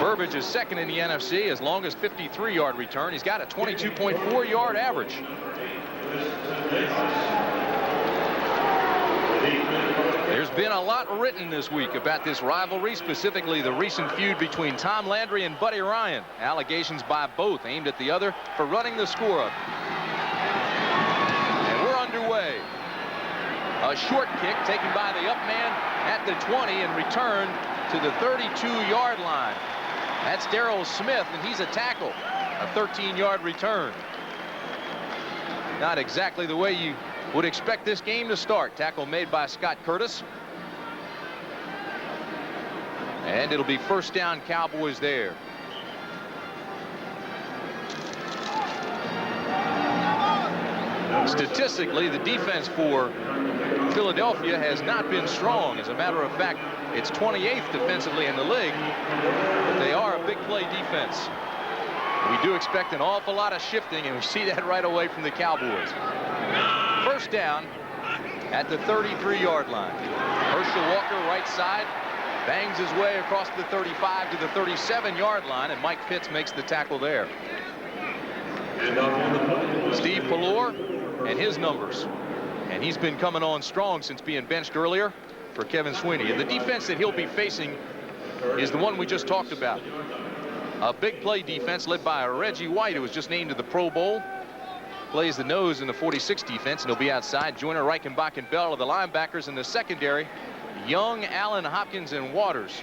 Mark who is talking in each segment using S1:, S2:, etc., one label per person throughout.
S1: Burbage is second in the NFC, as long as 53-yard return. He's got a 22.4-yard average. There's been a lot written this week about this rivalry, specifically the recent feud between Tom Landry and Buddy Ryan. Allegations by both aimed at the other for running the score up. And we're underway. A short kick taken by the up man at the 20 and returned to the 32-yard line. That's Darrell Smith, and he's a tackle. A 13-yard return. Not exactly the way you would expect this game to start. Tackle made by Scott Curtis. And it'll be first down Cowboys there. Statistically, the defense for Philadelphia has not been strong. As a matter of fact, it's 28th defensively in the league, but they are a big play defense. We do expect an awful lot of shifting, and we see that right away from the Cowboys. First down at the 33-yard line. Herschel Walker, right side, bangs his way across the 35 to the 37-yard line, and Mike Pitts makes the tackle there. Steve Pelluer and his numbers. And he's been coming on strong since being benched earlier for Kevin Sweeney. And the defense that he'll be facing is the one we just talked about. A big play defense led by Reggie White, who was just named to the Pro Bowl. Plays the nose in the 46 defense, and he'll be outside. Joyner, Reichenbach, and Bell are the linebackers in the secondary. Young, Allen, Hopkins, and Waters.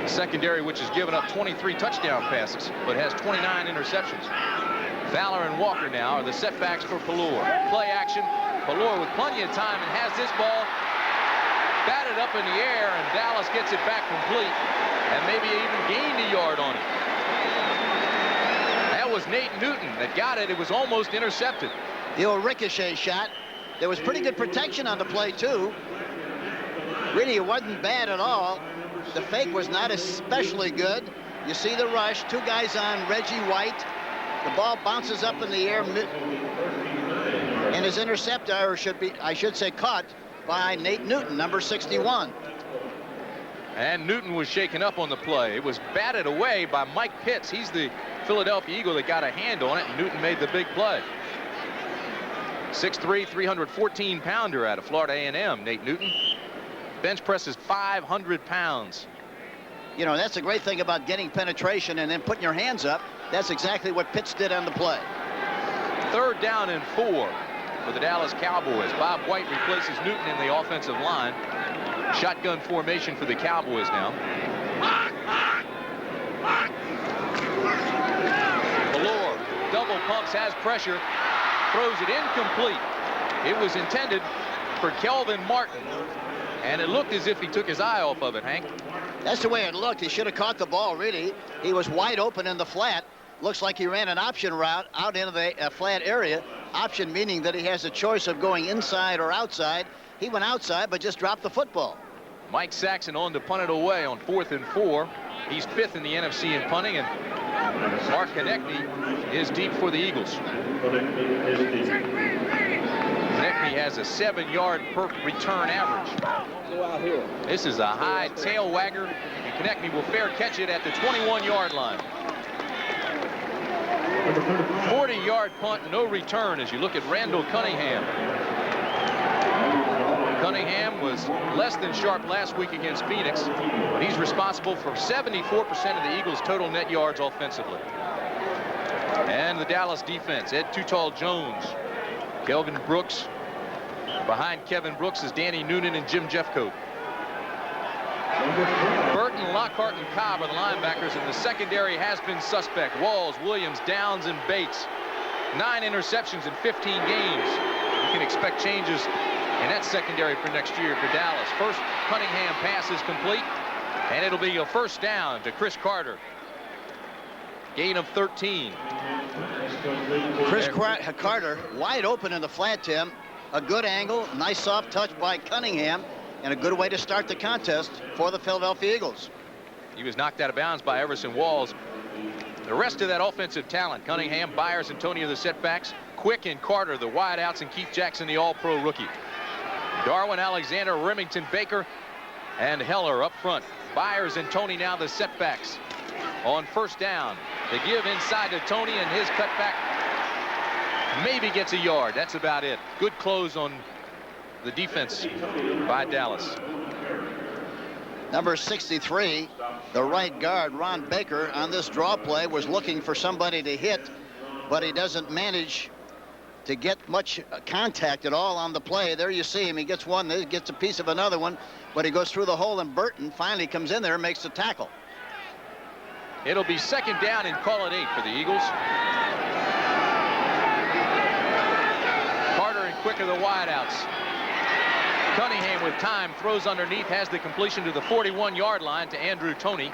S1: Secondary, which has given up 23 touchdown passes, but has 29 interceptions. Fowler and Walker now are the setbacks for Pelluer. Play action. Pelluer with plenty of time and has this ball batted up in the air, and Dallas gets it back complete and maybe even gained a yard on it. That was Nate Newton that got it. It was almost intercepted.
S2: The old ricochet shot. There was pretty good protection on the play, too. Really, it wasn't bad at all. The fake was not especially good. You see the rush. Two guys on Reggie White. The ball bounces up in the air and is intercepted, or I should say caught, by Nate Newton, number 61.
S1: And Newton was shaken up on the play. It was batted away by Mike Pitts. He's the Philadelphia Eagle that got a hand on it, and Newton made the big play. 6'3", 314-pounder out of Florida A&M, Nate Newton. Bench presses 500 pounds.
S2: You know, that's the great thing about getting penetration and then putting your hands up. That's exactly what Pitts did on the play.
S1: Third down and 4 for the Dallas Cowboys. Bob White replaces Newton in the offensive line. Shotgun formation for the Cowboys now. Pelluer double pumps, has pressure, throws it incomplete. It was intended for Kelvin Martin, and it looked as if he took his eye off of it, Hank.
S2: That's the way it looked. He should have caught the ball, really. He was wide open in the flat. Looks like he ran an option route out into the flat area. Option meaning that he has a choice of going inside or outside. He went outside, but just dropped the football.
S1: Mike Saxon on to punt it away on 4th and 4. He's 5th in the NFC in punting, and Mark Konechny is deep for the Eagles. Konechny has a 7-yard per return average. This is a high tail wagger, and Konechny will fair catch it at the 21-yard line. 40-yard punt, no return as you look at Randall Cunningham. Cunningham was less than sharp last week against Phoenix, but he's responsible for 74% of the Eagles' total net yards offensively. And the Dallas defense, Ed Too-Tall-Jones, Kelvin Brooks. Behind Kevin Brooks is Danny Noonan and Jim Jeffcoat. Burton, Lockhart, and Cobb are the linebackers, and the secondary has been suspect. Walls, Williams, Downs, and Bates. 9 interceptions in 15 games. You can expect changes in that secondary for next year for Dallas. First Cunningham pass is complete, and it'll be a first down to Chris Carter. Gain of 13.
S2: Chris Carter wide open in the flat, Tim. A good angle, nice soft touch by Cunningham, and a good way to start the contest for the Philadelphia Eagles.
S1: He was knocked out of bounds by Everson Walls. The rest of that offensive talent, Cunningham, Byers, and Tony are the setbacks. Quick and Carter, the wideouts, and Keith Jackson, the all-pro rookie. Darwin, Alexander, Remington, Baker, and Heller up front. Byers and Tony now the setbacks on first down. They give inside to Tony, and his cutback maybe gets a yard. That's about it. Good close on the defense by Dallas.
S2: Number 63, the right guard, Ron Baker, on this draw play was looking for somebody to hit, but he doesn't manage to get much contact at all on the play. There you see him. He gets one, he gets a piece of another one, but he goes through the hole, and Burton finally comes in there and makes the tackle.
S1: It'll be second down and call it 8 for the Eagles. Carter and Quick are the wideouts. Cunningham with time throws underneath, has the completion to the 41-yard line to Andrew Toney.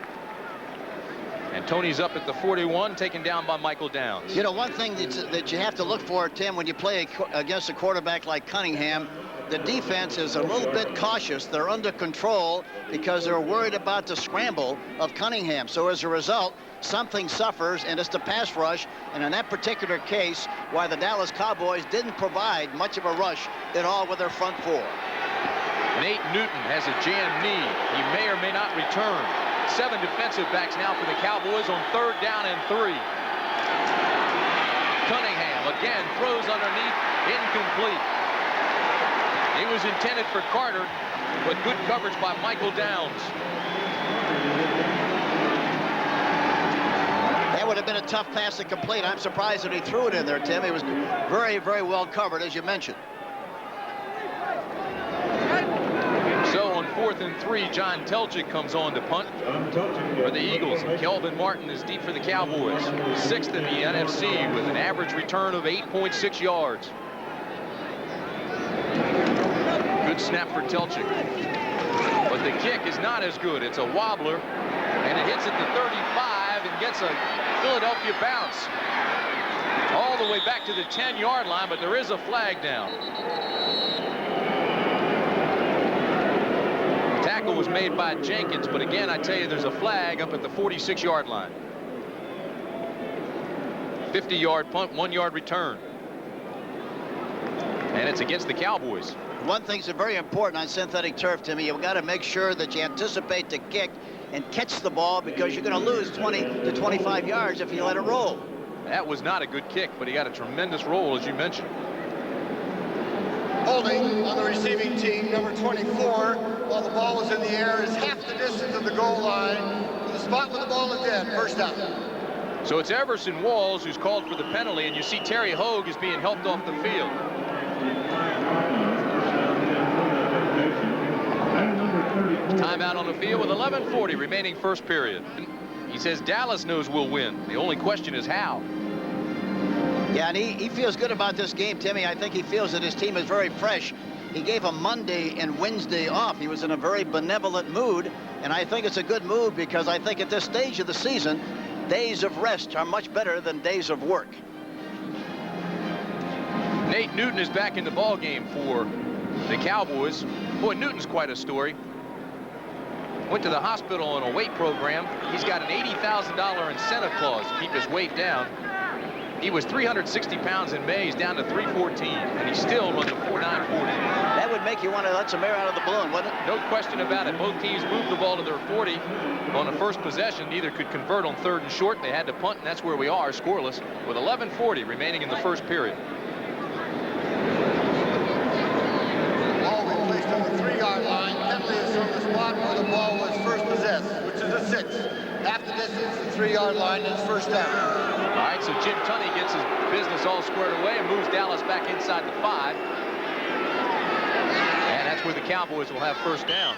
S1: And Tony's up at the 41, taken down by Michael Downs.
S2: You know, one thing that you have to look for, Tim, when you play against a quarterback like Cunningham, the defense is a little bit cautious. They're under control because they're worried about the scramble of Cunningham. So as a result, something suffers, and it's the pass rush. And in that particular case, why the Dallas Cowboys didn't provide much of a rush at all with their front four.
S1: Nate Newton has a jammed knee. He may or may not return. 7 defensive backs now for the Cowboys on third down and 3. Cunningham again throws underneath, incomplete. It was intended for Carter, but good coverage by Michael Downs.
S2: That would have been a tough pass to complete. I'm surprised that he threw it in there, Tim. It was very, very well covered, as you mentioned.
S1: So on 4th and 3, John Telchik comes on to punt for the Eagles. Kelvin Martin is deep for the Cowboys. 6th in the NFC with an average return of 8.6 yards. Good snap for Telchik. But the kick is not as good. It's a wobbler, and it hits at the 35 and gets a Philadelphia bounce all the way back to the 10-yard line, but there is a flag down. Tackle was made by Jenkins, but again, I tell you, there's a flag up at the 46-yard line. 50-yard punt, 1-yard return. And it's against the Cowboys.
S2: One thing's very important on synthetic turf, Timmy. You've got to make sure that you anticipate the kick and catch the ball, because you're going to lose 20 to 25 yards if you let it roll.
S1: That was not a good kick, but he got a tremendous roll, as you mentioned.
S3: Holding on the receiving team, number 24, while the ball was in the air, is half the distance of the goal line to the spot where the ball is dead. First down.
S1: So it's Everson Walls who's called for the penalty, and you see Terry Hogue is being helped off the field. Timeout on the field with 11:40 remaining first period. He says Dallas knows we'll win. The only question is how.
S2: Yeah, and he feels good about this game, Timmy. I think he feels that his team is very fresh. He gave him Monday and Wednesday off. He was in a very benevolent mood, and I think it's a good move, because I think at this stage of the season, days of rest are much better than days of work.
S1: Nate Newton is back in the ball game for the Cowboys. Boy, Newton's quite a story. Went to the hospital on a weight program. He's got an $80,000 incentive clause to keep his weight down. He was 360 pounds in May. He's down to 314, and he still runs a 4.940.
S2: That would make you want to let some air out of the balloon, wouldn't it?
S1: No question about it. Both teams moved the ball to their 40 on the first possession. Neither could convert on 3rd and short. They had to punt, and that's where we are, scoreless, with 11:40 remaining in the first period.
S3: Ball was placed on the 3-yard line. Penalty is from the spot where the ball was first possessed, which is a 6. Half the distance, the 3-yard line, and it's first down.
S1: All right, so Jim Tunney gets his business all squared away and moves Dallas back inside the 5. And that's where the Cowboys will have first down.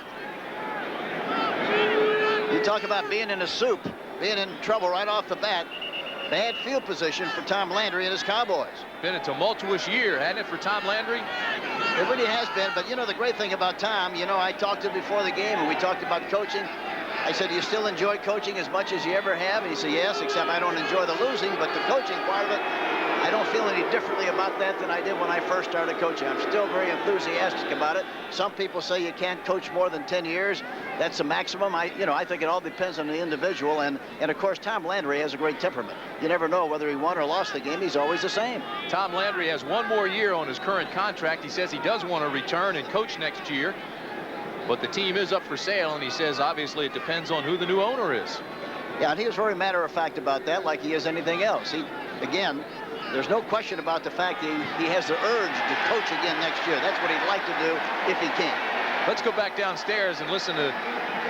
S2: You talk about being in a soup, being in trouble right off the bat. Bad field position for Tom Landry and his Cowboys.
S1: Been a tumultuous year, hasn't it, for Tom Landry?
S2: It really has been, but you know, the great thing about Tom, you know, I talked to him before the game, and we talked about coaching. I said, do you still enjoy coaching as much as you ever have? And he said, yes, except I don't enjoy the losing, but the coaching part of it, I don't feel any differently about that than I did when I first started coaching. I'm still very enthusiastic about it. Some people say you can't coach more than 10 years. That's the maximum. I think it all depends on the individual. And of course, Tom Landry has a great temperament. You never know whether he won or lost the game. He's always the same.
S1: Tom Landry has 1 more year on his current contract. He says he does want to return and coach next year. But the team is up for sale, and he says obviously it depends on who the new owner is.
S2: Yeah, and he was very matter-of-fact about that, like he is anything else. Again, there's no question about the fact that he has the urge to coach again next year. That's what he'd like to do if he can.
S1: Let's go back downstairs and listen to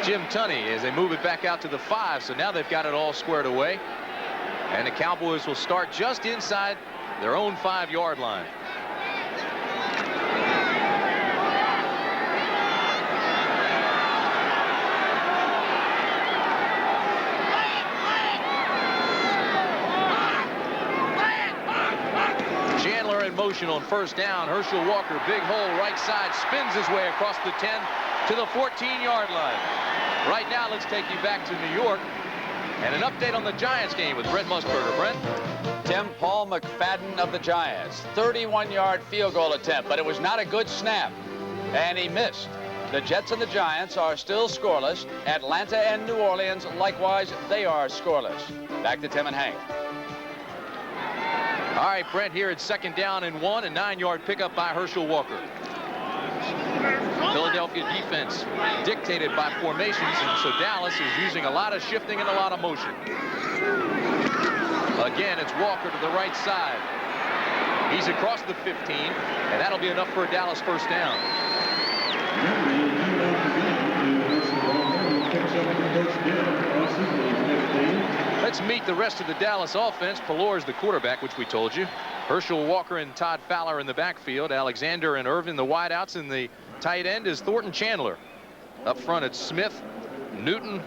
S1: Jim Tunney as they move it back out to the 5. So now they've got it all squared away. And the Cowboys will start just inside their own 5-yard line. Motion on first down. Herschel Walker, big hole, right side, spins his way across the 10 to the 14-yard line. Right now, let's take you back to New York and an update on the Giants game with Brent Musburger. Brent?
S4: Tim, Paul McFadden of the Giants. 31-yard field goal attempt, but it was not a good snap, and he missed. The Jets and the Giants are still scoreless. Atlanta and New Orleans, likewise, they are scoreless. Back to Tim and Hank.
S1: All right, Brent, here it's 2nd down and 1, a 9-yard pickup by Herschel Walker. Philadelphia defense dictated by formations, and so Dallas is using a lot of shifting and a lot of motion. Again, it's Walker to the right side. He's across the 15, and that'll be enough for a Dallas first down. Let's meet the rest of the Dallas offense. Pelluer is the quarterback, which we told you. Herschel Walker and Todd Fowler in the backfield. Alexander and Irvin, the wideouts, and the tight end is Thornton Chandler. Up front, it's Smith, Newton,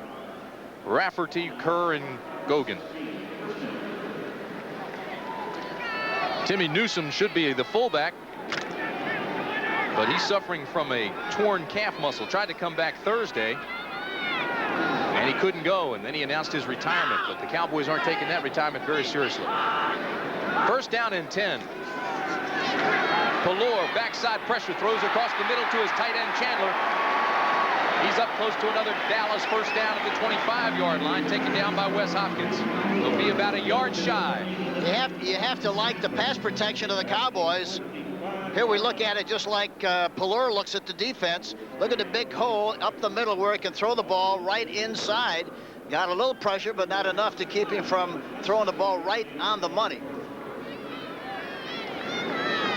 S1: Rafferty, Kerr, and Gogan. Timmy Newsome should be the fullback, but he's suffering from a torn calf muscle. Tried to come back Thursday, and he couldn't go, and then he announced his retirement, but the Cowboys aren't taking that retirement very seriously. First down and 10. Pelluer, backside pressure, throws across the middle to his tight end Chandler. He's up close to another Dallas first down at the 25-yard line, taken down by Wes Hopkins. He'll be about a yard shy.
S2: You have to like the pass protection of the Cowboys. Here we look at it just like Pelluer looks at the defense. Look at the big hole up the middle where he can throw the ball right inside. Got a little pressure, but not enough to keep him from throwing the ball right on the money.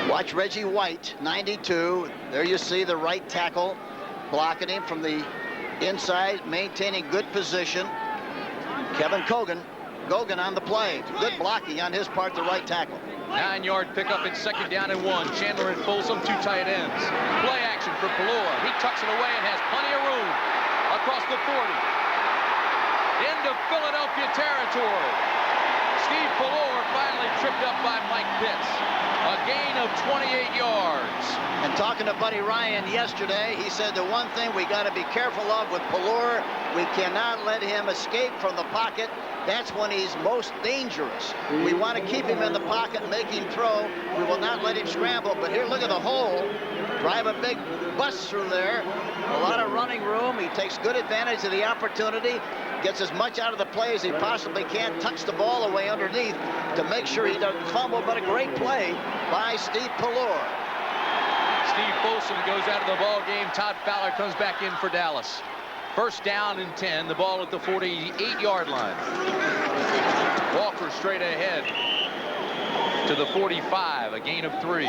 S2: Watch Reggie White, 92. There you see the right tackle blocking him from the inside, maintaining good position. Kevin Gogan on the play. Good blocking on his part, the right tackle.
S1: 9-yard pickup at 2nd down and 1. Chandler and Folsom, 2 tight ends. Play action for Pelluer. He tucks it away and has plenty of room across the 40. Into Philadelphia territory. Steve Pelluer finally tripped up by Mike Pitts. A gain of 28 yards.
S2: And talking to Buddy Ryan yesterday, he said the one thing we got to be careful of with Pelluer, we cannot let him escape from the pocket. That's when he's most dangerous. We want to keep him in the pocket, make him throw. We will not let him scramble. But here, look at the hole. Drive a big bus through there. A lot of running room. He takes good advantage of the opportunity. Gets as much out of the play as he possibly can. Tucks the ball away underneath to make sure he doesn't fumble. But a great play by Steve Pelluer.
S1: Steve Folsom goes out of the ball game. Todd Fowler comes back in for Dallas. First down and 10. The ball at the 48-yard line. Walker straight ahead to the 45, a gain of 3.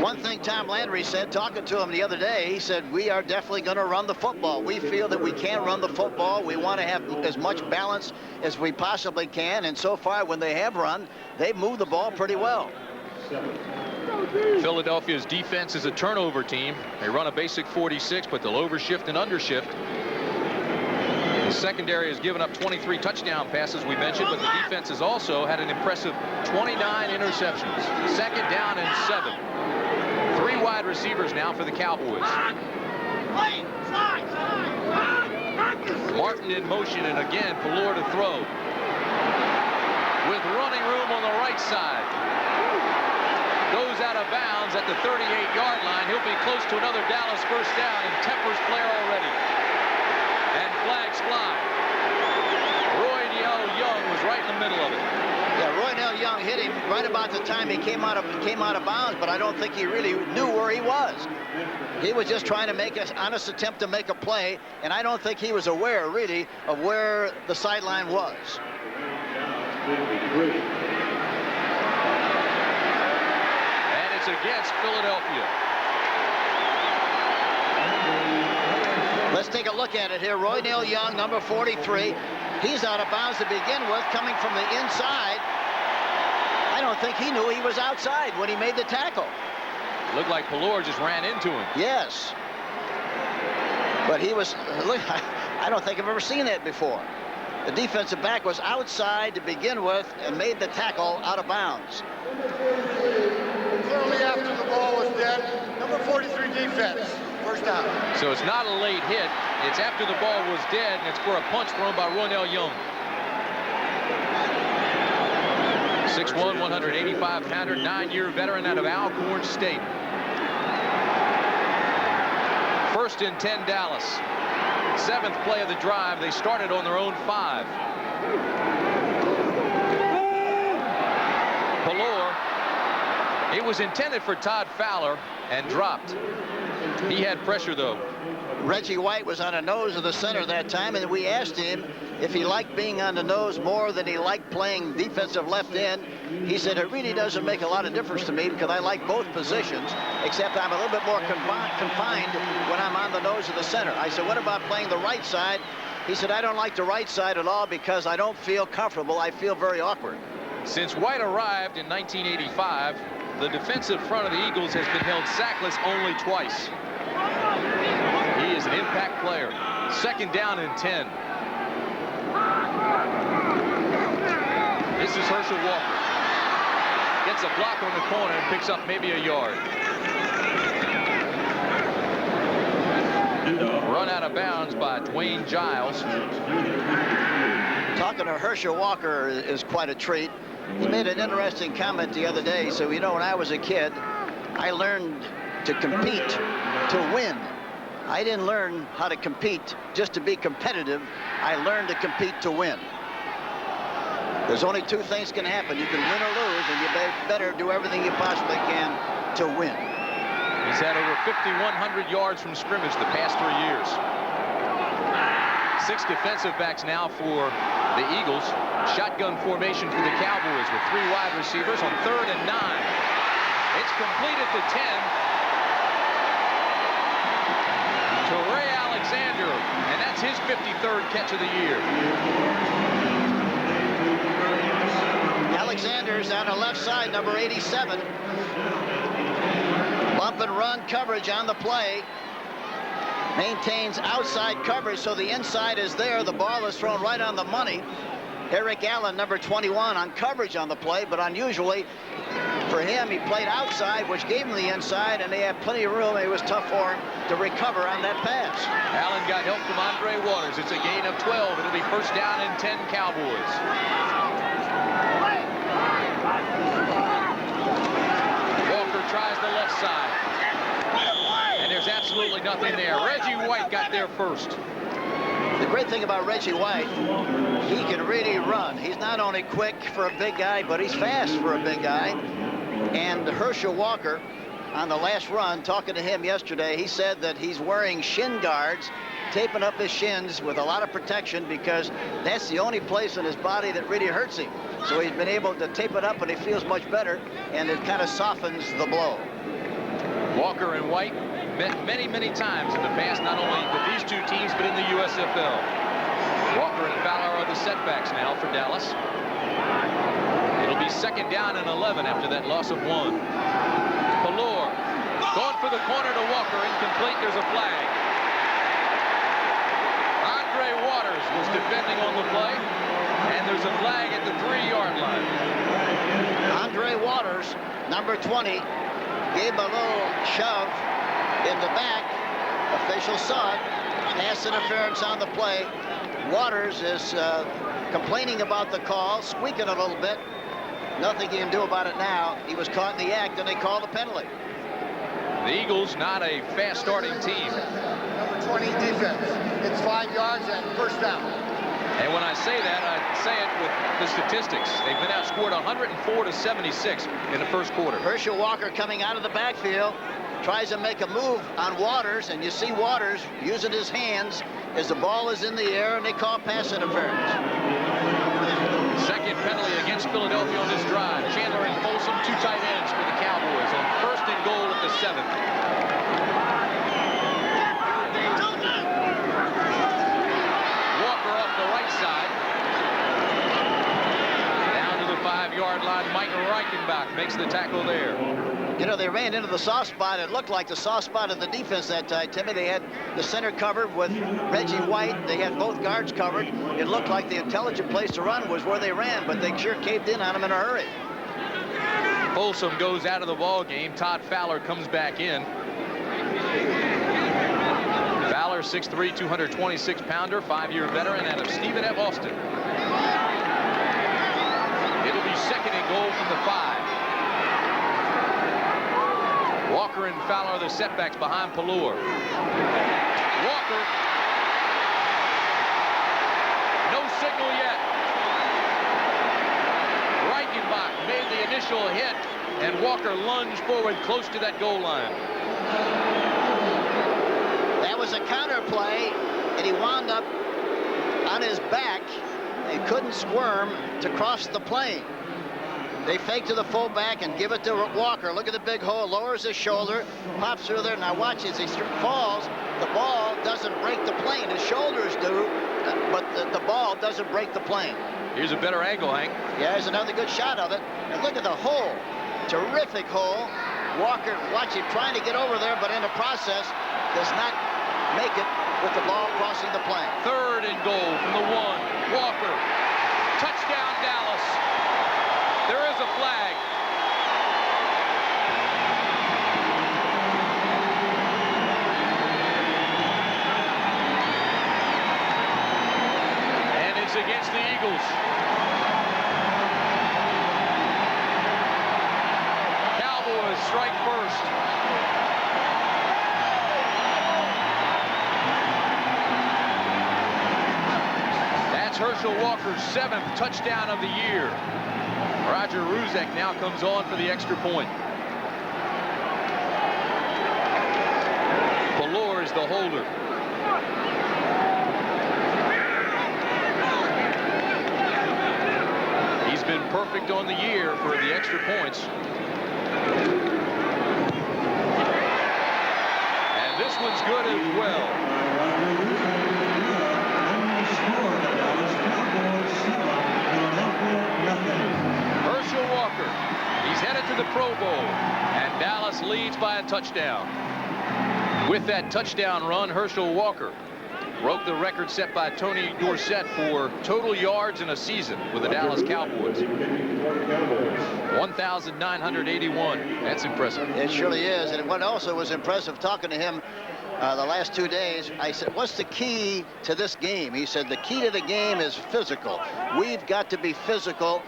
S2: One thing Tom Landry said, talking to him the other day, he said, we are definitely going to run the football. We feel that we can run the football. We want to have as much balance as we possibly can. And so far, when they have run, they've moved the ball pretty well.
S1: Philadelphia's defense is a turnover team. They run a basic 46, but they'll overshift and undershift. The secondary has given up 23 touchdown passes, we mentioned, but the defense has also had an impressive 29 interceptions. 2nd down and 7. 3 wide receivers now for the Cowboys. Martin in motion, and again, Pelluer to throw. With running room on the right side. Goes out of bounds at the 38-yard line. He'll be close to another Dallas first down, and tempers flare already. And flags fly. Roy Young was right in the middle of it.
S2: Yeah, Roy Young hit him right about the time he came out of bounds, but I don't think he really knew where he was. He was just trying to make an honest attempt to make a play, and I don't think he was aware, really, of where the sideline was.
S1: And it's against Philadelphia.
S2: Let's take a look at it here. Randall Young, number 43. He's out of bounds to begin with, coming from the inside. I don't think he knew he was outside when he made the tackle.
S1: Looked like Pelluer just ran into him.
S2: Yes. But he was, look, I don't think I've ever seen that before. The defensive back was outside to begin with and made the tackle out of bounds.
S3: Clearly after the ball was dead, number 43 defense, first down.
S1: So it's not a late hit. It's after the ball was dead, and it's for a punch thrown by Randall Young. 6'1", 185-pounder, 9-year veteran out of Alcorn State. First and 10, Dallas. 7th play of the drive. They started on their own 5. Pelluer. It was intended for Todd Fowler and dropped. He had pressure, though.
S2: Reggie White was on the nose of the center that time, and we asked him if he liked being on the nose more than he liked playing defensive left end. He said, it really doesn't make a lot of difference to me because I like both positions, except I'm a little bit more confined when I'm on the nose of the center. I said, what about playing the right side? He said, I don't like the right side at all because I don't feel comfortable. I feel very awkward.
S1: Since White arrived in 1985, the defensive front of the Eagles has been held sackless only twice. He is an impact player. 2nd down and 10. This is Herschel Walker. Gets a block on the corner and picks up maybe a yard. Run out of bounds by Dwayne Giles.
S2: Talking to Herschel Walker is quite a treat. He made an interesting comment the other day. So, you know, when I was a kid, I learned to compete to win. I didn't learn how to compete just to be competitive. I learned to compete to win. There's only 2 things can happen. You can win or lose, and you better do everything you possibly can to win.
S1: He's had over 5,100 yards from scrimmage the past 3 years. 6 defensive backs now for the Eagles. Shotgun formation for the Cowboys with 3 wide receivers on 3rd and 9. It's complete at the 10. To Ray Alexander, and that's his 53rd catch of the year.
S2: Alexander's on the left side, number 87. Bump and run coverage on the play. Maintains outside coverage, so the inside is there. The ball is thrown right on the money. Eric Allen, number 21, on coverage on the play, but unusually for him, he played outside, which gave him the inside, and they had plenty of room. It was tough for him to recover on that pass.
S1: Allen got help from Andre Waters. It's a gain of 12. It'll be 1st down and 10 Cowboys. Walker tries the left side. And there's absolutely nothing there. Reggie White got there first.
S2: The great thing about Reggie White, he can really run. He's not only quick for a big guy, but he's fast for a big guy. And Herschel Walker, on the last run, talking to him yesterday, he said that he's wearing shin guards, taping up his shins with a lot of protection because that's the only place in his body that really hurts him. So he's been able to tape it up, and he feels much better, and it kind of softens the blow.
S1: Walker and White met many, many times in the past, not only with these 2 teams, but in the USFL. Walker and Fowler are the setbacks now for Dallas. It'll be 2nd down and 11 after that loss of 1. Pelluer going for the corner to Walker, incomplete. There's a flag. Andre Waters was defending on the play, and there's a flag at the 3-yard line.
S2: Andre Waters, number 20, gave a little shove in the back. Officials saw it. Pass interference on the play. Waters is complaining about the call, squeaking a little bit. Nothing he can do about it now. He was caught in the act, and they called a penalty.
S1: The Eagles, not a fast starting team.
S3: Number 20 defense. It's 5 yards and 1st down.
S1: And when I say that, I say it with the statistics. They've been outscored 104-76 in the first quarter.
S2: Herschel Walker coming out of the backfield, tries to make a move on Waters, and you see Waters using his hands as the ball is in the air, and they call pass interference.
S1: Second penalty against Philadelphia on this drive. Chandler and Folsom, 2 tight ends for the Cowboys on 1st and goal at the 7th. Walker off the right side. Down to the 5-yard line. Mike Reichenbach makes the tackle there.
S2: You know, they ran into the soft spot. It looked like the soft spot of the defense that time, Timmy. They had the center covered with Reggie White. They had both guards covered. It looked like the intelligent place to run was where they ran, but they sure caved in on them in a hurry.
S1: Folsom goes out of the ball game. Todd Fowler comes back in. Fowler, 6'3", 226-pounder, 5-year veteran out of Stephen F. Austin. It'll be 2nd and goal from the 5. Walker and Fowler are the setbacks behind Pelluer. Walker. No signal yet. Reichenbach made the initial hit, and Walker lunged forward close to that goal line.
S2: That was a counter play, and he wound up on his back. He couldn't squirm to cross the plane. They fake to the fullback and give it to Walker. Look at the big hole, lowers his shoulder, pops through there. Now watch as he falls. The ball doesn't break the plane. His shoulders do, but the ball doesn't break the plane.
S1: Here's a better angle, Hank.
S2: Yeah, here's another good shot of it. And look at the hole. Terrific hole. Walker, watch him trying to get over there, but in the process, does not make it with the ball crossing the plane.
S1: 3rd and goal from the 1. Walker. Touchdown, Dallas. There is a flag. And it's against the Eagles. Cowboys strike first. That's Herschel Walker's 7th touchdown of the year. Roger Ruzek now comes on for the extra point. Pelluer is the holder. He's been perfect on the year for the extra points. And this one's good as well. Walker. He's headed to the Pro Bowl, and Dallas leads by a touchdown. With that touchdown run, Herschel Walker broke the record set by Tony Dorsett for total yards in a season with the Dallas Cowboys. 1,981. That's impressive.
S2: It surely is. And what also was impressive, talking to him the last 2 days, I said, what's the key to this game? He said, the key to the game is physical. We've got to be physical,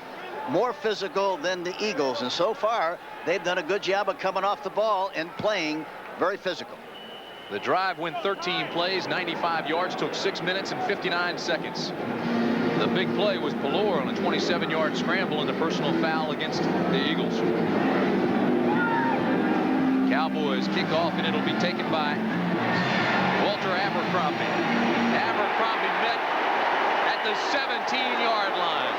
S2: more physical than the Eagles. And so far, they've done a good job of coming off the ball and playing very physical.
S1: The drive went 13 plays, 95 yards, took 6 minutes and 59 seconds. The big play was Pelluer on a 27-yard scramble and a personal foul against the Eagles. Cowboys kick off, and it'll be taken by Walter Abercrombie. Abercrombie met at the 17-yard line.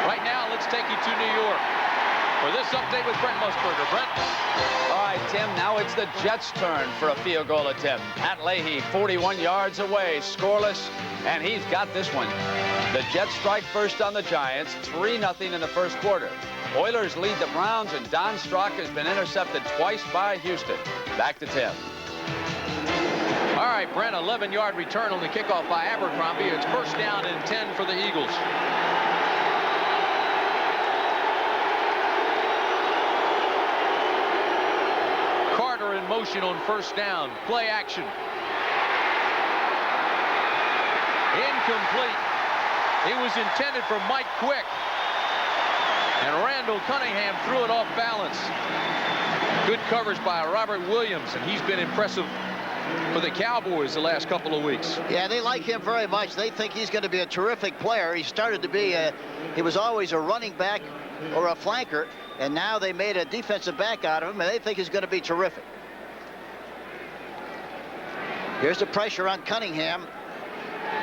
S1: Right now, let's take you to New York for this update with Brent Musburger. Brent?
S4: All right, Tim, now it's the Jets' turn for a field goal attempt. Pat Leahy, 41 yards away, scoreless, and he's got this one. The Jets strike first on the Giants, 3-0 in the first quarter. Oilers lead the Browns, and Don Strock has been intercepted twice by Houston. Back to Tim.
S1: All right, Brent, 11-yard return on the kickoff by Abercrombie. It's first down and 10 for the Eagles. Carter in motion on first down. Play action. Incomplete. It was intended for Mike Quick. And Randall Cunningham threw it off balance. Good coverage by Robert Williams, and he's been impressive for the Cowboys the last couple of weeks.
S2: Yeah, they like him very much. They think he's going to be a terrific player. He started to be he was always a running back or a flanker, and now they made a defensive back out of him, and they think he's going to be terrific. Here's the pressure on Cunningham.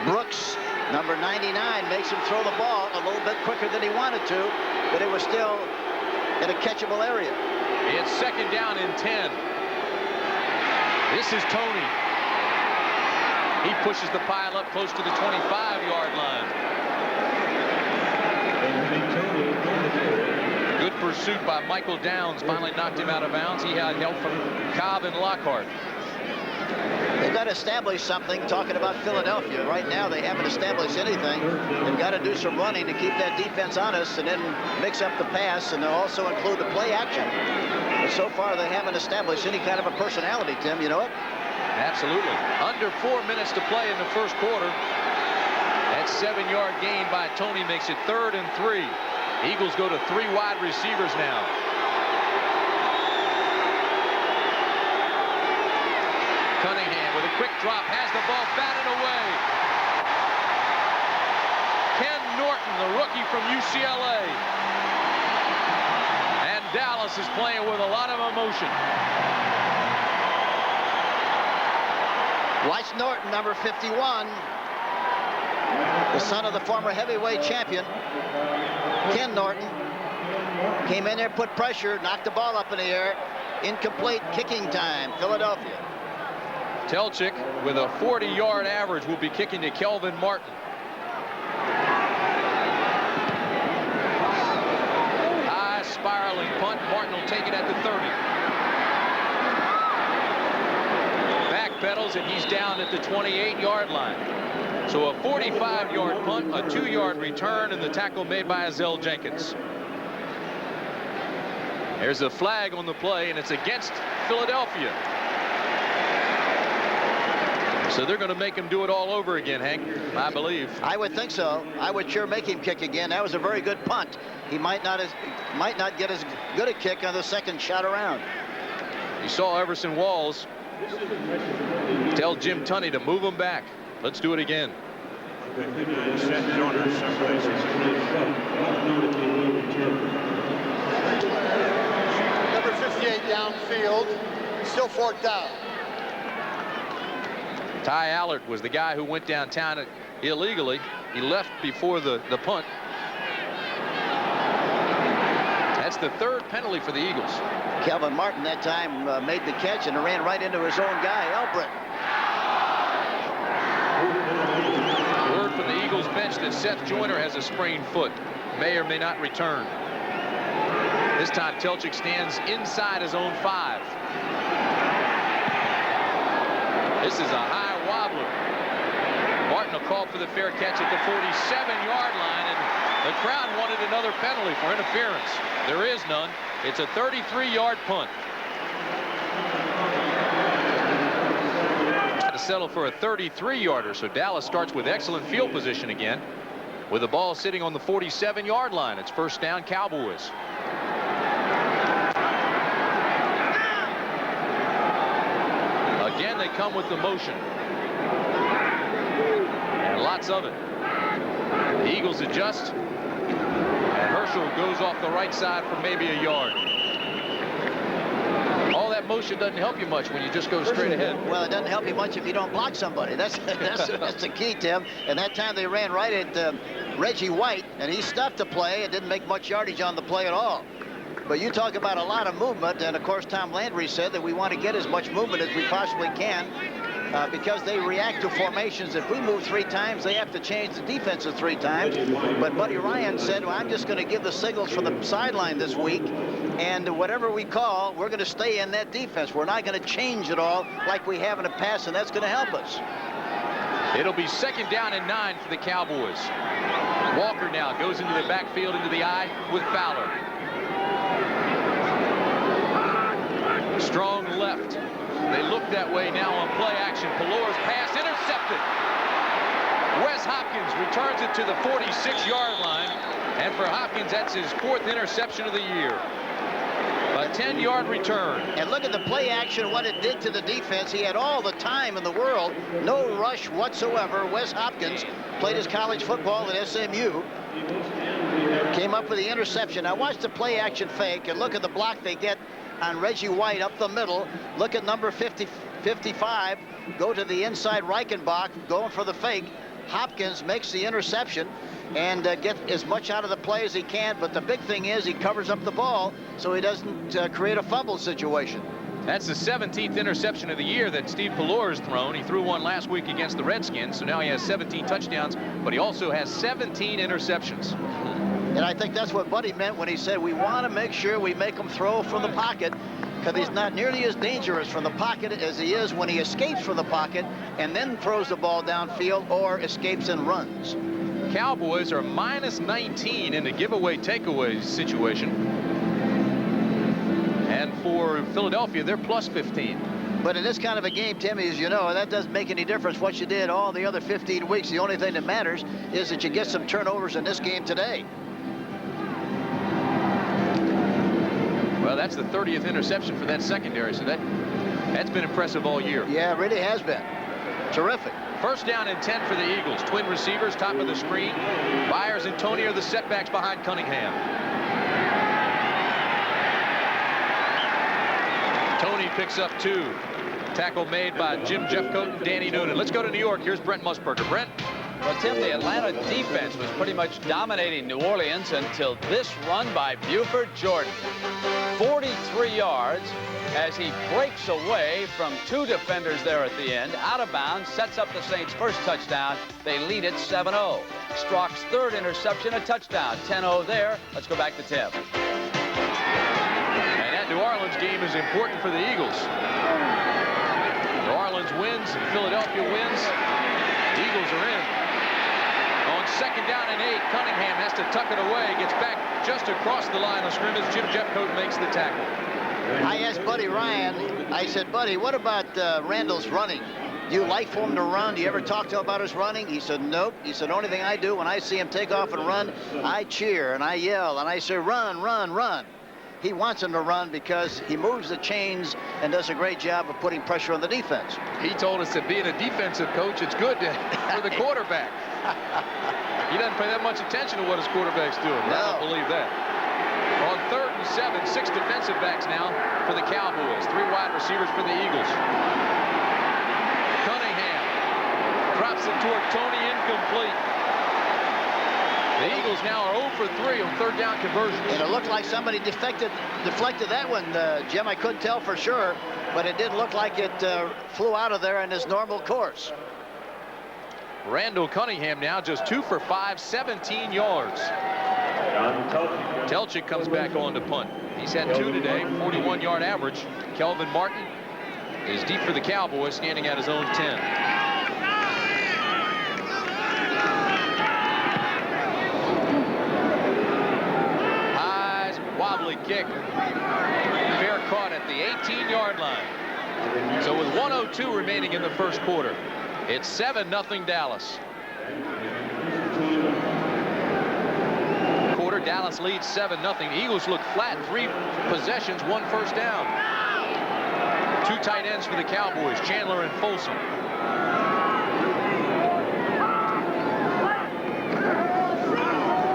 S2: Brooks, number 99, makes him throw the ball a little bit quicker than he wanted to, but it was still in a catchable area.
S1: It's second down and 10. This is Tony. He pushes the pile up close to the 25-yard line. Good pursuit by Michael Downs. Finally knocked him out of bounds. He had help from Cobb and Lockhart.
S2: They've got to establish something, talking about Philadelphia. Right now, they haven't established anything. They've got to do some running to keep that defense honest and then mix up the pass and also include the play action. But so far, they haven't established any kind of a personality, Tim. You know it?
S1: Absolutely. Under 4 minutes to play in the first quarter. That 7-yard gain by Tony makes it 3rd and 3. Eagles go to 3 wide receivers now. Cunningham with a quick drop, has the ball batted away. Ken Norton, the rookie from UCLA. And Dallas is playing with a lot of emotion.
S2: Watch Norton, number 51. The son of the former heavyweight champion, Ken Norton. Came in there, put pressure, knocked the ball up in the air. Incomplete, kicking time, Philadelphia.
S1: Telchik with a 40-yard average will be kicking to Kelvin Martin. High spiraling punt. Martin will take it at the 30. Backpedals and he's down at the 28-yard line. So a 45-yard punt, a 2-yard return, and the tackle made by Azell Jenkins. There's a flag on the play, and it's against Philadelphia. So they're going to make him do it all over again, Hank, I believe.
S2: I would think so. I would sure make him kick again. That was a very good punt. He might not get as good a kick on the second shot around.
S1: You saw Everson Walls tell Jim Tunney to move him back. Let's do it again.
S3: Number 58 downfield, still 4th down.
S1: Ty Allard was the guy who went downtown illegally. He left before the punt. That's the 3rd penalty for the Eagles.
S2: Kelvin Martin that time made the catch and ran right into his own guy, Elbrick.
S1: Word from the Eagles bench that Seth Joyner has a sprained foot. May or may not return. This time Telchik stands inside his own 5. This is a high wobbler. Martin will call for the fair catch at the 47-yard line, and the crowd wanted another penalty for interference. There is none. It's a 33-yard punt. To settle for a 33-yarder, so Dallas starts with excellent field position again, with the ball sitting on the 47-yard line. It's first down, Cowboys. Again, they come with the motion. And lots of it. The Eagles adjust. And Herschel goes off the right side for maybe a yard. All that motion doesn't help you much when you just go straight ahead.
S2: Well, it doesn't help you much if you don't block somebody. That's the key, Tim. And that time they ran right at Reggie White, and he stuffed the play and didn't make much yardage on the play at all. But you talk about a lot of movement, and of course Tom Landry said that we want to get as much movement as we possibly can because they react to formations. If we move 3 times, they have to change the defenses 3 times. But Buddy Ryan said, well, I'm just going to give the signals from the sideline this week, and whatever we call, we're going to stay in that defense. We're not going to change it all like we have in the past, and that's going to help us.
S1: It'll be second down and 9 for the Cowboys. Walker now goes into the backfield, into the eye with Fowler. Strong left. They look that way now on play action. Pelluer's pass intercepted. Wes Hopkins returns it to the 46-yard line. And for Hopkins, that's his 4th interception of the year. But 10-yard return.
S2: And look at the play action, what it did to the defense. He had all the time in the world, no rush whatsoever. Wes Hopkins played his college football at SMU. Came up with the interception. Now watch the play action fake and look at the block they get on Reggie White up the middle. Look at number 55. Go to the inside Reichenbach, going for the fake. Hopkins makes the interception and get as much out of the play as he can. But the big thing is he covers up the ball so he doesn't create a fumble situation.
S1: That's the 17th interception of the year that Steve Pelluer has thrown. He threw one last week against the Redskins, so now he has 17 touchdowns, but he also has 17 interceptions.
S2: And I think that's what Buddy meant when he said we want to make sure we make him throw from the pocket, because he's not nearly as dangerous from the pocket as he is when he escapes from the pocket and then throws the ball downfield or escapes and runs.
S1: Cowboys are minus 19 in the giveaway takeaway situation. And for Philadelphia, they're plus 15.
S2: But in this kind of a game, Timmy, as you know, that doesn't make any difference what you did all the other 15 weeks. The only thing that matters is that you get some turnovers in this game today.
S1: Well, that's the 30th interception for that secondary, so that's been impressive all year.
S2: Yeah, it really has been. Terrific.
S1: First down and 10 for the Eagles. Twin receivers, top of the screen. Byers and Tony are the setbacks behind Cunningham. Tony picks up 2. Tackle made by Jim Jeffcoat and Danny Noonan. Let's go to New York. Here's Brent Musburger. Brent?
S4: Well, Tim, the Atlanta defense was pretty much dominating New Orleans until this run by Buford Jordan. 43 yards as he breaks away from 2 defenders there at the end, out of bounds, sets up the Saints' first touchdown. They lead it 7-0. Strock's 3rd interception, a touchdown. 10-0 there. Let's go back to Tim.
S1: And that New Orleans game is important for the Eagles. New Orleans wins and Philadelphia wins. The Eagles are in. On 2nd down and 8, Cunningham has to tuck it away. Gets back just across the line of scrimmage. Jim Jeffcoat makes the tackle.
S2: I asked Buddy Ryan, I said, Buddy, what about Randall's running? Do you like for him to run? Do you ever talk to him about his running? He said, nope. He said, only thing I do when I see him take off and run, I cheer and I yell and I say, run, run, run. He wants him to run because he moves the chains and does a great job of putting pressure on the defense.
S1: He told us that being a defensive coach, it's good for the quarterback. He doesn't pay that much attention to what his quarterback's doing.
S2: No.
S1: I don't believe that. On 3rd and 7, 6 defensive backs now for the Cowboys. 3 wide receivers for the Eagles. Cunningham drops it toward Tony, incomplete. The Eagles now are 0 for 3 on 3rd down conversions.
S2: And it looked like somebody deflected that one, Jim. I couldn't tell for sure, but it did look like it flew out of there in its normal course.
S1: Randall Cunningham now just 2 for 5, 17 yards. Telchik comes back on to punt. He's had 2 today, 41-yard average. Kelvin Martin is deep for the Cowboys, standing at his own 10. High, wobbly kick. Fair caught at the 18-yard line. So with 1:02 remaining in the first quarter, it's 7-0 Dallas. Dallas leads 7-0. The Eagles look flat. 3 possessions, 1 first down. 2 tight ends for the Cowboys, Chandler and Folsom.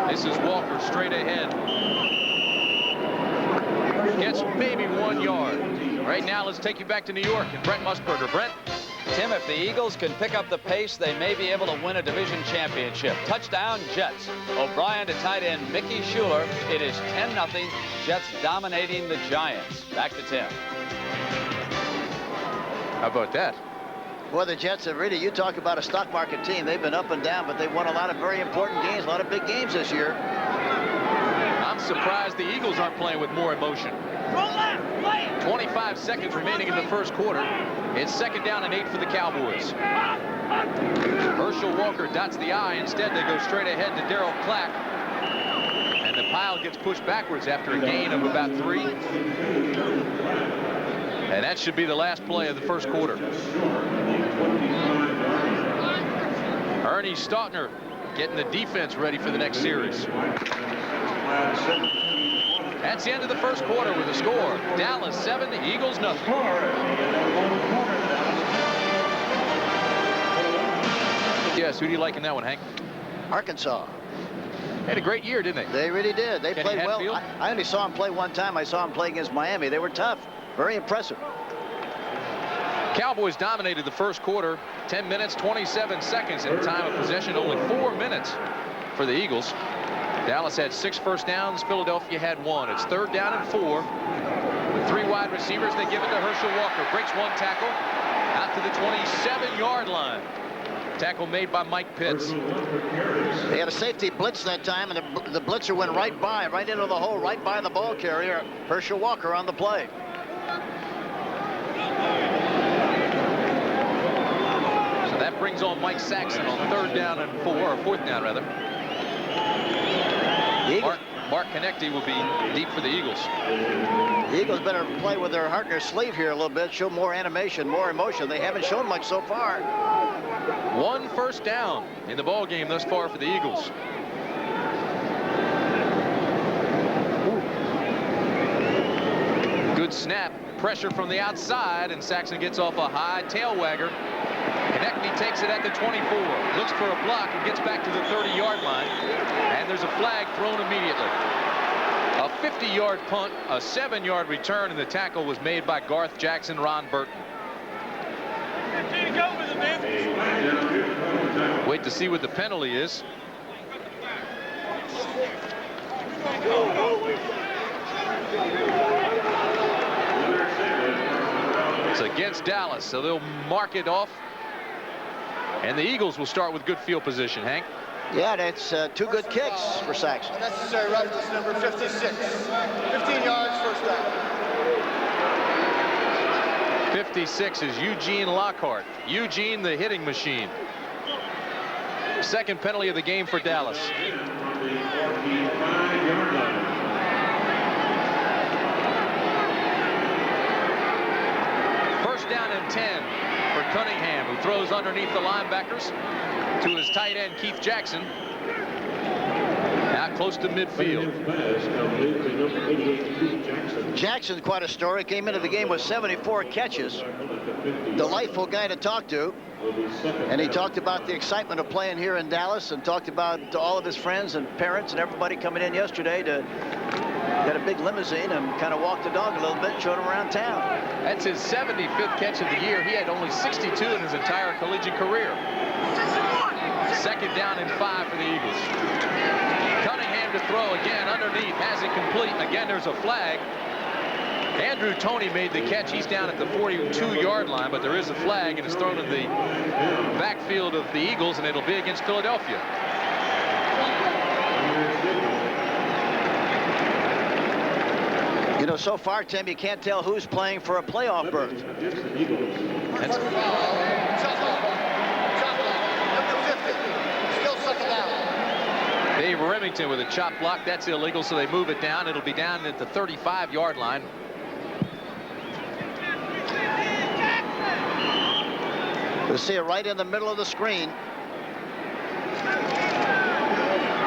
S1: This is Walker straight ahead. Gets maybe 1 yard. Right now, let's take you back to New York and Brent Musburger. Brent?
S4: Tim, if the Eagles can pick up the pace, they may be able to win a division championship. Touchdown, Jets. O'Brien to tight end Mickey Schuler. It is 10-0. Jets dominating the Giants. Back to Tim.
S1: How about that?
S2: Well, the Jets have really, you talk about a stock market team. They've been up and down, but they've won a lot of very important games, a lot of big games this year.
S1: I'm surprised the Eagles aren't playing with more emotion. 25 seconds remaining in the first quarter. It's 2nd down and 8 for the Cowboys. Herschel Walker dots the I. Instead, they go straight ahead to Darryl Clack. And the pile gets pushed backwards after a gain of about 3. And that should be the last play of the first quarter. Ernie Stautner getting the defense ready for the next series. That's the end of the first quarter with a score. Dallas 7, the Eagles nothing. Yes, who do you like in that one, Hank?
S2: Arkansas.
S1: Had a great year, didn't they?
S2: They really did. They
S1: Kenny
S2: played well.
S1: Hatfield?
S2: I only saw them play one time. I saw them play against Miami. They were tough. Very impressive.
S1: Cowboys dominated the first quarter. 10 minutes, 27 seconds in time of possession. Only 4 minutes for the Eagles. Dallas had 6 first downs. Philadelphia had 1. It's 3rd down and 4. With 3 wide receivers, they give it to Herschel Walker. Breaks 1 tackle out to the 27-yard line. Tackle made by Mike Pitts.
S2: They had a safety blitz that time, and the blitzer went right into the hole, right by the ball carrier. Herschel Walker on the play.
S1: So that brings on Mike Saxon on 3rd down and 4, or 4th down rather. Mark Connecty will be deep for the Eagles.
S2: The Eagles better play with their heart in their sleeve here a little bit, show more animation, more emotion. They haven't shown much so far.
S1: 1 first down in the ball game thus far for the Eagles. Good snap, pressure from the outside, and Saxon gets off a high tail wagger. Connecty takes it at the 24, looks for a block and gets back to the 30-yard line, and there's a flag thrown immediately. A 50-yard punt, a 7-yard return, and the tackle was made by Garth Jackson, Ron Burton. Wait to see what the penalty is. It's against Dallas, so they'll mark it off. And the Eagles will start with good field position, Hank.
S2: Yeah, that's 2 good kicks for Saxon.
S3: Unnecessary roughness, number 56. 15 yards, first down.
S1: 56 is Eugene Lockhart. Eugene, the hitting machine. 2nd penalty of the game for Dallas. First down and 10 for Cunningham, who throws underneath the linebackers to his tight end, Keith Jackson. Now close to midfield.
S2: Jackson's quite a story. Came into the game with 74 catches. Delightful guy to talk to. And he talked about the excitement of playing here in Dallas, and talked about all of his friends and parents and everybody coming in yesterday to get a big limousine and kind of walk the dog a little bit and showed him around town.
S1: That's his 75th catch of the year. He had only 62 in his entire collegiate career. 2nd down and 5 for the Eagles. Cunningham to throw again underneath, has it complete. Again, there's a flag. Andrew Toney made the catch. He's down at the 42-yard line, but there is a flag, and it's thrown in the backfield of the Eagles, and it'll be against Philadelphia.
S2: You know, so far, Tim, you can't tell who's playing for a playoff berth.
S1: That's Dave Remington with a chop block. That's illegal, so they move it down. It'll be down at the 35-yard line.
S2: You'll see it right in the middle of the screen.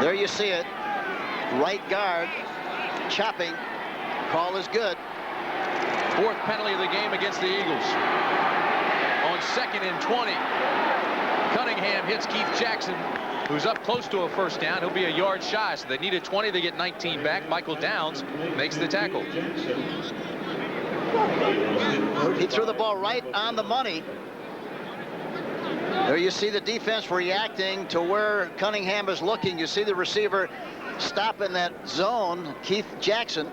S2: There you see it. Right guard chopping. Call is good.
S1: 4th penalty of the game against the Eagles. On 2nd and 20, Cunningham hits Keith Jackson, who's up close to a first down. He'll be a yard shy, so they need a 20. They get 19 back. Michael Downs makes the tackle.
S2: He threw the ball right on the money. There you see the defense reacting to where Cunningham is looking. You see the receiver stop in that zone, Keith Jackson.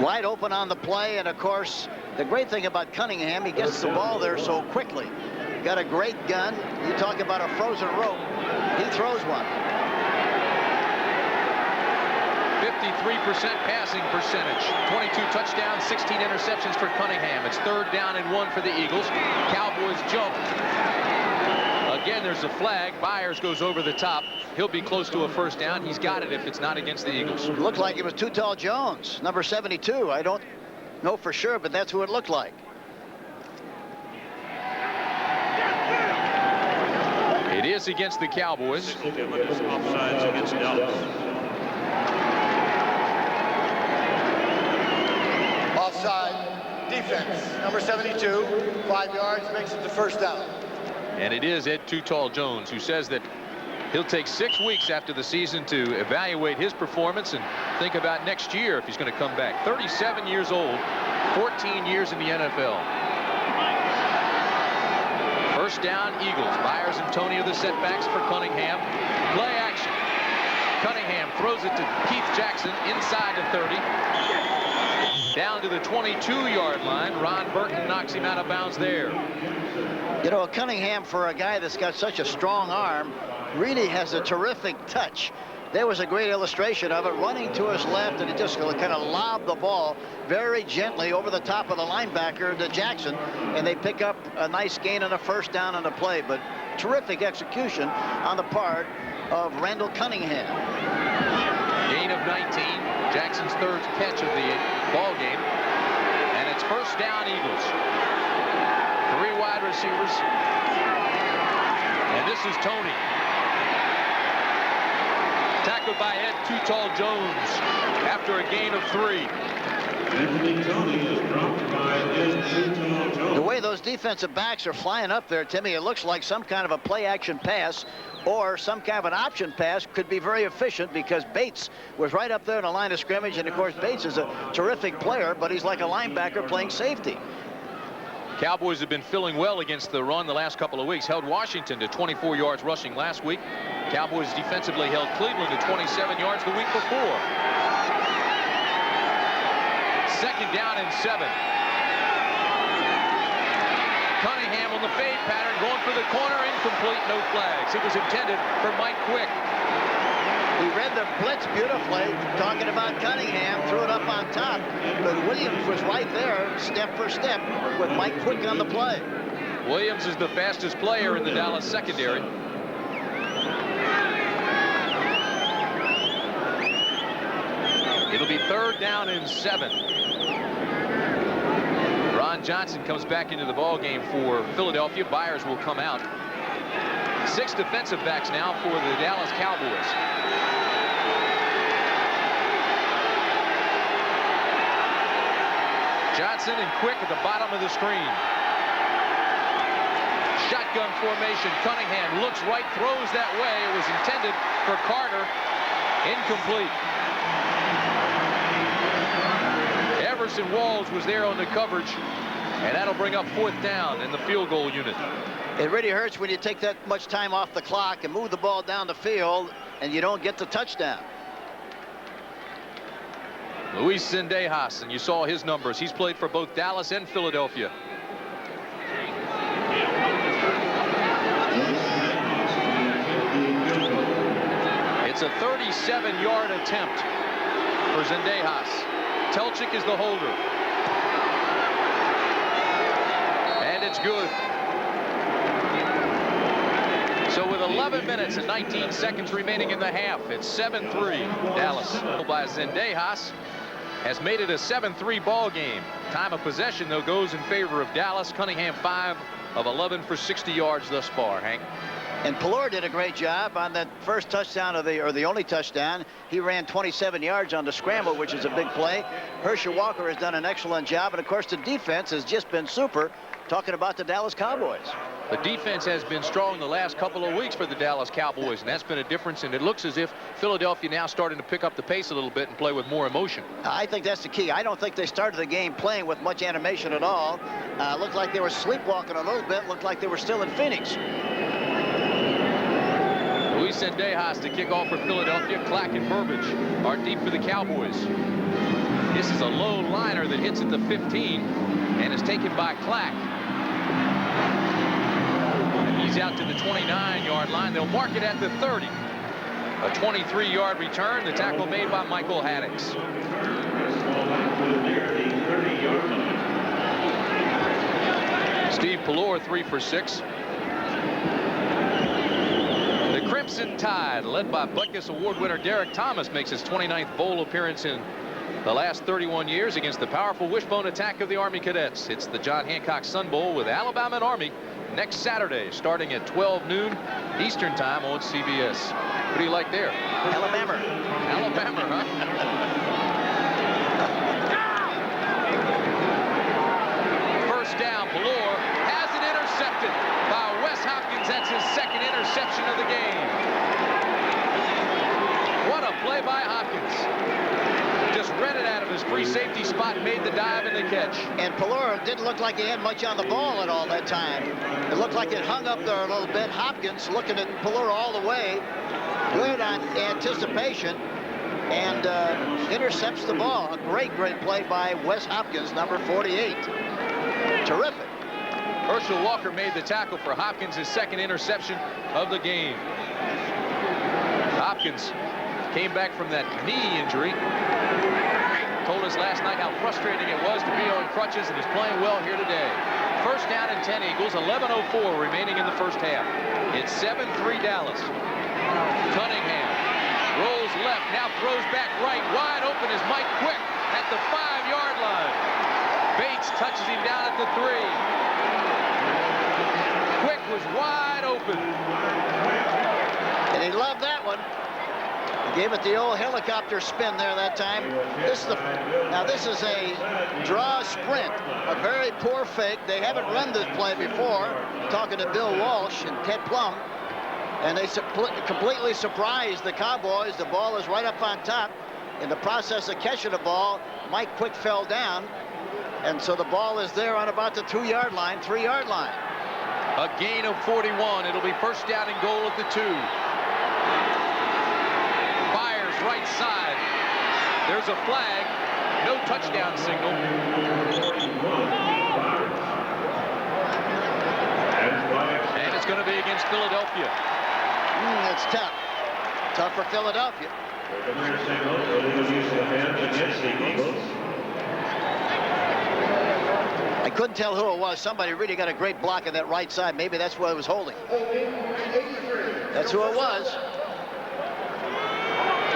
S2: Wide open on the play, and of course, the great thing about Cunningham, he gets the ball there so quickly. Got a great gun. You talk about a frozen rope. He throws one.
S1: 53% passing percentage. 22 touchdowns, 16 interceptions for Cunningham. It's 3rd down and 1 for the Eagles. Cowboys jump. Again, there's a flag. Byers goes over the top. He'll be close to a first down. He's got it if it's not against the Eagles.
S2: It looked like it was Too Tall Jones, number 72. I don't know for sure, but that's who it looked like.
S1: It is against the Cowboys.
S5: Offsides against Dallas.
S3: defense. Number 72, 5 yards, makes it the first down.
S1: And it is Ed Too Tall Jones who says that he'll take 6 weeks after the season to evaluate his performance and think about next year if he's going to come back. 37 years old, 14 years in the NFL. First down, Eagles. Byers and Tony are the setbacks for Cunningham. Play action. Cunningham throws it to Keith Jackson inside the 30. Down to the 22-yard line. Ron Burton knocks him out of bounds there.
S2: You know, Cunningham, for a guy that's got such a strong arm, really has a terrific touch. There was a great illustration of it, running to his left, and he just kind of lobbed the ball very gently over the top of the linebacker to Jackson, and they pick up a nice gain and a first down on the play. But terrific execution on the part of Randall Cunningham.
S1: Gain of 19, Jackson's third catch of the ball game, and it's first down, Eagles. 3 wide receivers, and this is Tony. Tackled by Ed Too Tall Jones after a gain of 3.
S2: The way those defensive backs are flying up there, Timmy, it looks like some kind of a play-action pass or some kind of an option pass could be very efficient, because Bates was right up there in the line of scrimmage, and of course Bates is a terrific player, but he's like a linebacker playing safety.
S1: Cowboys have been filling well against the run the last couple of weeks. Held Washington to 24 yards rushing last week. Cowboys defensively held Cleveland to 27 yards the week before. Second down and 7. Cunningham on the fade pattern, going for the corner, incomplete, no flags. It was intended for Mike Quick.
S2: He read the blitz beautifully, talking about Cunningham, threw it up on top, but Williams was right there, step for step, with Mike Quick on the play.
S1: Williams is the fastest player in the Dallas secondary. It'll be third down and 7. Ron Johnson comes back into the ball game for Philadelphia. Byers will come out. 6 defensive backs now for the Dallas Cowboys. Johnson and Quick at the bottom of the screen. Shotgun formation. Cunningham looks right, throws that way. It was intended for Carter. Incomplete. Everson Walls was there on the coverage, and that'll bring up 4th down in the field goal unit.
S2: It really hurts when you take that much time off the clock and move the ball down the field and you don't get the touchdown.
S1: Luis Zendejas, and you saw his numbers. He's played for both Dallas and Philadelphia. It's a 37-yard attempt for Zendejas. Telchik is the holder. And it's good. So with 11 minutes and 19 seconds remaining in the half, it's 7-3 Dallas. By Zendejas has made it a 7-3 ball game. Time of possession, though, goes in favor of Dallas. Cunningham 5 of 11 for 60 yards thus far, Hank.
S2: And Pelluer did a great job on that first touchdown or the only touchdown. He ran 27 yards on the scramble, which is a big play. Herschel Walker has done an excellent job, and of course the defense has just been super. Talking about the Dallas Cowboys.
S1: The defense has been strong the last couple of weeks for the Dallas Cowboys, and that's been a difference, and it looks as if Philadelphia now starting to pick up the pace a little bit and play with more emotion.
S2: I think that's the key. I don't think they started the game playing with much animation at all. Looked like they were sleepwalking a little bit. Looked like they were still in Phoenix.
S1: Luis Zendejas to kick off for Philadelphia. Clack and Burbage are deep for the Cowboys. This is a low liner that hits at the 15 and is taken by Clack. He's out to the 29-yard line. They'll mark it at the 30. A 23-yard return. The tackle made by Michael Haddix. Steve Pelluer 3 for 6. The Crimson Tide, led by Butkus Award winner Derek Thomas, makes his 29th bowl appearance in the last 31 years against the powerful wishbone attack of the Army Cadets. It's the John Hancock Sun Bowl with Alabama and Army next Saturday, starting at 12 noon Eastern time on CBS. What do you like there?
S2: Alabama.
S1: Alabama, huh? That's his second interception of the game. What a play by Hopkins. Just read it out of his free safety spot and made the dive and the catch.
S2: And Pelluer didn't look like he had much on the ball at all that time. It looked like it hung up there a little bit. Hopkins looking at Pelluer all the way. Good on anticipation. And intercepts the ball. A great play by Wes Hopkins, number 48. Terrific.
S1: Herschel Walker made the tackle for Hopkins, his second interception of the game. Hopkins came back from that knee injury. Told us last night how frustrating it was to be on crutches, and he's playing well here today. First down and 10 Eagles, 11:04 remaining in the first half. It's 7-3 Dallas. Cunningham rolls left, now throws back right. Wide open is Mike Quick at the 5-yard line. Bates touches him down at the 3. Quick was wide open.
S2: And he loved that one. He gave it the old helicopter spin there that time. This is a draw sprint, a very poor fake. They haven't run this play before. Talking to Bill Walsh and Ted Plum, and they completely surprised the Cowboys. The ball is right up on top. In the process of catching the ball, Mike Quick fell down, and so the ball is there on about the 2-yard line, 3-yard line.
S1: A gain of 41. It'll be first down and goal at the 2. Right side. There's a flag. No touchdown signal. And it's going to be against Philadelphia.
S2: It's tough. Tough for Philadelphia. I couldn't tell who it was. Somebody really got a great block on that right side. Maybe that's what it was holding. That's who it was.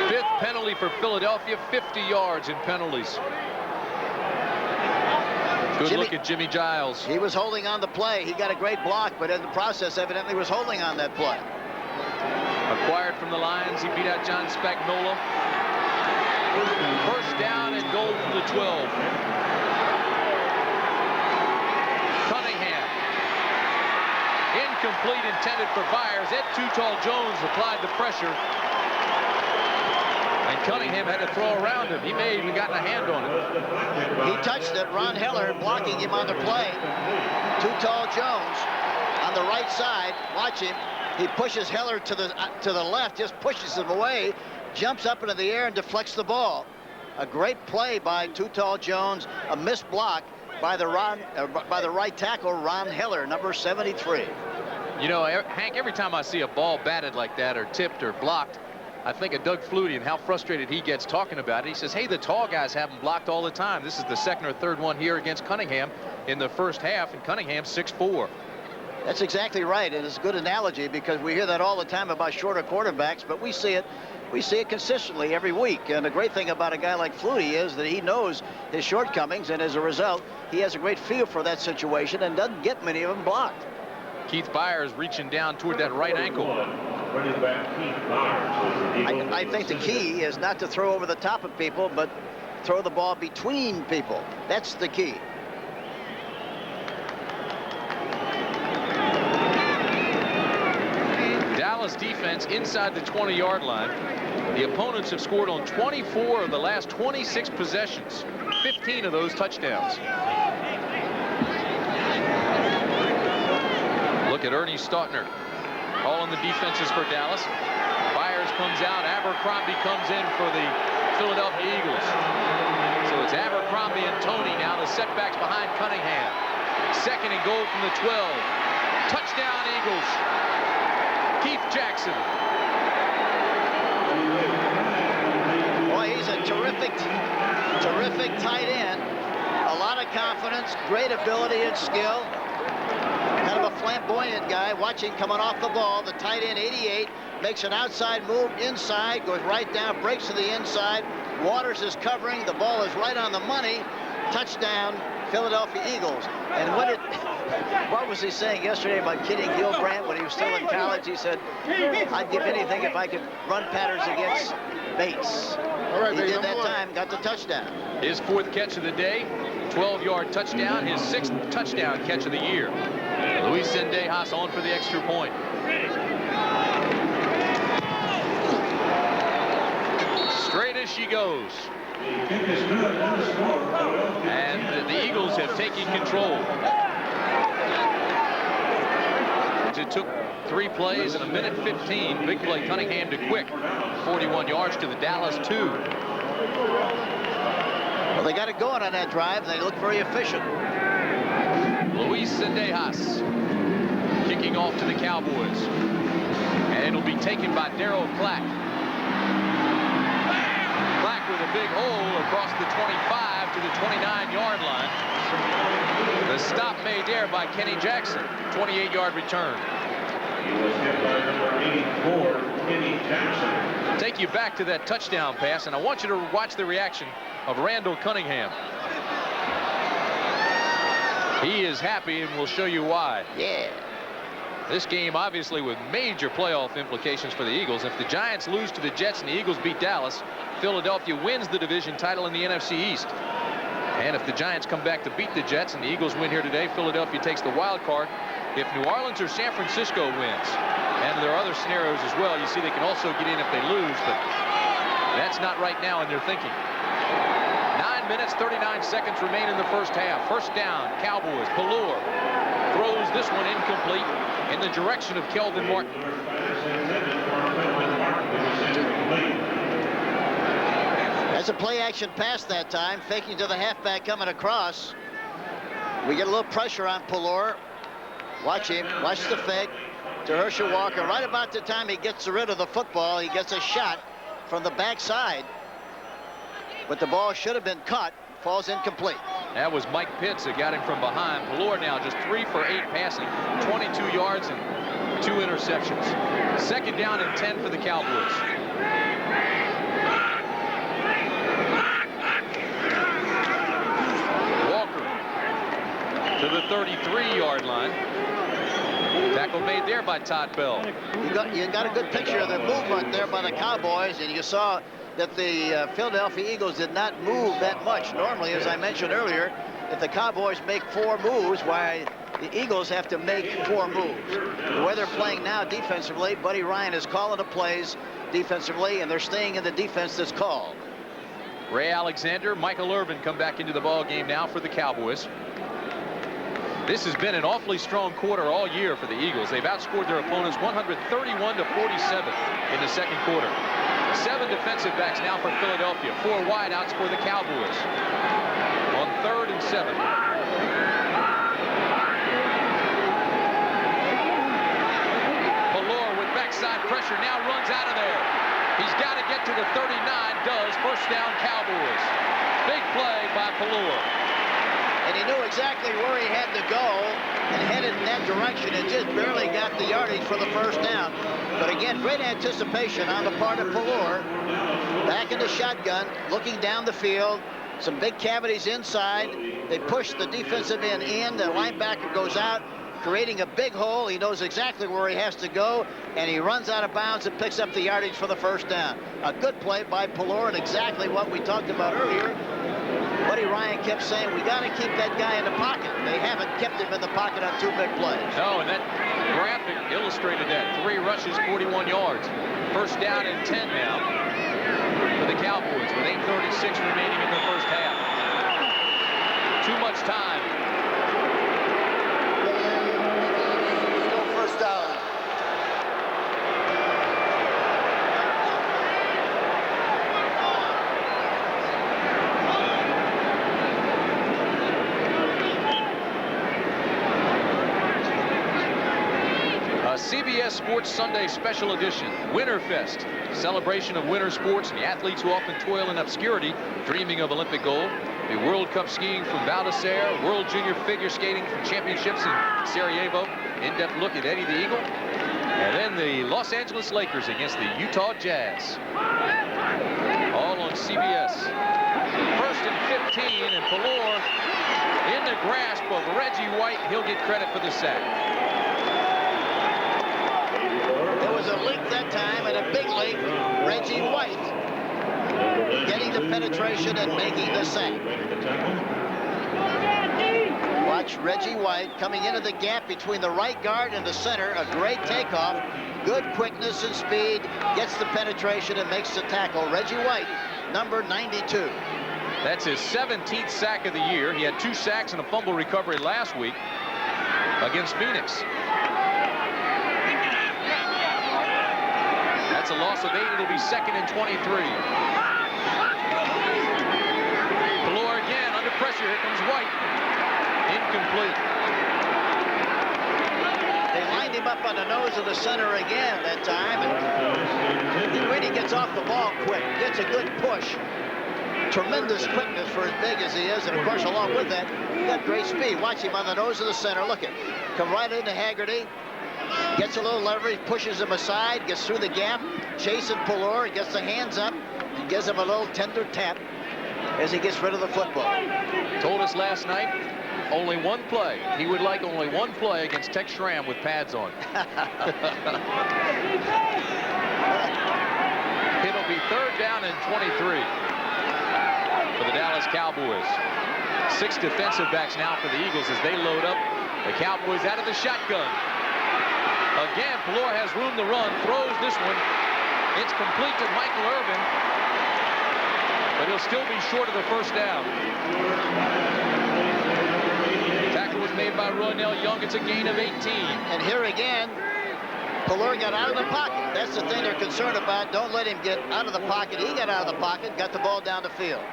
S1: Fifth penalty for Philadelphia, 50 yards in penalties. Good look at Jimmy Giles.
S2: He was holding on the play. He got a great block, but in the process, evidently was holding on that play.
S1: Acquired from the Lions, he beat out John Spagnuolo. First down and goal from the 12. Cunningham. Incomplete, intended for Byers. Ed Too Tall Jones applied the pressure. And Cunningham had to throw around him. He may have even gotten a hand on it.
S2: He touched it. Ron Heller blocking him on the play. Too Tall Jones on the right side. Watch him. He pushes Heller to the left, just pushes him away, jumps up into the air and deflects the ball. A great play by Too Tall Jones. A missed block by the right tackle, Ron Heller, number 73.
S1: You know, Hank, every time I see a ball batted like that or tipped or blocked, I think of Doug Flutie and how frustrated he gets talking about it. He says, hey, the tall guys have them blocked all the time. This is the second or third one here against Cunningham in the first half, and Cunningham's 6'4".
S2: That's exactly right, and it's a good analogy because we hear that all the time about shorter quarterbacks, but we see it consistently every week. And the great thing about a guy like Flutie is that he knows his shortcomings, and as a result, he has a great feel for that situation and doesn't get many of them blocked.
S1: Keith Byers reaching down toward that right ankle.
S2: I think the key is not to throw over the top of people, but throw the ball between people. That's the key.
S1: Dallas defense inside the 20-yard line. The opponents have scored on 24 of the last 26 possessions. 15 of those touchdowns. Look at Ernie Stautner. All on the defenses for Dallas. Byers comes out. Abercrombie comes in for the Philadelphia Eagles. So it's Abercrombie and Tony now. The setbacks behind Cunningham. Second and goal from the 12. Touchdown Eagles. Keith Jackson.
S2: Boy, he's a terrific tight end. A lot of confidence, great ability and skill. Kind of a flamboyant guy. Watch him coming off the ball. The tight end, 88, makes an outside move inside, goes right down, breaks to the inside. Waters is covering. The ball is right on the money. Touchdown, Philadelphia Eagles. And what was he saying yesterday about kidding Gil Brandt when he was still in college? He said, I'd give anything if I could run patterns against Bates. He did that time, got the touchdown.
S1: His fourth catch of the day, 12-yard touchdown, his sixth touchdown catch of the year. Luis Zendejas on for the extra point. Straight as she goes. And the Eagles have taken control. It took 3 plays and 1:15. Big play Cunningham to Quick. 41 yards to the Dallas 2.
S2: Well, they got it going on that drive. They look very efficient.
S1: Luis Zendejas kicking off to the Cowboys. And it'll be taken by Darryl Clack. Clack with a big hole across the 25 to the 29-yard line. The stop made there by Kenny Jackson. 28-yard return. Take you back to that touchdown pass, and I want you to watch the reaction of Randall Cunningham. He is happy, and we'll show you why.
S2: Yeah.
S1: This game obviously with major playoff implications for the Eagles. If the Giants lose to the Jets and the Eagles beat Dallas, Philadelphia wins the division title in the NFC East. And if the Giants come back to beat the Jets and the Eagles win here today, Philadelphia takes the wild card. If New Orleans or San Francisco wins, and there are other scenarios as well, you see they can also get in if they lose, but that's not right now in their thinking. 9 minutes, 39 seconds remain in the first half. First down, Cowboys. Pelluer throws this one incomplete in the direction of Kelvin Martin.
S2: That's a play-action pass that time, faking to the halfback coming across. We get a little pressure on Pelluer. Watch him. Watch the fake to Herschel Walker. Right about the time he gets rid of the football, he gets a shot from the backside. But the ball should have been caught. Falls incomplete.
S1: That was Mike Pitts that got him from behind. Pelluer now just 3 for 8 passing, 22 yards and 2 interceptions. Second down and 10 for the Cowboys. Walker to the 33-yard line. Tackle made there by Todd Bell.
S2: You got a good picture of the movement there by the Cowboys, and you saw that the Philadelphia Eagles did not move that much. Normally, as I mentioned earlier, if the Cowboys make 4 moves, why the Eagles have to make 4 moves. The way they're playing now defensively, Buddy Ryan is calling the plays defensively, and they're staying in the defense that's called.
S1: Ray Alexander, Michael Irvin come back into the ball game now for the Cowboys. This has been an awfully strong quarter all year for the Eagles. They've outscored their opponents 131 to 47 in the second quarter. 7 defensive backs now for Philadelphia. 4 wideouts for the Cowboys. On 3rd and 7. Pelluer with backside pressure now runs out of there. He's got to get to the 39. Does. First down Cowboys. Big play by Pelluer.
S2: And he knew exactly where he had to go and headed in that direction and just barely got the yardage for the first down. But again, great anticipation on the part of Pelluer. Back in the shotgun, looking down the field. Some big cavities inside. They push the defensive end in. The linebacker goes out, creating a big hole. He knows exactly where he has to go, and he runs out of bounds and picks up the yardage for the first down. A good play by Pelluer, and exactly what we talked about earlier. Buddy Ryan kept saying, we got to keep that guy in the pocket. They haven't kept him in the pocket on 2 big plays.
S1: No, and that graphic illustrated that. 3 rushes, 41 yards. First down and 10 now for the Cowboys with 8:36 remaining in the first half. Too much time.
S3: Still first down.
S1: CBS Sports Sunday Special Edition, Winterfest, celebration of winter sports and the athletes who often toil in obscurity, dreaming of Olympic gold. The World Cup skiing from Val d'Isere, World Junior Figure Skating from championships in Sarajevo. In-depth look at Eddie the Eagle. And then the Los Angeles Lakers against the Utah Jazz. All on CBS. First and 15, and Pelluer in the grasp of Reggie White. He'll get credit for the sack.
S2: A leak that time, and a big leak. Reggie White getting the penetration and making the sack. Watch Reggie White coming into the gap between the right guard and the center. A great takeoff. Good quickness and speed. Gets the penetration and makes the tackle. Reggie White, number 92.
S1: That's his 17th sack of the year. He had 2 sacks and a fumble recovery last week against Phoenix. That's a loss of 8. It'll be 2nd and 23. Pelluer again under pressure. Here comes White. Incomplete.
S2: They lined him up on the nose of the center again that time. And he really gets off the ball quick. Gets a good push. Tremendous quickness for as big as he is. And, of course, along with that, he got great speed. Watch him on the nose of the center. Look at him. Come right into Haggerty. Gets a little leverage, pushes him aside, gets through the gap, chasing Pelluer, gets the hands up, and gives him a little tender tap as he gets rid of the football.
S1: Told us last night, only one play. He would like only one play against Tech Stram with pads on. It'll be 3rd down and 23 for the Dallas Cowboys. 6 defensive backs now for the Eagles as they load up. The Cowboys out of the shotgun. Again, Pelluer has room to run, throws this one. It's complete to Michael Irvin, but he'll still be short of the 1st down. Tackle was made by Randall Young. It's a gain of 18.
S2: And here again, Pelluer got out of the pocket. That's the thing they're concerned about. Don't let him get out of the pocket. He got out of the pocket, got the ball down the field.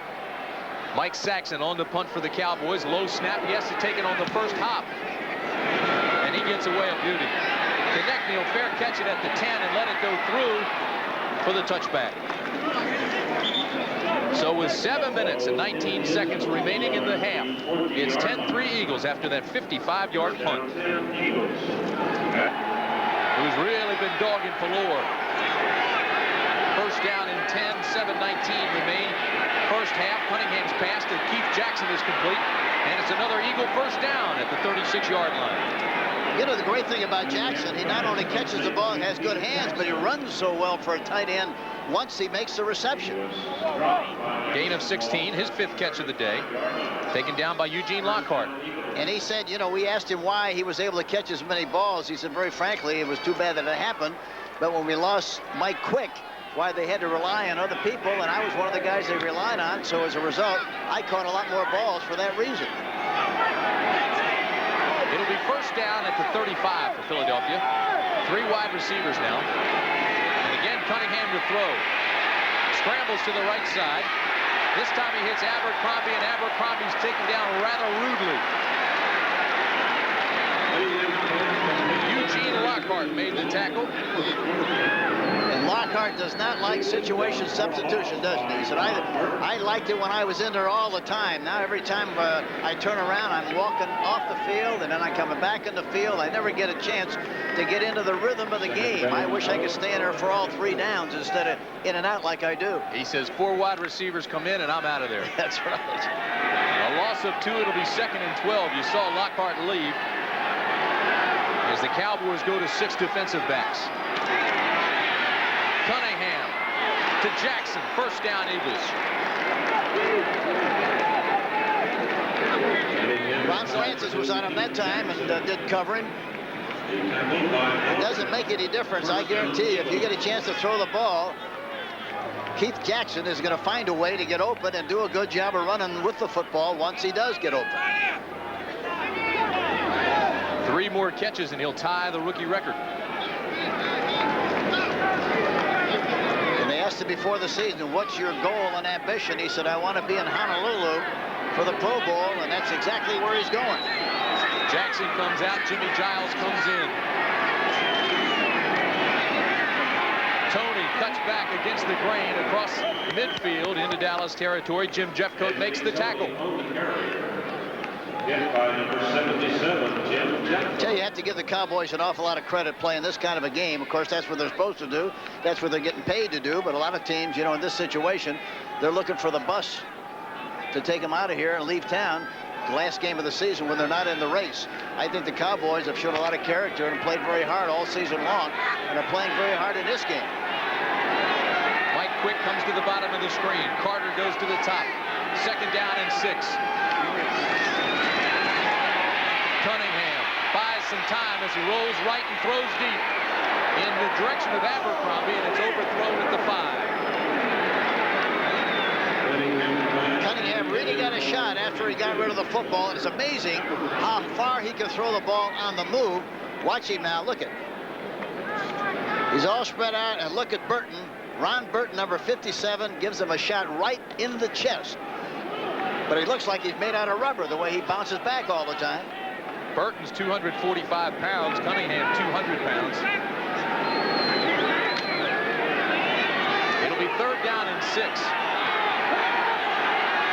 S1: Mike Saxon on the punt for the Cowboys. Low snap. He has to take it on the 1st hop. And he gets away a beauty. Connect, he'll fair catch it at the 10 and let it go through for the touchback. So with 7 minutes and 19 seconds remaining in the half, it's 10-3 Eagles after that 55-yard punt. Who's really been dogging Pelluer. 1st down and 10, 7:19 remain. 1st half, Cunningham's pass to Keith Jackson is complete, and it's another Eagle 1st down at the 36-yard line.
S2: You know, the great thing about Jackson, he not only catches the ball and has good hands, but he runs so well for a tight end once he makes the reception.
S1: Gain of 16, his 5th catch of the day, taken down by Eugene Lockhart.
S2: And he said, you know, we asked him why he was able to catch as many balls. He said, very frankly, it was too bad that it happened. But when we lost Mike Quick, why they had to rely on other people, and I was one of the guys they relied on. So as a result, I caught a lot more balls for that reason.
S1: It'll be 1st down at the 35 for Philadelphia. 3 wide receivers now. And again, Cunningham to throw. Scrambles to the right side. This time he hits Abercrombie, and Abercrombie's taken down rather rudely. Eugene Lockhart made the tackle.
S2: And Lockhart does not like situation substitution, doesn't he? He said, I liked it when I was in there all the time. Now every time I turn around, I'm walking off the field, and then I'm coming back in the field. I never get a chance to get into the rhythm of the game. I wish I could stay in there for all 3 downs instead of in and out like I do.
S1: He says 4 wide receivers come in, and I'm out of there.
S2: That's right.
S1: A loss of 2, it'll be 2nd and 12. You saw Lockhart leave as the Cowboys go to 6 defensive backs. Cunningham to Jackson. 1st down, Eagles.
S2: Ron Francis was on him that time and did covering. It doesn't make any difference, I guarantee you. If you get a chance to throw the ball, Keith Jackson is going to find a way to get open and do a good job of running with the football once he does get open.
S1: 3 more catches and he'll tie the rookie record.
S2: And they asked him before the season, what's your goal and ambition? He said, I want to be in Honolulu for the Pro Bowl, and that's exactly where he's going.
S1: Jackson comes out, Jimmy Giles comes in. Tony cuts back against the grain across midfield into Dallas territory. Jim Jeffcoat makes the tackle.
S5: By number 77, Jim Jeffcoat.
S2: I tell you, you have to give the Cowboys an awful lot of credit playing this kind of a game. Of course, that's what they're supposed to do. That's what they're getting paid to do. But a lot of teams, you know, in this situation, they're looking for the bus to take them out of here and leave town. The last game of the season when they're not in the race. I think the Cowboys have shown a lot of character and played very hard all season long, and are playing very hard in this game.
S1: Mike Quick comes to the bottom of the screen. Carter goes to the top. 2nd down and 6. some time as he rolls right and throws deep in the direction of Abercrombie, and it's overthrown at the 5.
S2: Cunningham really got a shot after he got rid of the football, and it's amazing how far he can throw the ball on the move. Watch him now. Look at. He's all spread out, and look at Burton. Ron Burton, number 57, gives him a shot right in the chest. But he looks like he's made out of rubber the way he bounces back all the time.
S1: Burton's 245 pounds, Cunningham 200 pounds. It'll be 3rd down and 6.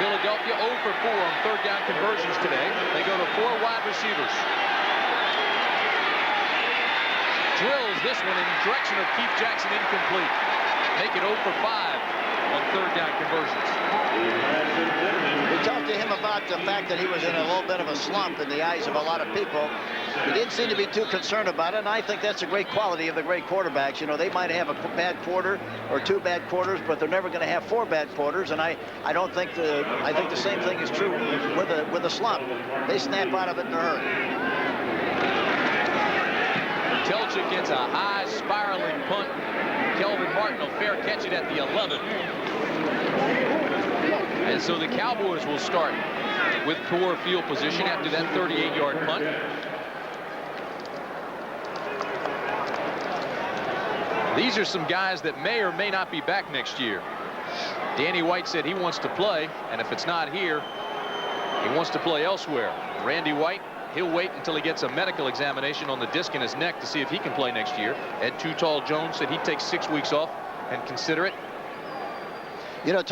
S1: Philadelphia 0 for 4 on 3rd down conversions today. They go to 4 wide receivers. Drills this one in the direction of Keith Jackson, incomplete. Make it 0 for 5 on 3rd down conversions.
S2: We talked to him about the fact that he was in a little bit of a slump in the eyes of a lot of people. He didn't seem to be too concerned about it, and I think that's a great quality of the great quarterbacks. You know, they might have a bad quarter or 2 bad quarters, but they're never going to have 4 bad quarters. And I think the same thing is true with a slump. They snap out of it in a hurry.
S1: Telchik gets a high spiraling punt. Kelvin Martin will fair catch it at the 11. And so the Cowboys will start with poor field position after that 38-yard punt. These are some guys that may or may not be back next year. Danny White said he wants to play, and if it's not here, he wants to play elsewhere. Randy White, he'll wait until he gets a medical examination on the disc in his neck to see if he can play next year. Ed Too Tall Jones said he'd take 6 weeks off and consider it.
S2: You know,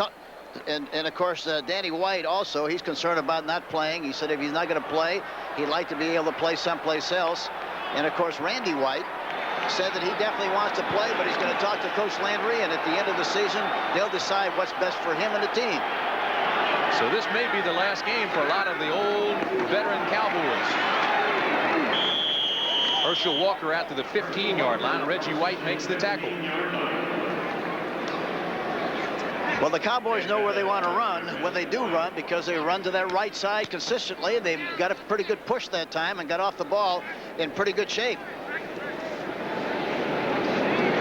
S2: and of course, Danny White also, he's concerned about not playing. He said if he's not going to play, he'd like to be able to play someplace else. And of course, Randy White said that he definitely wants to play, but he's going to talk to Coach Landry, and at the end of the season, they'll decide what's best for him and the team.
S1: So this may be the last game for a lot of the old veteran Cowboys. Herschel Walker out to the 15-yard line. Reggie White makes the tackle.
S2: Well, the Cowboys know where they want to run when they do run, because they run to that right side consistently. They've got a pretty good push that time and got off the ball in pretty good shape.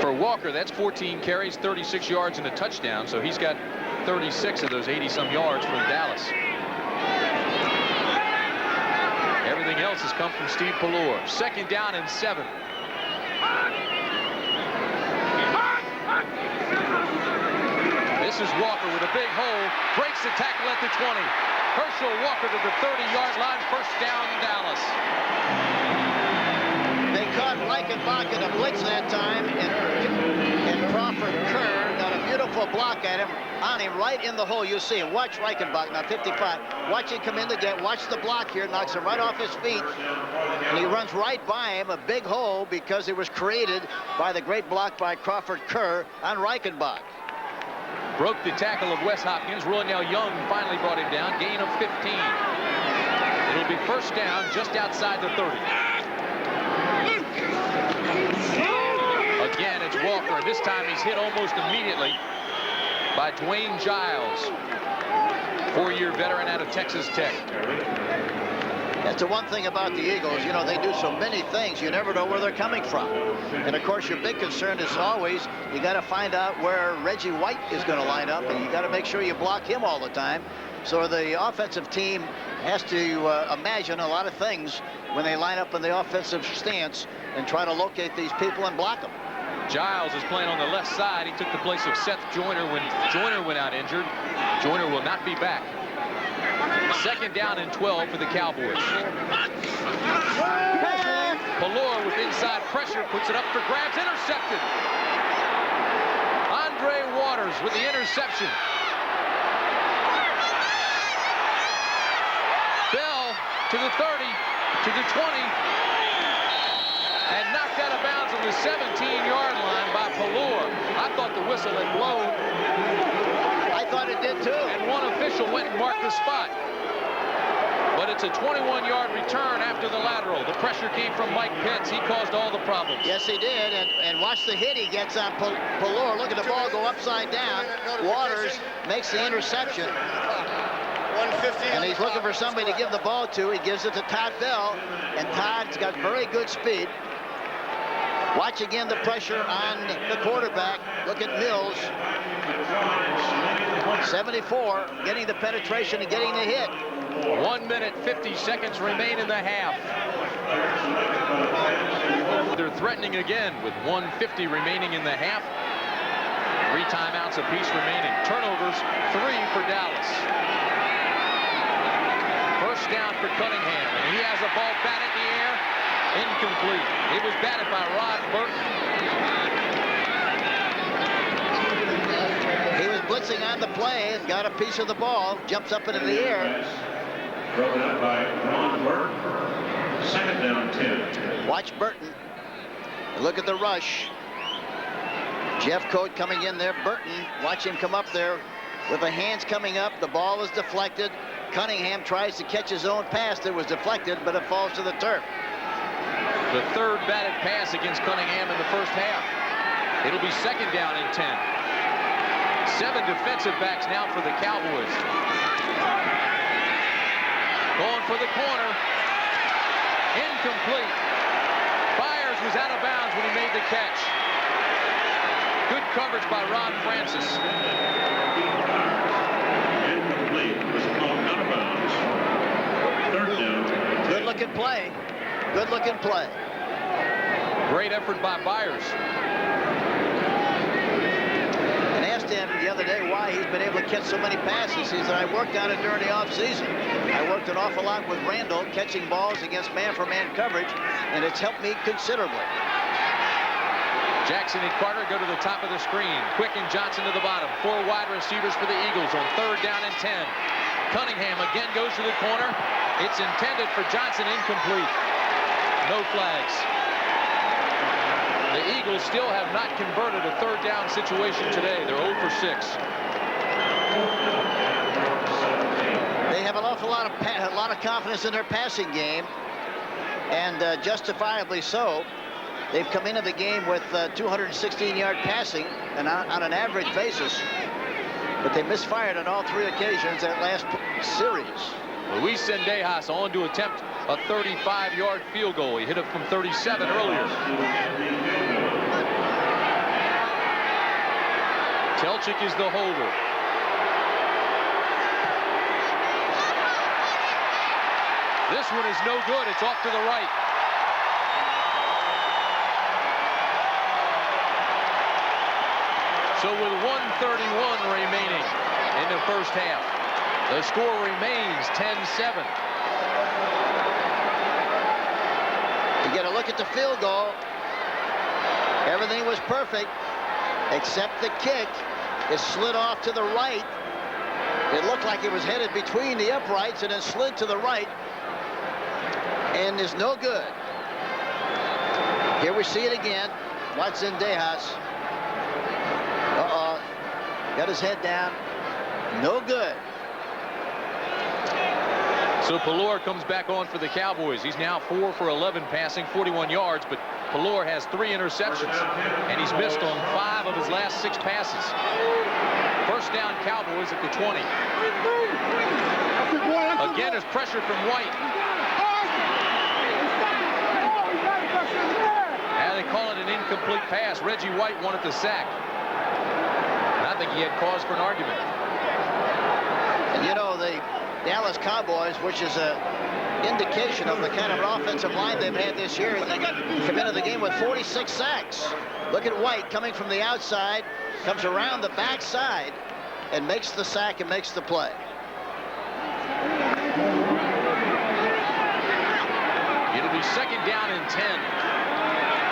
S1: For Walker, that's 14 carries, 36 yards, and a touchdown. So he's got 36 of those 80-some yards from Dallas. Everything else has come from Steve Pelluer. 2nd down and 7. This is Walker with a big hole. Breaks the tackle at the 20. Herschel Walker to the 30-yard line. 1st down, Dallas.
S2: They caught Reichenbach in a blitz that time, and Crawford Kerr got a beautiful block at him, on him right in the hole. You see him. Watch Reichenbach now, 55. Watch him come in the gap. Watch the block here. Knocks him right off his feet, and he runs right by him. A big hole because it was created by the great block by Crawford Kerr on Reichenbach.
S1: Broke the tackle of Wes Hopkins. Roynell Young finally brought him down. Gain of 15. It'll be 1st down just outside the 30. Again, it's Walker. This time he's hit almost immediately by Dwayne Giles, 4-year veteran out of Texas Tech.
S2: That's the one thing about the Eagles. You know, they do so many things, you never know where they're coming from. And, of course, your big concern is always you got to find out where Reggie White is going to line up, and you got to make sure you block him all the time. So the offensive team has to imagine a lot of things when they line up in the offensive stance and try to locate these people and block them.
S1: Giles is playing on the left side. He took the place of Seth Joyner when Joyner went out injured. Joyner will not be back. 2nd down and 12 for the Cowboys. Pelluer with inside pressure puts it up for grabs. Intercepted. Andre Waters with the interception. Bell to the 30, to the 20, and knocked out of bounds on the 17-yard line by Pelluer. I thought the whistle had blown.
S2: I thought it did too.
S1: And one official went and marked the spot. But it's a 21-yard return after the lateral. The pressure came from Mike Pitts. He caused all the problems.
S2: Yes, he did. And watch the hit he gets on Pelluer. Look at the ball go upside down. Waters makes the interception.
S3: 150.
S2: And he's looking for somebody to give the ball to. He gives it to Todd Bell, and Todd's got very good speed. Watch again the pressure on the quarterback. Look at Mills. 74, getting the penetration and getting the hit.
S1: 1 minute, 50 seconds remain in the half. They're threatening again with 1:50 remaining in the half. 3 timeouts apiece remaining. Turnovers, 3 for Dallas. First down for Cunningham, and he has a ball batted in the air. Incomplete. It was batted by Rod Burton.
S2: He was blitzing on the play and got a piece of the ball. Jumps up into the air.
S5: Broken up by Ron Burton. Second down 10.
S2: Watch Burton. Look at the rush. Jeff Coat coming in there. Burton, watch him come up there with the hands coming up. The ball is deflected. Cunningham tries to catch his own pass that was deflected, but it falls to the turf.
S1: The third batted pass against Cunningham in the first half. It'll be second down and 10. 7 defensive backs now for the Cowboys. Going for the corner. Incomplete. Byers was out of bounds when he made the catch. Good coverage by Ron Francis.
S5: Incomplete. Was called out of bounds. Third down.
S2: Good looking play. Good looking play.
S1: Great effort by Byers.
S2: And asked him the other day why he's been able to catch so many passes. He said, I worked on it during the offseason. I worked an awful lot with Randall, catching balls against man-for-man coverage, and it's helped me considerably.
S1: Jackson and Carter go to the top of the screen. Quick and Johnson to the bottom. 4 wide receivers for the Eagles on third down and 10. Cunningham again goes to the corner. It's intended for Johnson, incomplete. No flags. The Eagles still have not converted a third down situation today. They're 0 for 6.
S2: They have an awful lot of confidence in their passing game, and justifiably so. They've come into the game with 216-yard passing and on an average basis, but they misfired on all 3 occasions that last series.
S1: Luis Sendejas on to attempt a 35-yard field goal. He hit it from 37 earlier. Telchik is the holder. This one is no good. It's off to the right. So with 1:31 remaining in the first half, the score remains 10-7.
S2: You get a look at the field goal. Everything was perfect, except the kick. It slid off to the right. It looked like it was headed between the uprights and then slid to the right, and is no good. Here we see it again. Watch Sendejas. Got his head down. No good.
S1: So Pelluer comes back on for the Cowboys. He's now 4 for 11 passing, 41 yards, but Pelluer has 3 interceptions, and he's missed on 5 of his last 6 passes. First down Cowboys at the 20. Again, there's pressure from White. Now they call it an incomplete pass. Reggie White wanted the sack. And I think he had cause for an argument.
S2: And you know, the Dallas Cowboys, which is an indication of the kind of an offensive line they've had this year, come into the game with 46 sacks. Look at White coming from the outside, comes around the backside, and makes the sack and makes the play.
S1: It'll be second down and 10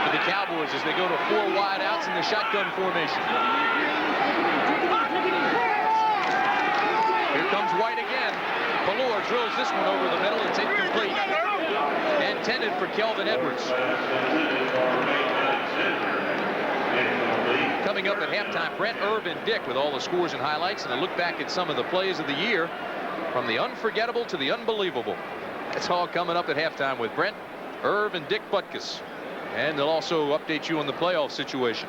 S1: for the Cowboys as they go to 4 wide outs in the shotgun formation. Here comes White again. Pelluer drills this one over the middle. It's incomplete. Intended for Kelvin Edwards. Coming up at halftime, Brent, Irv, and Dick with all the scores and highlights, and a look back at some of the plays of the year, from the unforgettable to the unbelievable. That's all coming up at halftime with Brent, Irv, and Dick Butkus. And they'll also update you on the playoff situation.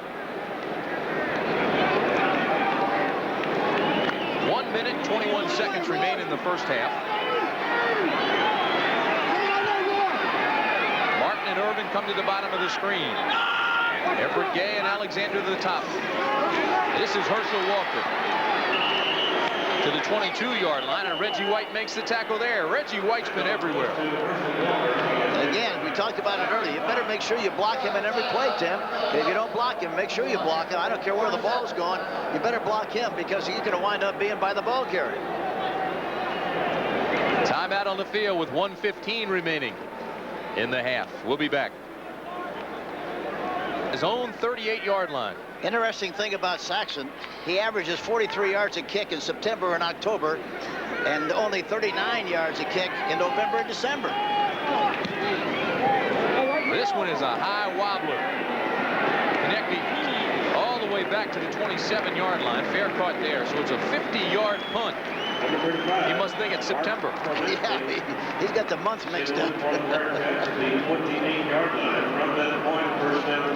S1: 1 minute minute, 21 seconds remain in the first half. Martin and Irvin come to the bottom of the screen. Everett Gay and Alexander to the top. This is Herschel Walker to the 22-yard line, and Reggie White makes the tackle there. Reggie White's been everywhere.
S2: Again, we talked about it earlier. You better make sure you block him in every play, Tim. If you don't block him, make sure you block him. I don't care where the ball's going. You better block him because he's going to wind up being by the ball carrier.
S1: Timeout on the field with 1:15 remaining in the half. We'll be back. His own 38-yard line.
S2: Interesting thing about Saxon, he averages 43 yards a kick in September and October, and only 39 yards a kick in November and December.
S1: This one is a high wobbler, connecting all the way back to the 27-yard line. Fair caught there, so it's a 50-yard punt. He must think it's September.
S2: Yeah, he's got the months mixed up.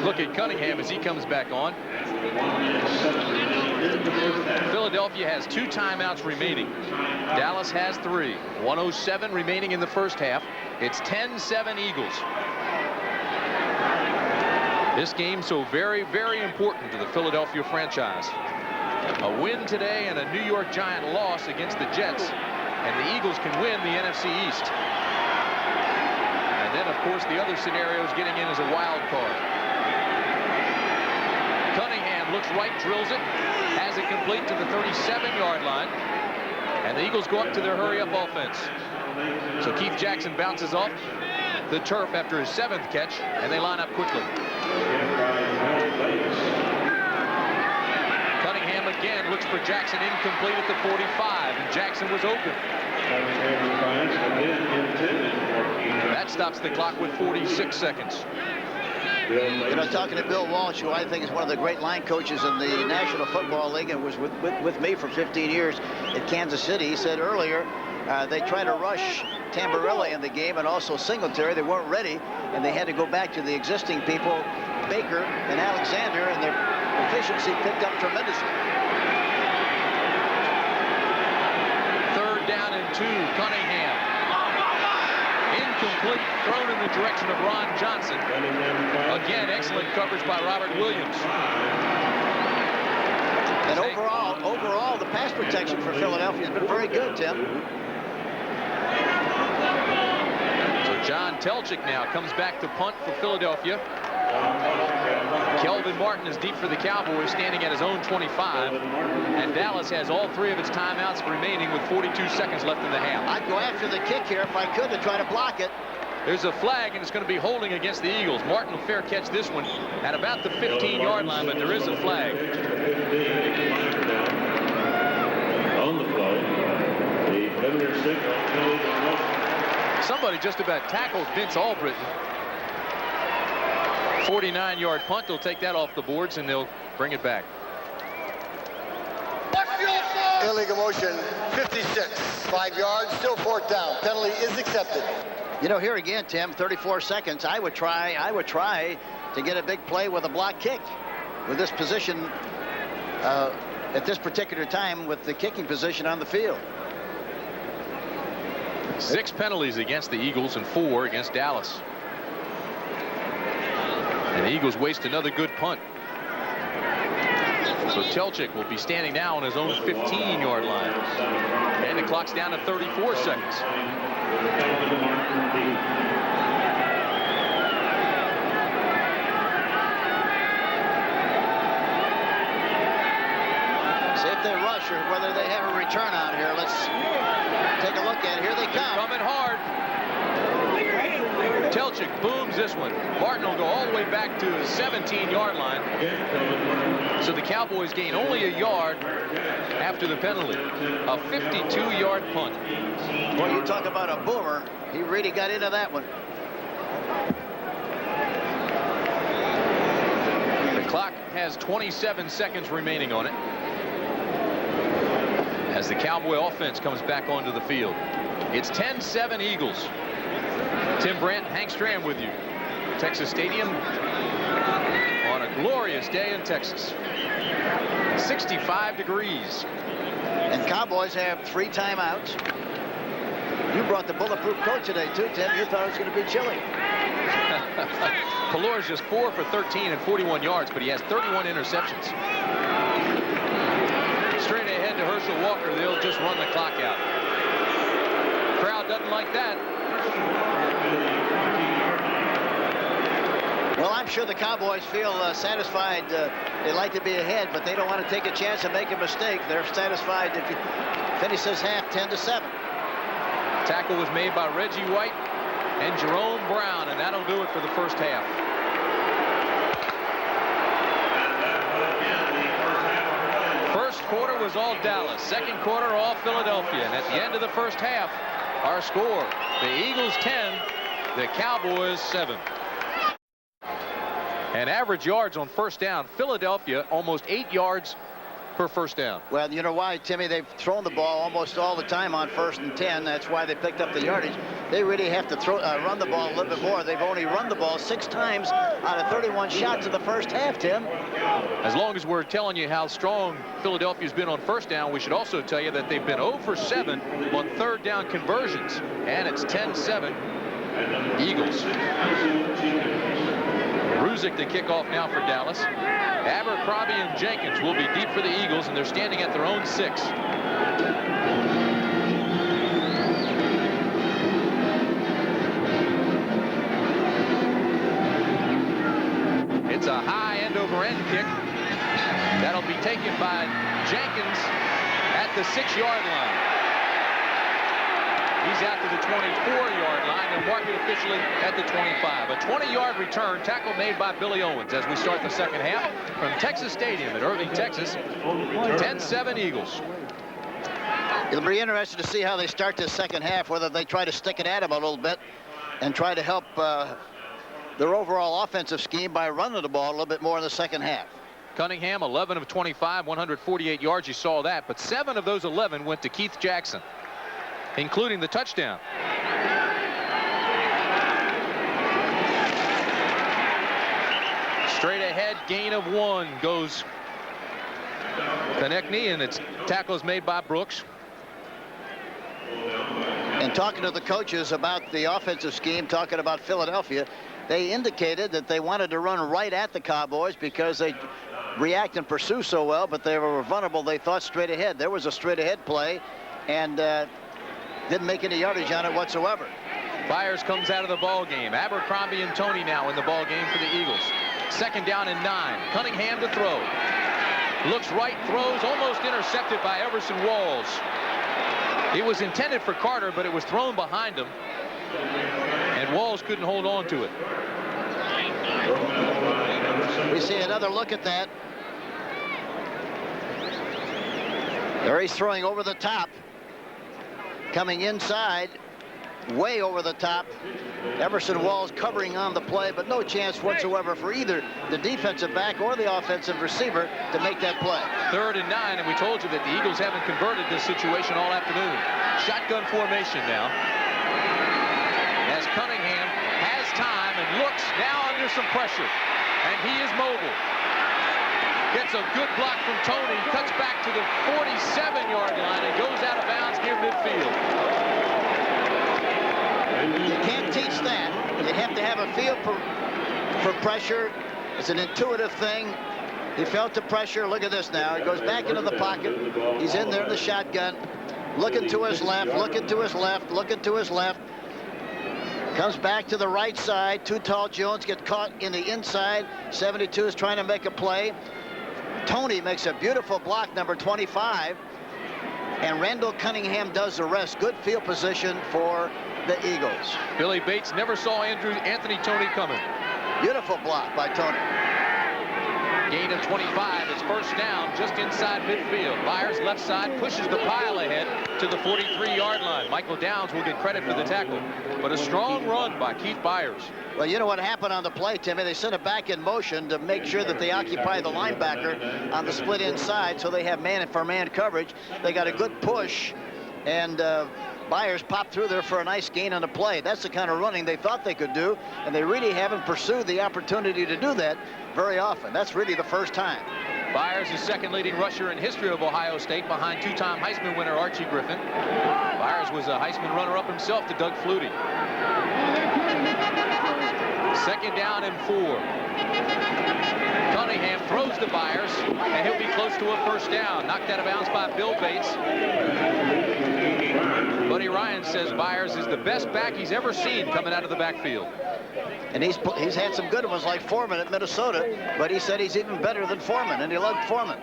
S1: Look at Cunningham as he comes back on. Philadelphia has 2 timeouts remaining. Dallas has 3. 1:07 remaining in the first half. It's 10-7 Eagles. This game so very, very important to the Philadelphia franchise. A win today and a New York Giant loss against the Jets, and the Eagles can win the NFC East. And then, of course, the other scenario is getting in as a wild card. Cunningham looks right, drills it, has it complete to the 37-yard line, and the Eagles go up to their hurry-up offense. So Keith Jackson bounces off the turf after his 7th catch, and they line up quickly. Cunningham again looks for Jackson, incomplete at the 45, and Jackson was open. That stops the clock with 46 seconds.
S2: You know, talking to Bill Walsh, who I think is one of the great line coaches in the National Football League and was with me for 15 years at Kansas City, he said earlier they tried to rush Tamburelli in the game and also Singletary. They weren't ready, and they had to go back to the existing people, Baker and Alexander, and their efficiency picked up tremendously.
S1: 3rd down and 2, Cunningham. Incomplete, thrown in the direction of Ron Johnson. Again, excellent coverage by Robert Williams.
S2: And overall, the pass protection for Philadelphia has been very good, Tim.
S1: So John Telchik now comes back to punt for Philadelphia. Kelvin Martin is deep for the Cowboys, standing at his own 25. And Dallas has all 3 of its timeouts remaining with 42 seconds left in the half.
S2: I'd go after the kick here if I could to try to block it.
S1: There's a flag, and it's going to be holding against the Eagles. Martin will fair catch this one at about the 15-yard line, but there is a flag.
S5: On the play, the preliminary signal.
S1: Somebody just about tackled Vince Albritton. 49-yard punt. They'll take that off the boards, and they'll bring it back.
S3: Illegal motion, 56. 5 yards, still 4th down. Penalty is accepted.
S2: You know, here again, Tim, 34 seconds. I would try to get a big play with a block kick with this position at this particular time with the kicking position on the field.
S1: 6 penalties against the Eagles and 4 against Dallas. And the Eagles waste another good punt. So Telchik will be standing now on his own 15-yard line. And the clock's down to 34 seconds.
S2: See if they rush or whether they have a return out here. Let's take a look at it. Here they come.
S1: They're coming hard. Telchik booms this one. Martin will go all the way back to his 17-yard line. So the Cowboys gain only a yard after the penalty. A 52-yard punt.
S2: Well, you talk about a boomer. He really got into that one.
S1: The clock has 27 seconds remaining on it as the Cowboy offense comes back onto the field. It's 10-7 Eagles. Tim Brandt, Hank Stram with you. Texas Stadium on a glorious day in Texas. 65 degrees.
S2: And Cowboys have 3 timeouts. You brought the bulletproof coat today, too, Tim. You thought it was going to be chilly.
S1: Pelluer is just 4 for 13 and 41 yards, but he has 31 interceptions. Straight ahead to Herschel Walker. They'll just run the clock out. Crowd doesn't like that.
S2: Well, I'm sure the Cowboys feel satisfied. They like to be ahead, but they don't want to take a chance and make a mistake. They're satisfied if you finish this half 10-7.
S1: Tackle was made by Reggie White and Jerome Brown, and that'll do it for the first half. First quarter was all Dallas. Second quarter all Philadelphia. And at the end of the first half, our score, the Eagles 10, the Cowboys 7. And average yards on first down, Philadelphia almost 8 yards per first down.
S2: Well, you know why, Timmy? They've thrown the ball almost all the time on 1st and 10. That's why they picked up the yardage. They really have to run the ball a little bit more. They've only run the ball 6 times out of 31 shots in the first half, Tim.
S1: As long as we're telling you how strong Philadelphia's been on first down, we should also tell you that they've been 0 for 7 on third down conversions. And it's 10-7 Eagles. Ruzick to kick off now for Dallas. Abercrombie and Jenkins will be deep for the Eagles, and they're standing at their own 6. It's a high end-over-end kick. That'll be taken by Jenkins at the 6-yard line. He's out to the 24-yard line and marked it officially at the 25. A 20-yard return, tackle made by Billy Owens as we start the second half from Texas Stadium in Irving, Texas. 10-7 Eagles.
S2: It'll be interesting to see how they start this second half, whether they try to stick it at them a little bit and try to help their overall offensive scheme by running the ball a little bit more in the second half.
S1: Cunningham, 11 of 25, 148 yards. You saw that, but 7 of those 11 went to Keith Jackson, including the touchdown. Straight ahead, gain of 1 goes Konechny, and its tackle is made by Brooks.
S2: And talking to the coaches about the offensive scheme, talking about Philadelphia, they indicated that they wanted to run right at the Cowboys because they react and pursue so well, but they were vulnerable, they thought, straight ahead. There was a straight ahead play, and didn't make any yardage on it whatsoever.
S1: Byers comes out of the ball game. Abercrombie and Tony now in the ball game for the Eagles. 2nd down and 9. Cunningham to throw. Looks right, throws, almost intercepted by Everson Walls. It was intended for Carter, but it was thrown behind him, and Walls couldn't hold on to it.
S2: We see another look at that. There he's throwing over the top. Coming inside, way over the top. Everson Walls covering on the play, but no chance whatsoever for either the defensive back or the offensive receiver to make that play.
S1: 3rd and 9, and we told you that the Eagles haven't converted this situation all afternoon. Shotgun formation now, as Cunningham has time and looks now under some pressure, and he is mobile. Gets a good block from Tony, cuts back to the 47-yard line and goes out of bounds near midfield.
S2: You can't teach that. You have to have a feel for pressure. It's an intuitive thing. He felt the pressure. Look at this now. He goes back into the pocket. He's in there in the shotgun. Looking to his left, looking to his left, looking to his left. Comes back to the right side. Too Tall Jones gets caught in the inside. 72 is trying to make a play. Tony makes a beautiful block, number 25. And Randall Cunningham does the rest. Good field position for the Eagles.
S1: Billy Bates never saw Anthony Tony coming.
S2: Beautiful block by Tony.
S1: Gain of 25. It's first down just inside midfield. Byers left side pushes the pile ahead to the 43-yard line. Michael Downs will get credit for the tackle, but a strong run by Keith Byers.
S2: Well, you know what happened on the play, Timmy? They sent it back in motion to make sure that they occupy the linebacker on the split inside, so they have man-for-man coverage. They got a good push, and Byers popped through there for a nice gain on the play. That's the kind of running they thought they could do, and they really haven't pursued the opportunity to do that very often. That's really the first time.
S1: Byers is second leading rusher in history of Ohio State behind two-time Heisman winner Archie Griffin. Byers was a Heisman runner-up himself to Doug Flutie. Second down and 4. Cunningham throws to Byers, and he'll be close to a first down. Knocked out of bounds by Bill Bates. Buddy Ryan says Byers is the best back he's ever seen coming out of the backfield.
S2: And he's had some good ones like Foreman at Minnesota, but he said he's even better than Foreman, and he loved Foreman.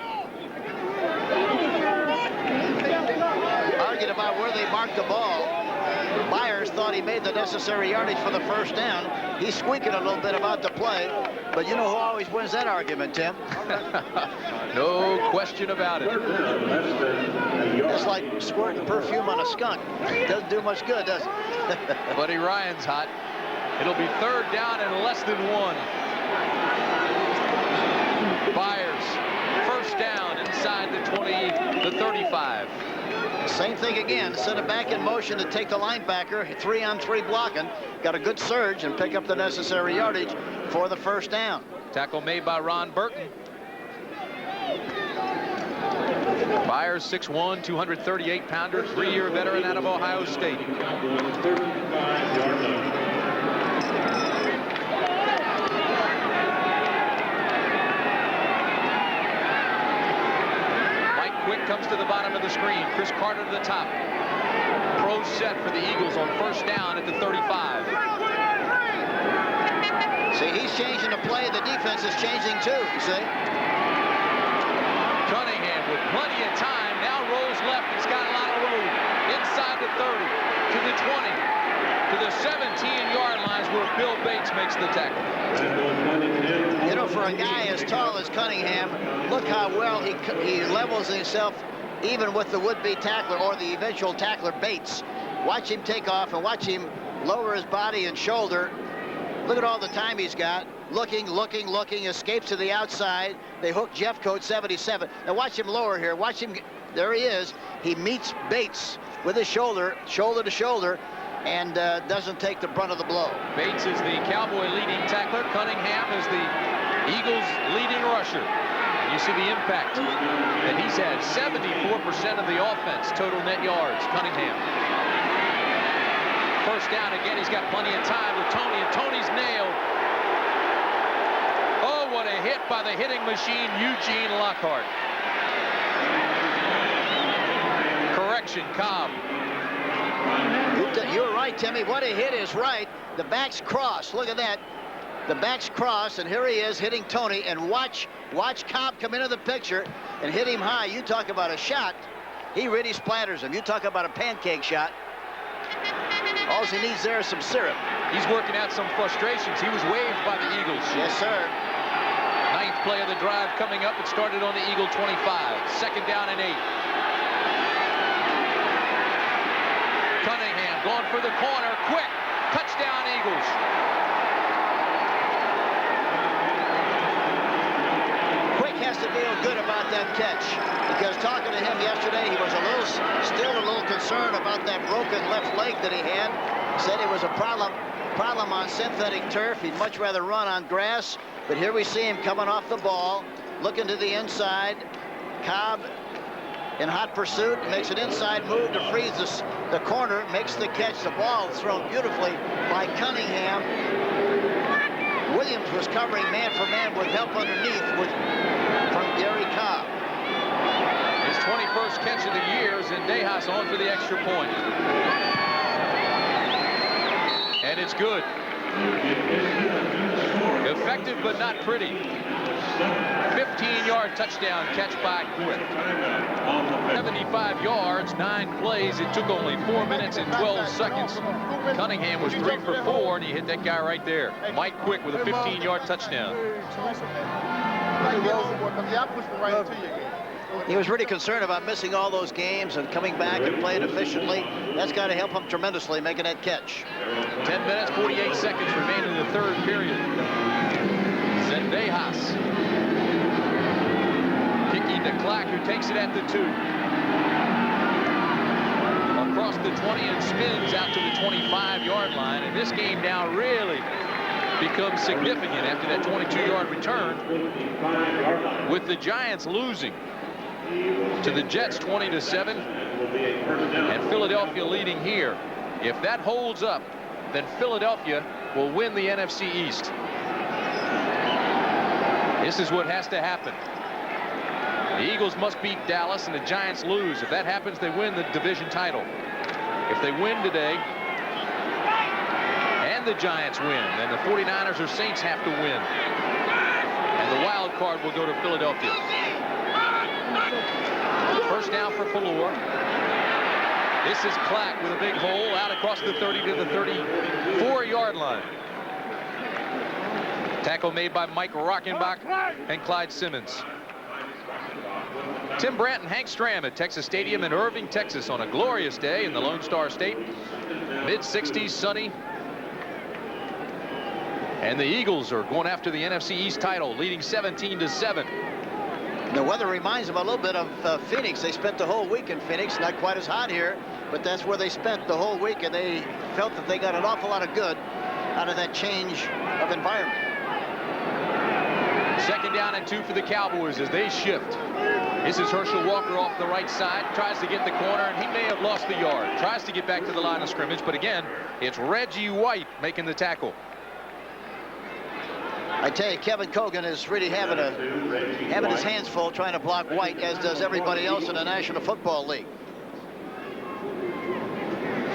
S2: Arguing about where they marked the ball. Byers thought he made the necessary yardage for the first down. He's squeaking a little bit about the play, but you know who always wins that argument, Tim?
S1: No question about it.
S2: It's like squirting perfume on a skunk. Doesn't do much good, does it?
S1: Buddy Ryan's hot. It'll be third down and less than 1. Byers, first down inside the 20, the 35.
S2: Same thing again. Send it back in motion to take the linebacker. 3-on-3 blocking. Got a good surge and pick up the necessary yardage for the first down.
S1: Tackle made by Ron Burton. Byers, 6'1", 238-pounder, 3-year veteran out of Ohio State. Comes to the bottom of the screen. Chris Carter to the top. Pro set for the Eagles on first down at the 35.
S2: See, he's changing the play. The defense is changing too, you see.
S1: Cunningham with plenty of time. Now rolls left. He's got a lot of room. Inside the 30, to the 20, to the 17-yard lines where Bill Bates makes the tackle.
S2: You know, for a guy as tall as Cunningham, look how well he levels himself even with the would-be tackler or the eventual tackler Bates. Watch him take off and watch him lower his body and shoulder. Look at all the time he's got. Looking, escapes to the outside. They hook Jeffcoat 77. Now watch him lower here. Watch him. There he is. He meets Bates with his shoulder to shoulder, and doesn't take the brunt of the blow.
S1: Bates is the Cowboy leading tackler. Cunningham is the Eagles leading rusher. And you see the impact that he's had. 74% of the offense, total net yards, Cunningham. First down again. He's got plenty of time with Tony, and Tony's nailed. Oh, what a hit by the hitting machine, Eugene Lockhart. Correction, Cobb.
S2: You're right, Timmy. What a hit is right. The back's cross. Look at that. The back's cross, and here he is hitting Tony. And watch Cobb come into the picture and hit him high. You talk about a shot. He really splatters him. You talk about a pancake shot. All he needs there is some syrup.
S1: He's working out some frustrations. He was waived by the Eagles.
S2: Yes, sir.
S1: 9th play of the drive coming up. It started on the Eagle 25. Second down and 8. Cunningham going for the corner. Quick. Touchdown, Eagles.
S2: Quick has to feel good about that catch, because talking to him yesterday, he was still a little concerned about that broken left leg that he had. Said it was a problem on synthetic turf. He'd much rather run on grass. But here we see him coming off the ball, looking to the inside. Cobb in hot pursuit, makes an inside move to freeze the corner, makes the catch. The ball thrown beautifully by Cunningham. Williams was covering man for man with help underneath from Gary Cobb.
S1: His 21st catch of the year is Zendejas on for the extra point. And it's good. Effective but not pretty. 15-yard touchdown catch by Quick. 75 yards, 9 plays. It took only 4 minutes and 12 seconds. Cunningham was 3 for 4, and he hit that guy right there. Mike Quick with a 15-yard touchdown.
S2: He was really concerned about missing all those games and coming back and playing efficiently. That's got to help him tremendously making that catch.
S1: 10 minutes, 48 seconds remaining in the third period. Zendejas kicking to Clack, who takes it at the 2. Across the 20 and spins out to the 25-yard line. And this game now really becomes significant after that 22-yard return, with the Giants losing to the Jets 20-7 and Philadelphia leading here. If that holds up, then Philadelphia will win the NFC East. This is what has to happen. The Eagles must beat Dallas and the Giants lose. If that happens, they win the division title. If they win today and the Giants win, then the 49ers or Saints have to win. And the wild card will go to Philadelphia. First down for Pelluer. This is Clack with a big hole out across the 30 to the 34-yard line. Tackle made by Mike Rockenbach and Clyde Simmons. Tim Brandt and Hank Stram at Texas Stadium in Irving, Texas on a glorious day in the Lone Star State. Mid-60s, sunny. And the Eagles are going after the NFC East title, leading 17-7.
S2: The weather reminds them a little bit of Phoenix. They spent the whole week in Phoenix. Not quite as hot here, but that's where they spent the whole week, and they felt that they got an awful lot of good out of that change of environment.
S1: Second down and 2 for the Cowboys as they shift. This is Herschel Walker off the right side. Tries to get the corner, and he may have lost the yard. Tries to get back to the line of scrimmage, but again, it's Reggie White making the tackle.
S2: I tell you, Kevin Cogan is really having his hands full trying to block White, as does everybody else in the National Football League.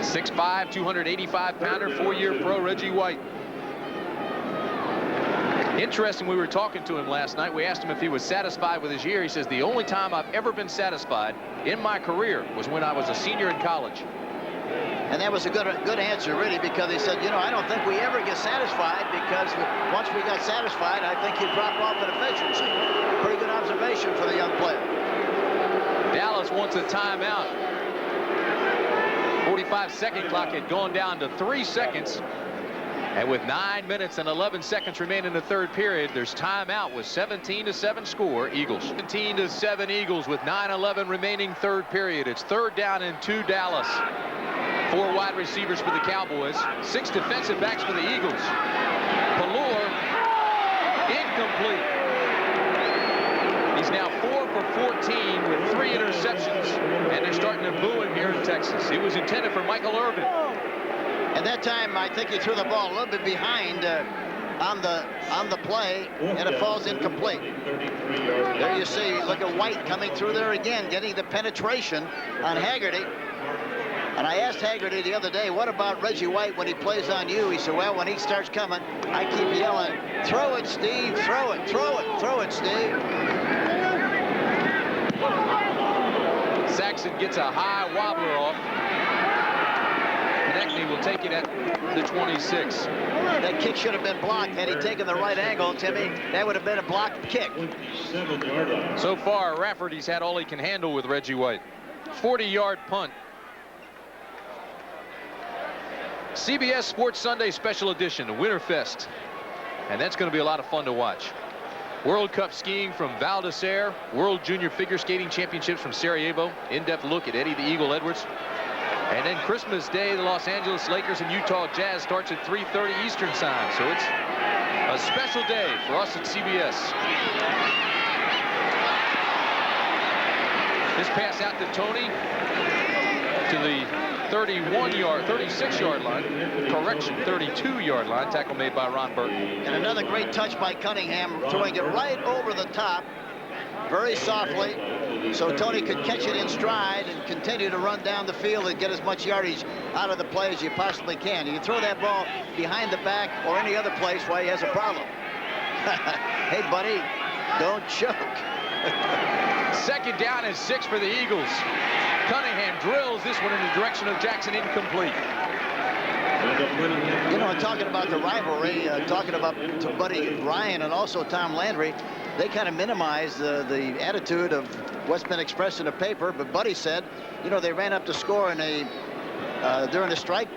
S1: 6'5", 285-pounder, 4-year pro Reggie White. Interesting, we were talking to him last night. We asked him if he was satisfied with his year. He says, the only time I've ever been satisfied in my career was when I was a senior in college.
S2: And that was a good answer, really, because he said, you know, I don't think we ever get satisfied, because once we got satisfied, I think you drop off in efficiency. Pretty good observation for the young player.
S1: Dallas wants a timeout. 45-second clock had gone down to 3 seconds. And with 9 minutes and 11 seconds remaining in the third period, there's timeout with 17-7 score, Eagles. 17-7 Eagles with 9:11 remaining third period. It's third down and 2 Dallas. 4 wide receivers for the Cowboys. 6 defensive backs for the Eagles. Pelluer, incomplete. He's now 4 for 14 with 3 interceptions, and they're starting to boo him here in Texas. It was intended for Michael Irvin.
S2: And that time, I think he threw the ball a little bit behind on the play, and it falls incomplete. There you see, look at White coming through there again, getting the penetration on Haggerty. And I asked Haggerty the other day, what about Reggie White when he plays on you? He said, well, when he starts coming, I keep yelling, throw it, Steve, throw it, throw it, throw it, Steve.
S1: Saxon gets a high wobbler off. Konechny will take it at the 26.
S2: That kick should have been blocked. Had he taken the right angle, Timmy, that would have been a blocked kick.
S1: So far, Rafferty's had all he can handle with Reggie White. 40-yard punt. CBS Sports Sunday Special Edition, Winterfest. And that's going to be a lot of fun to watch. World Cup skiing from Val d'Isere, World Junior Figure Skating Championships from Sarajevo. In-depth look at Eddie the Eagle Edwards. And then Christmas Day, the Los Angeles Lakers and Utah Jazz starts at 3:30 Eastern time. So it's a special day for us at CBS. This pass out to Tony to the 36-yard line. Correction, 32-yard line. Tackle made by Ron Burton.
S2: And another great touch by Cunningham, throwing it right over the top, very softly, so Tony could catch it in stride and continue to run down the field and get as much yardage out of the play as you possibly can. You can throw that ball behind the back or any other place while he has a problem. Hey, buddy, don't choke.
S1: Second down and 6 for the Eagles. Cunningham drills this one in the direction of Jackson, incomplete.
S2: You know, talking about the rivalry, talking about to Buddy Ryan and also Tom Landry, they kind of minimize the attitude of what's been expressed in the paper. But Buddy said, you know, they ran up to score in during the strike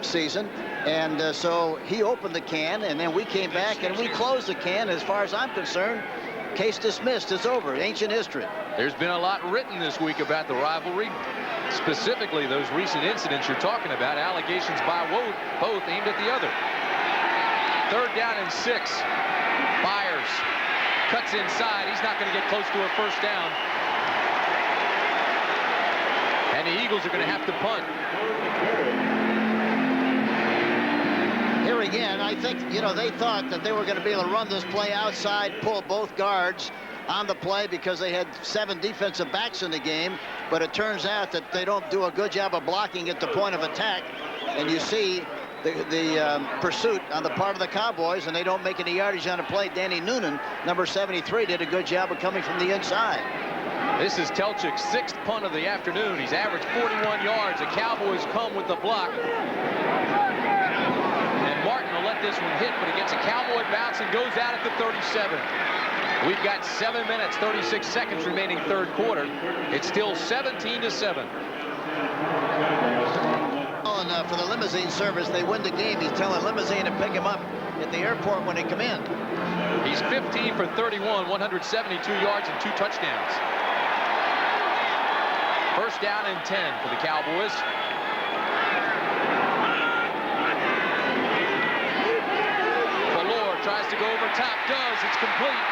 S2: season, and so he opened the can, and then we came back and we closed the can. As far as I'm concerned, case dismissed. It's over. Ancient history.
S1: There's been a lot written this week about the rivalry, specifically those recent incidents you're talking about, allegations by both aimed at the other. 3rd down and 6. Byers cuts inside. He's not going to get close to a first down. And the Eagles are going to have to punt.
S2: Here again, I think, you know, they thought that they were going to be able to run this play outside, pull both guards on the play because they had 7 defensive backs in the game. But it turns out that they don't do a good job of blocking at the point of attack. And you see the pursuit on the part of the Cowboys, and they don't make any yardage on the play. Danny Noonan, number 73, did a good job of coming from the inside.
S1: This is Telchik's 6th punt of the afternoon. He's averaged 41 yards. The Cowboys come with the block. And Martin will let this one hit, but it gets a Cowboy bounce and goes out at the 37. We've got 7 minutes, 36 seconds remaining 3rd quarter. It's still 17-7.
S2: For the limousine service, they win the game. He's telling limousine to pick him up at the airport when they come in.
S1: He's 15 for 31, 172 yards and 2 touchdowns. 1st down and 10 for the Cowboys. Pelluer tries to go over top, does. It's complete.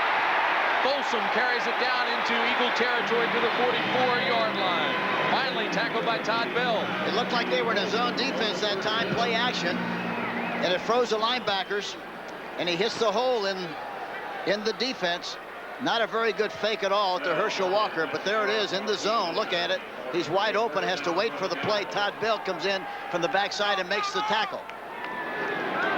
S1: Folsom carries it down into Eagle territory to the 44-yard line. Finally tackled by Todd Bell.
S2: It looked like they were in a zone defense that time, play action, and it froze the linebackers, and he hits the hole in the defense. Not a very good fake at all to Herschel Walker, but there it is in the zone. Look at it. He's wide open, has to wait for the play. Todd Bell comes in from the backside and makes the tackle.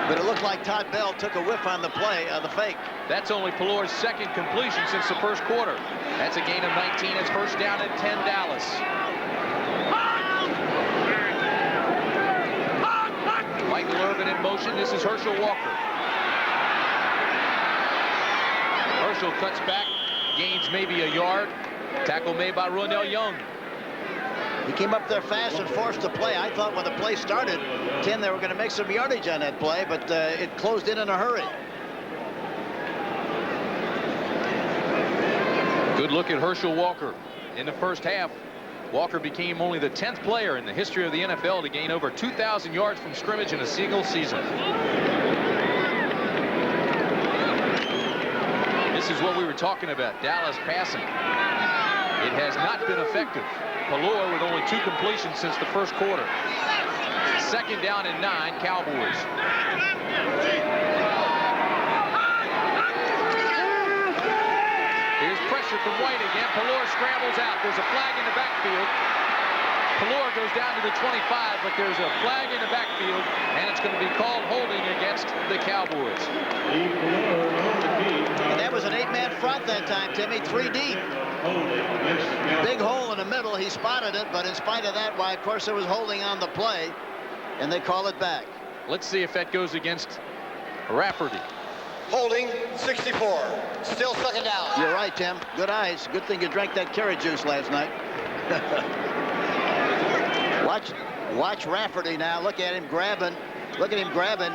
S2: But it looked like Todd Bell took a whiff on the play, the fake.
S1: That's only Pelluer's 2nd completion since the 1st quarter. That's a gain of 19. It's 1st down and 10 Dallas. Michael Irvin in motion. This is Herschel Walker. Herschel cuts back, gains maybe a yard. Tackle made by Randall Young.
S2: He came up there fast and forced the play. I thought when the play started, Tim, they were going to make some yardage on that play, but it closed in a hurry.
S1: Good look at Herschel Walker. In the 1st half, Walker became only the 10th player in the history of the NFL to gain over 2,000 yards from scrimmage in a single season. This is what we were talking about, Dallas passing. It has not been effective. Pelluer with only 2 completions since the 1st quarter. 2nd down and 9, Cowboys. Here's pressure from White again. Pelluer scrambles out. There's a flag in the backfield. Pelluer goes down to the 25, but there's a flag in the backfield, and it's going to be called holding against the Cowboys.
S2: And that was an 8-man front that time, Timmy, 3 deep. Big hole in the middle. He spotted it, but in spite of that, why, of course, there was holding on the play, and they call it back.
S1: Let's see if that goes against Rafferty.
S3: Holding 64. Still 2nd down.
S2: You're right, Tim. Good eyes. Good thing you drank that carrot juice last night. Watch Rafferty now. Look at him grabbing. Look at him grabbing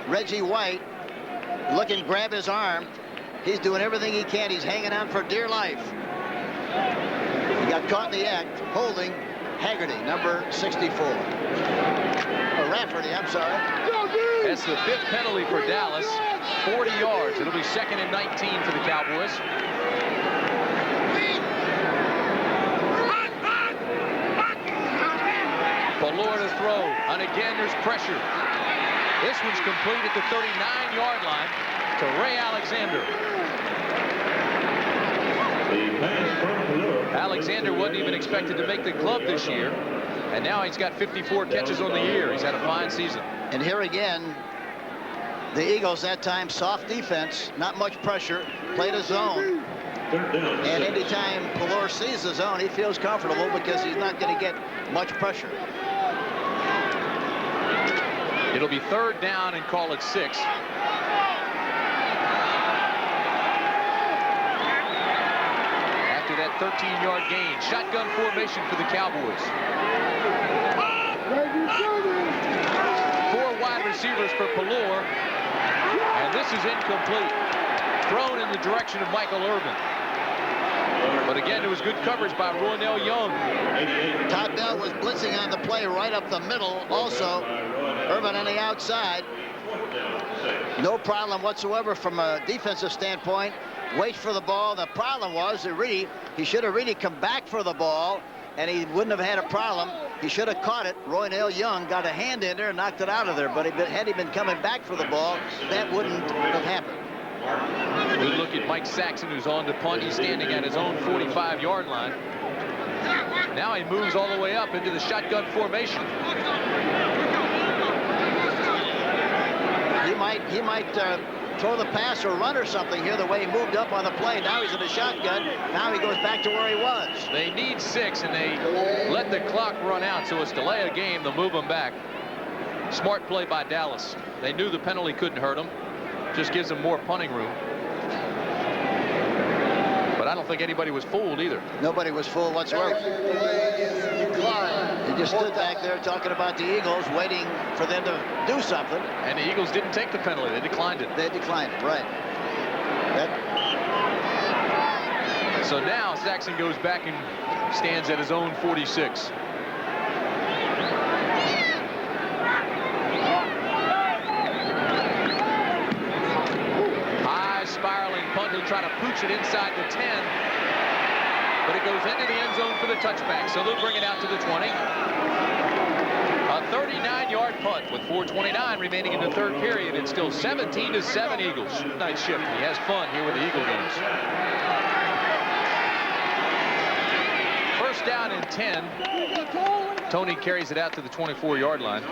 S2: Reggie White. Look and grab his arm. He's doing everything he can. He's hanging on for dear life. He got caught in the act. Holding Haggerty, number 64. Rafferty, I'm sorry.
S1: That's the 5th penalty for Dallas. 40 yards. It'll be 2nd and 19 for the Cowboys. Pelluer to throw. And again, there's pressure. This one's complete at the 39-yard line to Ray Alexander. Alexander wasn't even expected to make the club this year, and now he's got 54 catches on the year. He's had a fine season.
S2: And here again, the Eagles that time, soft defense, not much pressure, played a zone. And anytime Pelluer sees the zone, he feels comfortable because he's not going to get much pressure.
S1: It'll be 3rd down and call it 6. After that 13-yard gain, shotgun formation for the Cowboys. 4 wide receivers for Pelluer, and this is incomplete. Thrown in the direction of Michael Irvin. But again, there was good coverage by Randall Young.
S2: Todd Bell was blitzing on the play right up the middle. Also, Irvin on the outside. No problem whatsoever from a defensive standpoint. Waits for the ball. The problem was that really he should have really come back for the ball, and he wouldn't have had a problem. He should have caught it. Roynell Young got a hand in there and knocked it out of there. But had he been coming back for the ball, that wouldn't have happened.
S1: Good look at Mike Saxon, who's on to punt. He's standing at his own 45-yard line. Now he moves all the way up into the shotgun formation.
S2: He might throw the pass or run or something here, the way he moved up on the play. Now he's in a shotgun. Now he goes back to where he was.
S1: They need 6, and they let the clock run out, so it's delay a game. They'll move them back. Smart play by Dallas. They knew the penalty couldn't hurt them. Just gives them more punting room. But I don't think anybody was fooled either.
S2: Nobody was fooled whatsoever. He just stood back there talking about the Eagles, waiting for them to do something.
S1: And the Eagles didn't take the penalty. They declined it.
S2: They declined it, right.
S1: So now Saxon goes back and stands at his own 46. High spiraling punt. He'll try to pooch it inside the 10. But it goes into the end zone for the touchback. So they'll bring it out to the 20. A 39-yard punt with 4:29 remaining in the third period. It's still 17-7 Eagles. Night shift. He has fun here with the Eagle games. First down and 10. Tony carries it out to the 24-yard line.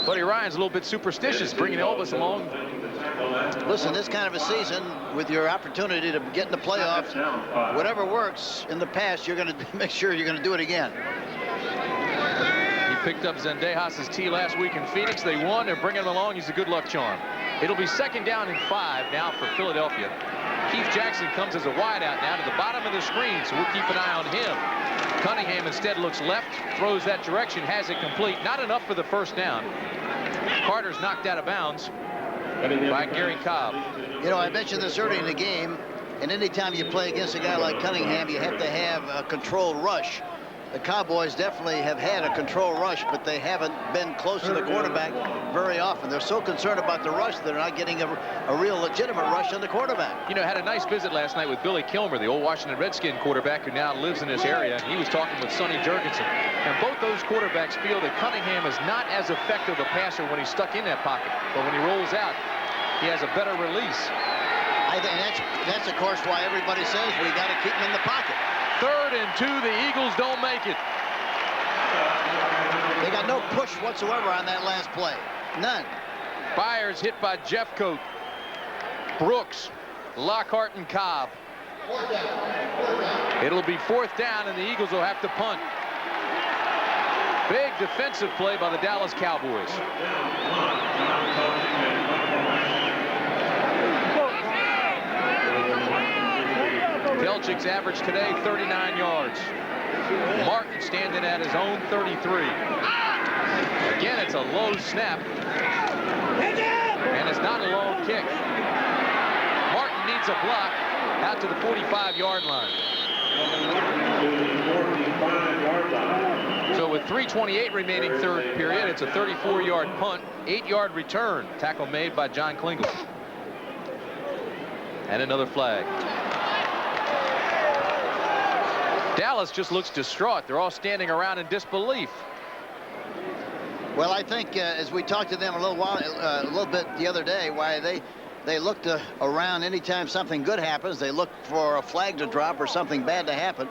S1: Buddy Ryan's a little bit superstitious, bringing Elvis along.
S2: Listen, this kind of a season, with your opportunity to get in the playoffs, whatever works in the past, you're going to make sure you're going to do it again.
S1: He picked up Zendejas' tee last week in Phoenix. They won. They're bringing him along. He's a good luck charm. It'll be second down and 5 now for Philadelphia. Keith Jackson comes as a wideout now to the bottom of the screen, so we'll keep an eye on him. Cunningham instead looks left, throws that direction, has it complete. Not enough for the first down. Carter's knocked out of bounds by Gary Cobb.
S2: You know, I mentioned this early in the game, and anytime you play against a guy like Cunningham, you have to have a controlled rush. The Cowboys definitely have had a controlled rush, but they haven't been close to the quarterback very often. They're so concerned about the rush, they're not getting a real legitimate rush on the quarterback.
S1: You know, had a nice visit last night with Billy Kilmer, the old Washington Redskin quarterback who now lives in this area. He was talking with Sonny Jurgensen. And both those quarterbacks feel that Cunningham is not as effective a passer when he's stuck in that pocket. But when he rolls out, he has a better release.
S2: I think that's of course why everybody says we got to keep him in the pocket.
S1: 3rd and 2, the Eagles don't make it.
S2: They got no push whatsoever on that last play. None.
S1: Byers hit by Jeffcoat, Brooks, Lockhart, and Cobb. It'll be 4th down, and the Eagles will have to punt. Big defensive play by the Dallas Cowboys. Pelchik's average today, 39 yards. Martin standing at his own 33. Again, it's a low snap. And it's not a long kick. Martin needs a block out to the 45-yard line. So with 3:28 remaining third period, it's a 34-yard punt, 8-yard return. Tackle made by John Klingel. And another flag. Dallas just looks distraught. They're all standing around in disbelief.
S2: Well, I think as we talked to them a little bit the other day, why they looked around anytime something good happens. They look for a flag to drop or something bad to happen.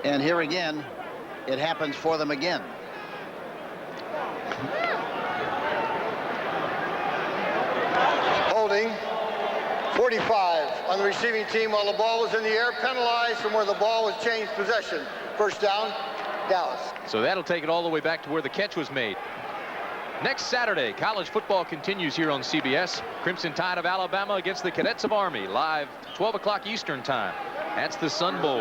S2: And here again, it happens for them again.
S3: Holding 45 on the receiving team while the ball was in the air, penalized from where the ball was changed possession. First down, Dallas.
S1: So that'll take it all the way back to where the catch was made. Next Saturday, college football continues here on CBS. Crimson Tide of Alabama against the Cadets of Army, live 12 o'clock Eastern time. That's the Sun Bowl.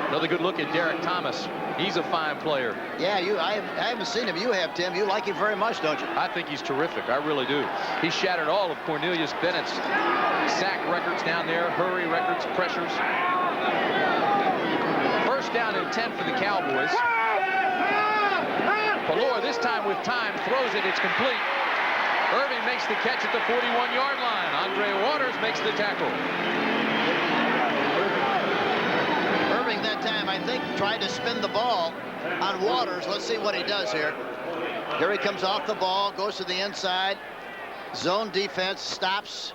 S1: Another good look at Derek Thomas. He's a fine player.
S2: Yeah, I haven't seen him. You have, Tim. You like him very much, don't you?
S1: I think he's terrific. I really do. He shattered all of Cornelius Bennett's sack records down there, hurry records, pressures. First down and 10 for the Cowboys. Pelluer this time with time, throws it, it's complete. Irving makes the catch at the 41-yard line. Andre Waters makes the tackle.
S2: Irving that time, I think, tried to spin the ball on Waters. Let's see what he does here. Here he comes off the ball, goes to the inside. Zone defense, stops,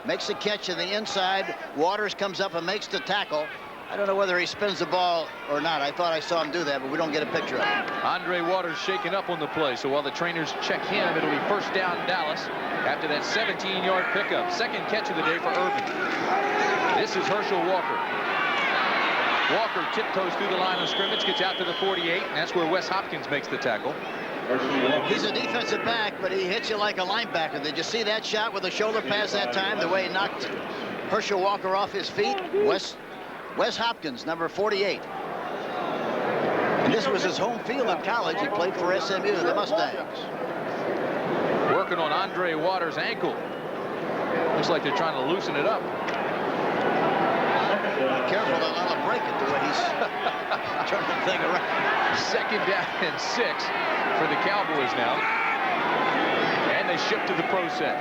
S2: makes the catch to the inside. Waters comes up and makes the tackle. I don't know whether he spins the ball or not. I thought I saw him do that, but we don't get a picture of it.
S1: Andre Waters shaken up on the play, so while the trainers check him, it'll be first down Dallas after that 17-yard pickup. Second catch of the day for Irving. This is Herschel Walker. Walker tiptoes through the line of scrimmage, gets out to the 48, and that's where Wes Hopkins makes the tackle.
S2: He's a defensive back, but he hits you like a linebacker. Did you see that shot with the shoulder pass that time, the way he knocked Herschel Walker off his feet? Wes Hopkins, number 48. And this was his home field in college. He played for SMU, the Mustangs.
S1: Working on Andre Waters' ankle. Looks like they're trying to loosen it up.
S2: Careful, they'll let him break it the way he's turning the thing around.
S1: Second down and 6 for the Cowboys now. And they shift to the pro set.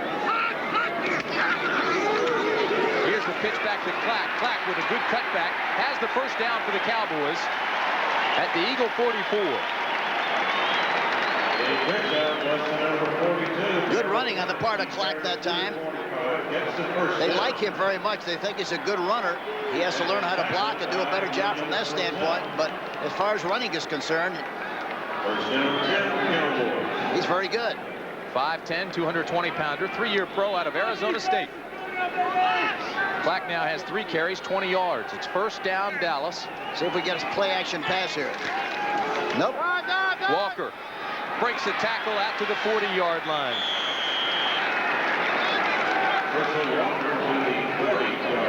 S1: Here's the pitch back to Clack. Clack with a good cutback has the first down for the Cowboys at the Eagle 44.
S2: Good running on the part of Clack that time. They like him very much. They think he's a good runner. He has to learn how to block and do a better job from that standpoint. But as far as running is concerned, he's very good.
S1: 5'10", 220-pounder, 3-year pro out of Arizona State. Clack now has 3 carries, 20 yards. It's first down Dallas.
S2: See if we get a play action pass here. Nope.
S1: Walker breaks the tackle out to the 40-yard line.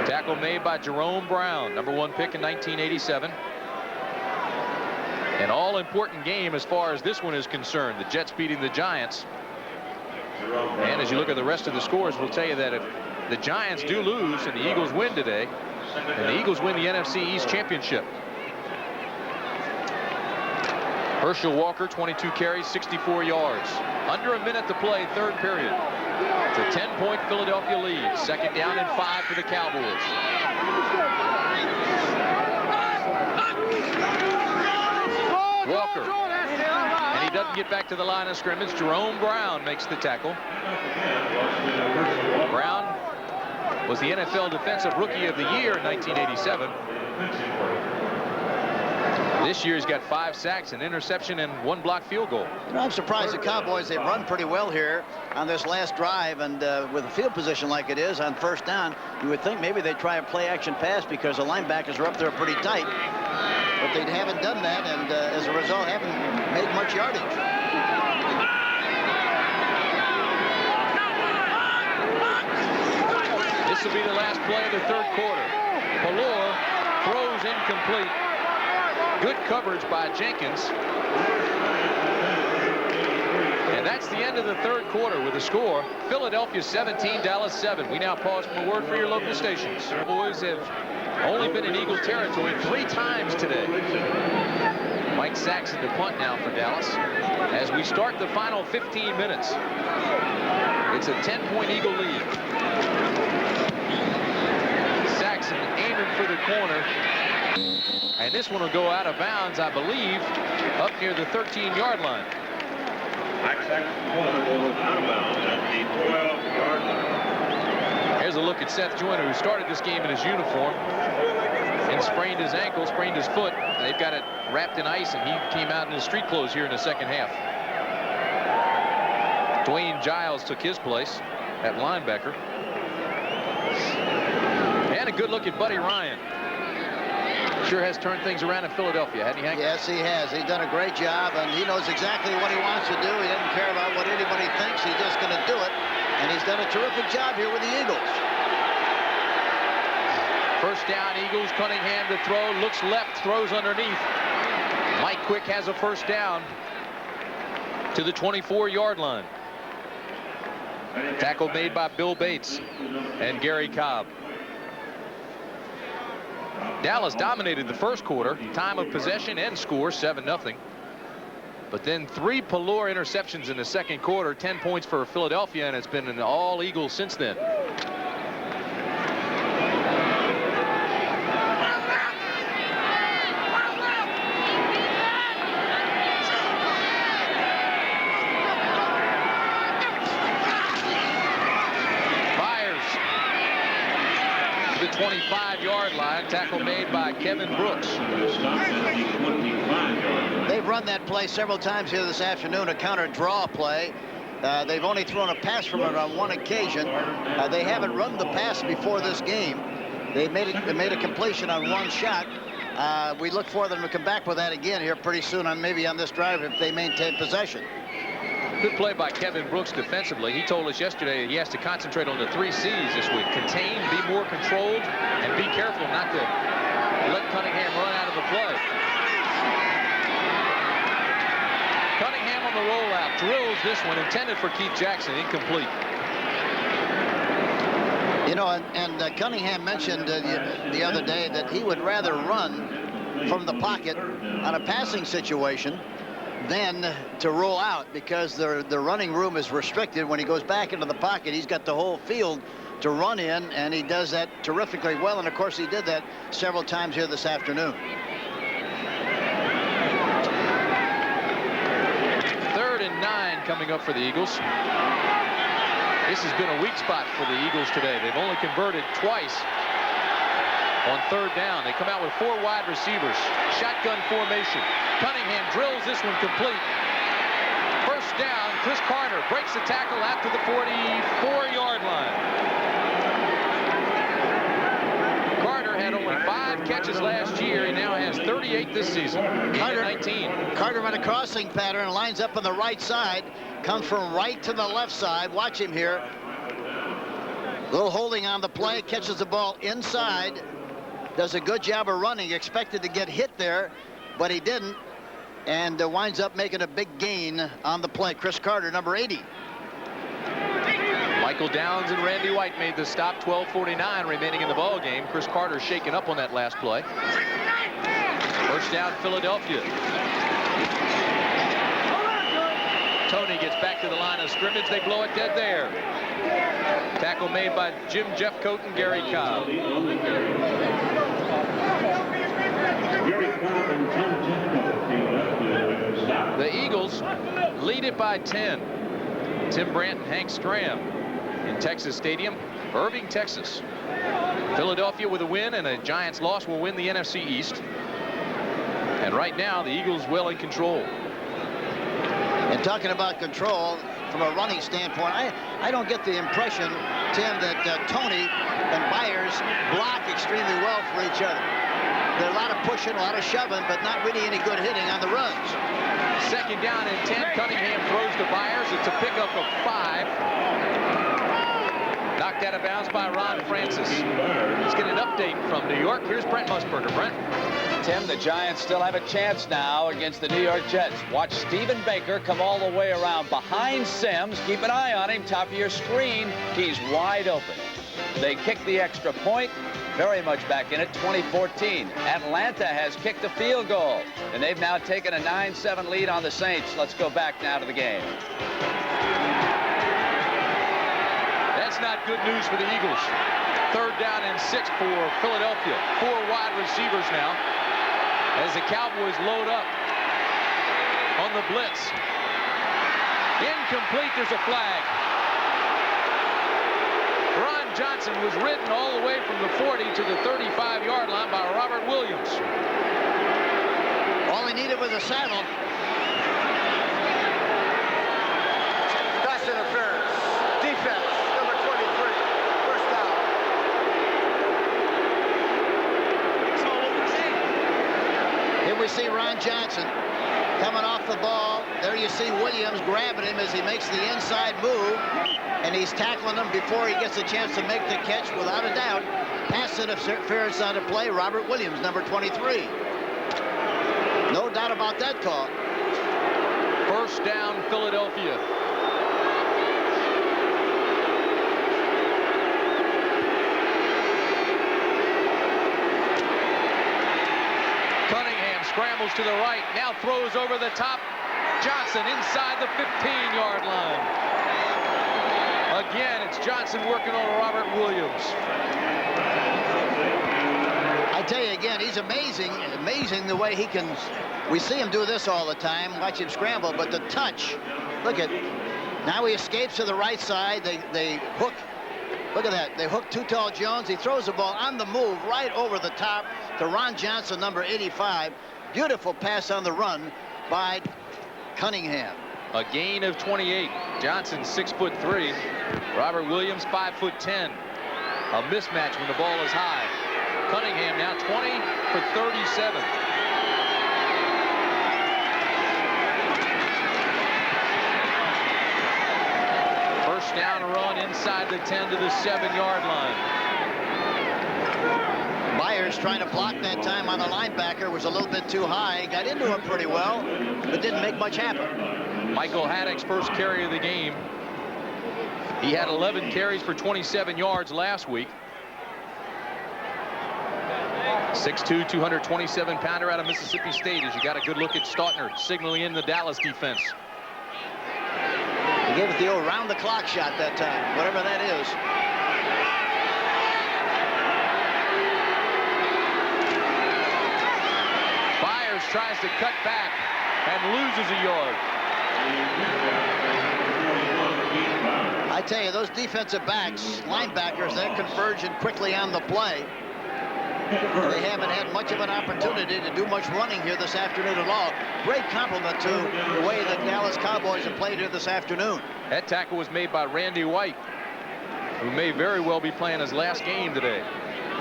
S1: Tackle made by Jerome Brown, number 1 pick in 1987. An all-important game as far as this one is concerned. The Jets beating the Giants. And as you look at the rest of the scores, we'll tell you that if the Giants do lose and the Eagles win today, and the Eagles win the NFC East Championship. Herschel Walker, 22 carries, 64 yards. Under a minute to play, third period. It's a 10-point Philadelphia lead. Second down and 5 for the Cowboys. Walker. And he doesn't get back to the line of scrimmage. Jerome Brown makes the tackle. Brown was the NFL Defensive Rookie of the Year in 1987. This year he's got 5 sacks, an interception, and 1 blocked field goal.
S2: You know, I'm surprised the Cowboys, they've run pretty well here on this last drive, and with a field position like it is on first down, you would think maybe they'd try a play action pass because the linebackers are up there pretty tight. But they haven't done that, and as a result, haven't made much yardage.
S1: This will be the last play of the third quarter. Pelluer throws incomplete. Good coverage by Jenkins. And that's the end of the third quarter with the score. Philadelphia 17, Dallas 7. We now pause for a word for your local stations. Boys have only been in Eagle territory 3 times today. Mike Saxon to punt now for Dallas. As we start the final 15 minutes, it's a 10-point Eagle lead. Saxon aiming for the corner. And this one will go out of bounds, I believe, up near the 13-yard line. Here's a look at Seth Joyner, who started this game in his uniform and sprained his ankle, sprained his foot. They've got it wrapped in ice, and he came out in his street clothes here in the second half. Dwayne Giles took his place at linebacker. And a good look at Buddy Ryan. Sure has turned things around in Philadelphia, hasn't he, Hank?
S2: Yes, he has. He's done a great job, and he knows exactly what he wants to do. He doesn't care about what anybody thinks. He's just going to do it, and he's done a terrific job here with the Eagles.
S1: First down, Eagles. Cunningham to throw. Looks left, throws underneath. Mike Quick has a first down to the 24-yard line. Tackle made by Bill Bates and Gary Cobb. Dallas dominated the first quarter. Time of possession and score 7-0. But then 3 Pelluer interceptions in the second quarter, 10 points for Philadelphia, and it's been an all Eagles since then. The 25-yard line, tackle made by Kevin Brooks.
S2: They've run that play several times here this afternoon, a counter draw play. They've only thrown a pass from it on one occasion. They haven't run the pass before this game. They made a completion on one shot. We look for them to come back with that again here pretty soon, maybe on this drive if they maintain possession.
S1: Good play by Kevin Brooks defensively. He told us yesterday he has to concentrate on the 3 C's this week. Contain, be more controlled, and be careful not to let Cunningham run out of the play. Cunningham on the rollout, drills this one, intended for Keith Jackson, incomplete.
S2: You know, and Cunningham mentioned the other day that he would rather run from the pocket on a passing situation than to roll out, because the running room is restricted. When he goes back into the pocket, he's got the whole field to run in, and he does that terrifically well. And of course, he did that several times here this afternoon.
S1: 3rd and 9 coming up for the Eagles. This has been a weak spot for the Eagles today. They've only converted twice on 3rd down. They come out with 4 wide receivers. Shotgun formation. Cunningham drills this one complete. First down, Chris Carter breaks the tackle out to the 44-yard line. Carter had only 5 catches last year. He now has 38 this season.
S2: Carter,
S1: 19.
S2: Carter on a crossing pattern, lines up on the right side, comes from right to the left side. Watch him here. Little holding on the play, catches the ball inside. Does a good job of running. Expected to get hit there, but he didn't, and winds up making a big gain on the play. Chris Carter, number 80.
S1: Michael Downs and Randy White made the stop. 12:49 remaining in the ball game. Chris Carter shaken up on that last play. First down, Philadelphia. Tony gets back to the line of scrimmage. They blow it dead there. Tackle made by Jim Jeffcoat and Gary Cobb. The Eagles lead it by 10. Tim Brandt and Hank Stram in Texas Stadium, Irving, Texas. Philadelphia with a win and a Giants loss will win the NFC East. And right now, the Eagles well in control.
S2: And talking about control from a running standpoint, I don't get the impression, Tim, that Tony and Byers block extremely well for each other. There's a lot of pushing, a lot of shoving, but not really any good hitting on the runs.
S1: Second down and 10. Cunningham throws to Byers. It's a pickup of 5. Knocked out of bounds by Ron Francis. Let's get an update from New York. Here's Brent Musburger. Brent.
S4: Tim, the Giants still have a chance now against the New York Jets. Watch Stephen Baker come all the way around behind Sims. Keep an eye on him. Top of your screen. He's wide open. They kick the extra point. Very much back in it. 2014. Atlanta has kicked a field goal, and they've now taken a 9-7 lead on the Saints. Let's go back now to the game.
S1: That's not good news for the Eagles. 3rd down and 6 for Philadelphia. 4 wide receivers now as the Cowboys load up on the blitz. Incomplete. There's a flag. Ron Johnson was ridden all the way from the 40 to the 35-yard line by Robert Williams.
S2: All he needed was a saddle.
S3: Pass interference. Defense, number 23. First down.
S2: Here we see Ron Johnson coming off the ball. There you see Williams grabbing him as he makes the inside move, and he's tackling him before he gets a chance to make the catch, without a doubt. Pass interference on the play, Robert Williams, number 23. No doubt about that call.
S1: First down, Philadelphia. Cunningham scrambles to the right, now throws over the top. Johnson inside the 15-yard line. Again, it's Johnson working on Robert Williams.
S2: I tell you again, he's amazing the way he can. We see him do this all the time. Watch him scramble, but the touch. Look at. Now he escapes to the right side. They hook. Look at that. They hook Too Tall Jones. He throws the ball on the move right over the top to Ron Johnson, number 85. Beautiful pass on the run by Cunningham.
S1: A gain of 28. Johnson 6'3". Robert Williams 5'10". A mismatch when the ball is high. Cunningham now 20 for 37. First down run inside the 10 to the 7-yard line.
S2: Myers trying to block that time on the linebacker was a little bit too high. Got into him pretty well, but didn't make much happen.
S1: Michael Haddock's first carry of the game. He had 11 carries for 27 yards last week. 6'2", 227-pounder out of Mississippi State. As you got a good look at Stautner signaling in the Dallas defense.
S2: He gave it the old round-the-clock shot that time, whatever that is.
S1: Byers tries to cut back and loses a yard.
S2: I tell you, those defensive backs, linebackers, they're converging quickly on the play. They haven't had much of an opportunity to do much running here this afternoon at all. Great compliment to the way the Dallas Cowboys have played here this afternoon.
S1: That tackle was made by Randy White, who may very well be playing his last game today.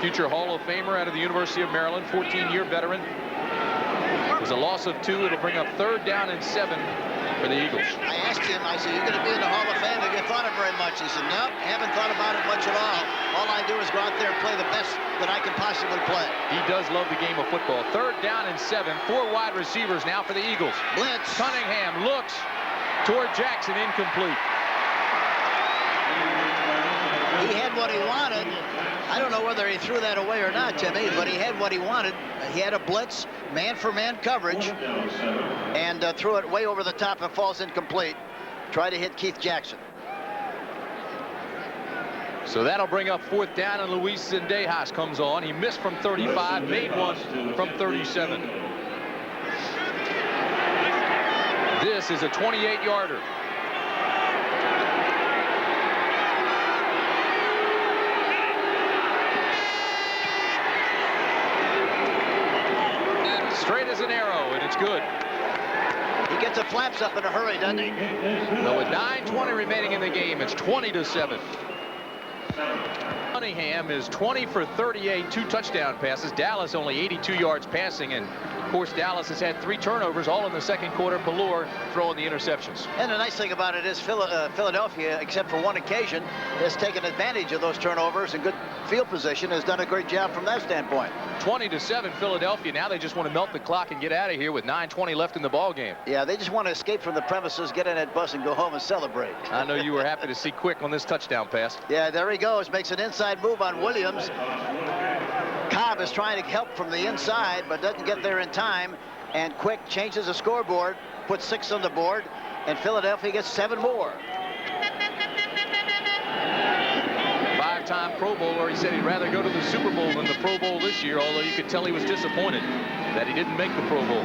S1: Future Hall of Famer out of the University of Maryland, 14-year veteran. It was a loss of 2. It'll bring up 3rd down and 7 for the Eagles.
S2: I asked him, I said, you're going to be in the Hall of Fame. Have you thought of very much? He said, no, haven't thought about it much at all. All I do is go out there and play the best that I can possibly play.
S1: He does love the game of football. 3rd down and 7. 4 wide receivers now for the Eagles.
S2: Blitz.
S1: Cunningham looks toward Jackson, incomplete.
S2: He had what he wanted. I don't know whether he threw that away or not, Timmy, but he had what he wanted. He had a blitz, man-for-man coverage, and threw it way over the top and falls incomplete. Tried to hit Keith Jackson.
S1: So that'll bring up 4th down, and Luis Zendejas comes on. He missed from 35, made one from 37. This is a 28-yarder. Straight as an arrow, and it's good.
S2: He gets the flaps up in a hurry, doesn't he?
S1: No, with 9:20 remaining in the game, it's 20-7. Cunningham is 20 for 38, 2 touchdown passes. Dallas only 82 yards passing, and of course Dallas has had 3 turnovers, all in the second quarter. Pelluer throwing the interceptions.
S2: And the nice thing about it is Philadelphia, except for one occasion, has taken advantage of those turnovers, and good field position, has done a great job from that standpoint.
S1: 20-7 Philadelphia. Now they just want to melt the clock and get out of here with 9:20 left in the ball game.
S2: Yeah, they just want to escape from the premises, get in that bus, and go home and celebrate.
S1: I know you were happy to see Quick on this touchdown pass.
S2: Yeah, there he goes. Makes an inside move on Williams. Cobb is trying to help from the inside, but doesn't get there in time. And Quick changes the scoreboard, puts 6 on the board, and Philadelphia gets 7 more.
S1: 5-time Pro Bowler. He said he'd rather go to the Super Bowl than the Pro Bowl this year, although you could tell he was disappointed that he didn't make the Pro Bowl.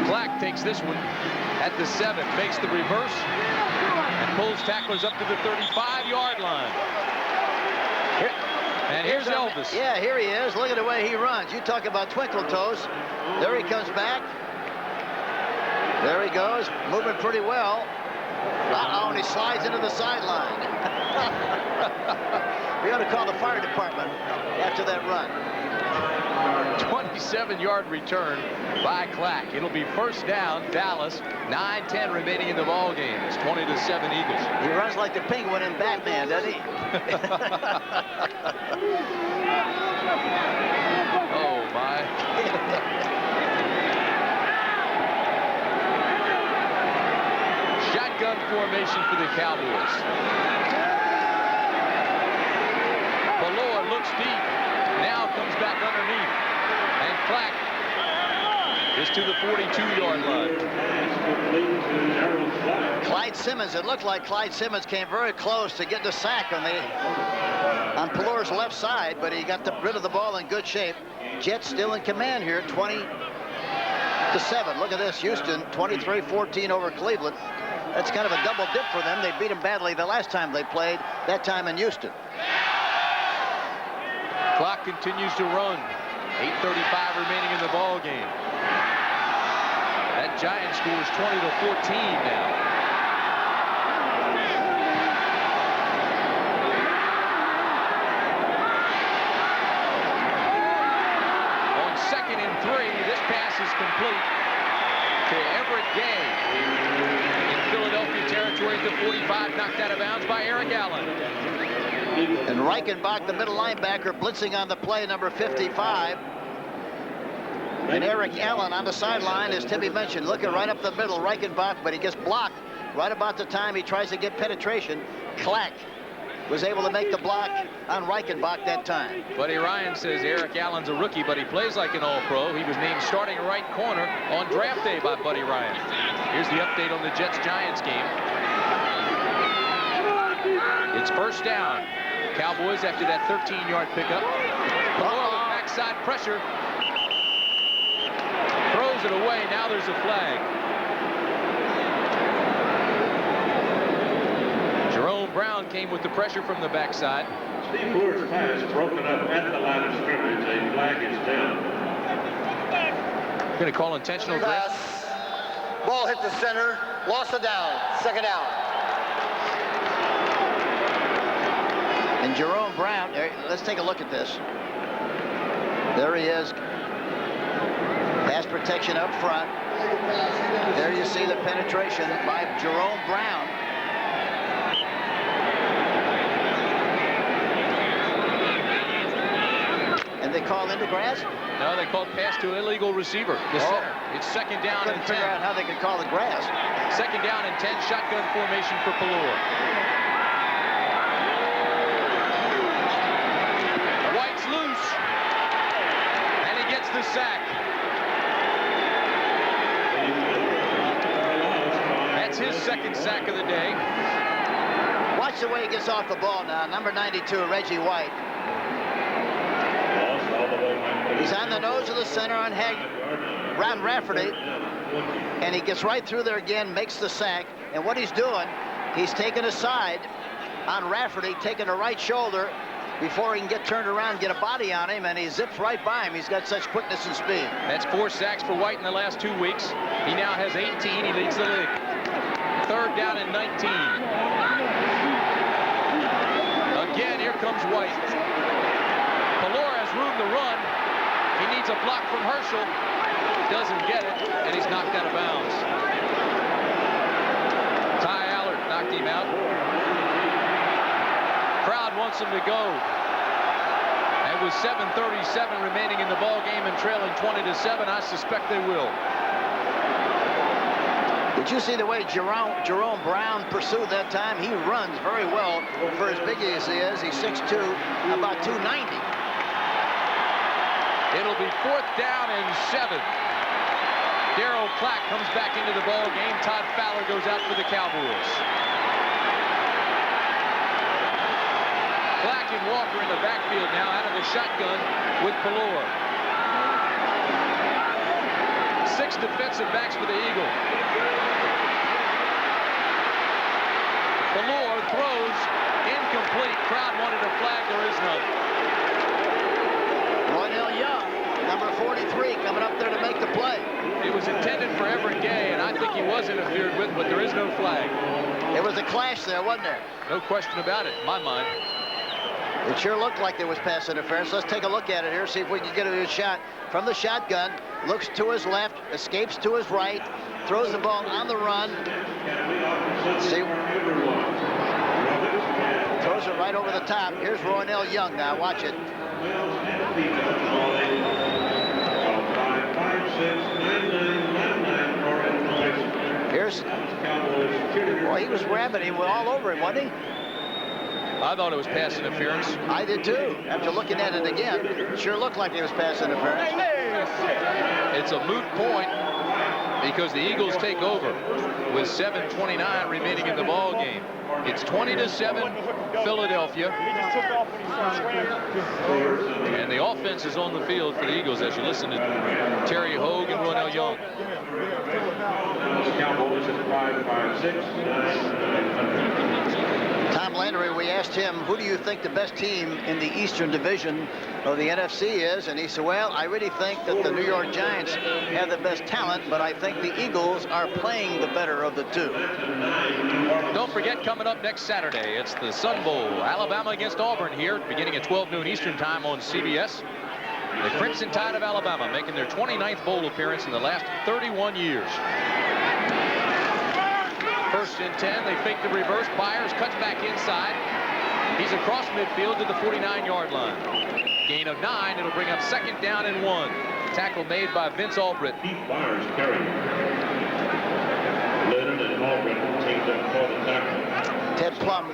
S1: Clack takes this one at the 7, makes the reverse, and pulls tacklers up to the 35-yard line. And here's Elvis.
S2: Yeah, here he is. Look at the way he runs. You talk about twinkle toes. There he comes back. There he goes, moving pretty well. Uh-oh, and he slides into the sideline. We ought to call the fire department after that run.
S1: 27-yard return by Clack. It'll be first down, Dallas. 9:10 remaining in the ball game. It's 20-7 Eagles.
S2: He runs like the penguin in Batman, doesn't he?
S1: Oh, my. Shotgun formation for the Cowboys. Pelluer looks deep. Now comes back underneath. And Clack Just to the 42-yard line.
S2: Clyde Simmons, it looked like Clyde Simmons came very close to getting a sack on Pelluer's left side, but he got rid of the ball in good shape. Jets still in command here, 20-7. Look at this, Houston, 23-14 over Cleveland. That's kind of a double dip for them. They beat them badly the last time they played, that time in Houston.
S1: Clock continues to run. 8:35 remaining in the ball game. That Giants score is 20-14 now. On 2nd and 3, this pass is complete to Everett Gay. In Philadelphia territory at the 45, knocked out of bounds by Eric Allen.
S2: And Reichenbach, the middle linebacker, blitzing on the play, number 55. And Eric Allen on the sideline, as Timmy mentioned, looking right up the middle, Reichenbach, but he gets blocked right about the time he tries to get penetration. Clack was able to make the block on Reichenbach that time.
S1: Buddy Ryan says Eric Allen's a rookie, but he plays like an all-pro. He was named starting right corner on draft day by Buddy Ryan. Here's the update on the Jets-Giants game. It's first down. Cowboys after that 13-yard pickup. Pelluer with backside pressure. Throws it away. Now there's a flag. Jerome Brown came with the pressure from the backside.
S5: Steve Pelluer's pass broken up at the line of scrimmage. A flag is down.
S1: Going to call intentional grab.
S3: Ball hit the center. Loss of down. 2nd down.
S2: And Jerome Brown, let's take a look at this. There he is. Pass protection up front. There you see the penetration by Jerome Brown. And they call into grass?
S1: No, they called pass to illegal receiver. The center. It's 2nd down and 10.
S2: Figure out how they could call the grass.
S1: 2nd down and 10. Shotgun formation for Pelluer. White's loose. And he gets the sack. That's his 2nd sack of the day.
S2: Watch the way he gets off the ball now. Number 92, Reggie White. He's on the nose of the center on Ron Rafferty. And he gets right through there again, makes the sack. And what he's doing, he's taking a side on Rafferty, taking the right shoulder before he can get turned around, get a body on him, and he zips right by him. He's got such quickness and speed.
S1: That's 4 sacks for White in the last 2 weeks. He now has 18. He leads the league. 3rd down and 19. Again, here comes White. Pelluer has room to run. He needs a block from Herschel. Doesn't get it, and he's knocked out of bounds. Ty Allard knocked him out. Crowd wants him to go. And with 7:37 remaining in the ball game and trailing 20-7, I suspect they will.
S2: Did you see the way Jerome Brown pursued that time? He runs very well for as big as he is. He's 6'2", about 290.
S1: It'll be 4th down and 7. Darryl Clack comes back into the ball game. Todd Fowler goes out for the Cowboys. Clack and Walker in the backfield now out of the shotgun with Pelluer. 6 defensive backs for the Eagle. Pelluer throws incomplete. Crowd wanted a flag. There is none.
S2: Randall Young, number 43, coming up there to make the play.
S1: It was intended for Everett Gay, and I think he was interfered with, but there is no flag.
S2: There was a clash there, wasn't there?
S1: No question about it, in my mind.
S2: It sure looked like there was pass interference. Let's take a look at it here, see if we can get a shot from the shotgun. Looks to his left, escapes to his right, throws the ball on the run. See, throws it right over the top. Here's Randall Young now. Watch it. Here's, well, he was ramming him all over him, wasn't he?
S1: I thought it was pass interference.
S2: I did too. After looking at it again, it sure looked like it was pass interference.
S1: It's a moot point because the Eagles take over with 7:29 remaining in the ball game. It's 20-7 Philadelphia. And the offense is on the field for the Eagles as you listen to Terry Hogue and Ronell Young.
S5: Cowboys at 5-5-6.
S2: Tom Landry, we asked him, who do you think the best team in the Eastern Division of the NFC is? And he said, well, I really think that the New York Giants have the best talent, but I think the Eagles are playing the better of the two.
S1: Don't forget, coming up next Saturday, it's the Sun Bowl. Alabama against Auburn here, beginning at 12 noon Eastern time on CBS. The Crimson Tide of Alabama making their 29th bowl appearance in the last 31 years. First and 10, they fake the reverse. Byers cuts back inside. He's across midfield to the 49-yard line. Gain of 9. It'll bring up 2nd down and 1. Tackle made by Vince Albrecht.
S5: Byers carry. Lennon and Albrecht teamed up for the tackle.
S2: Ted Plum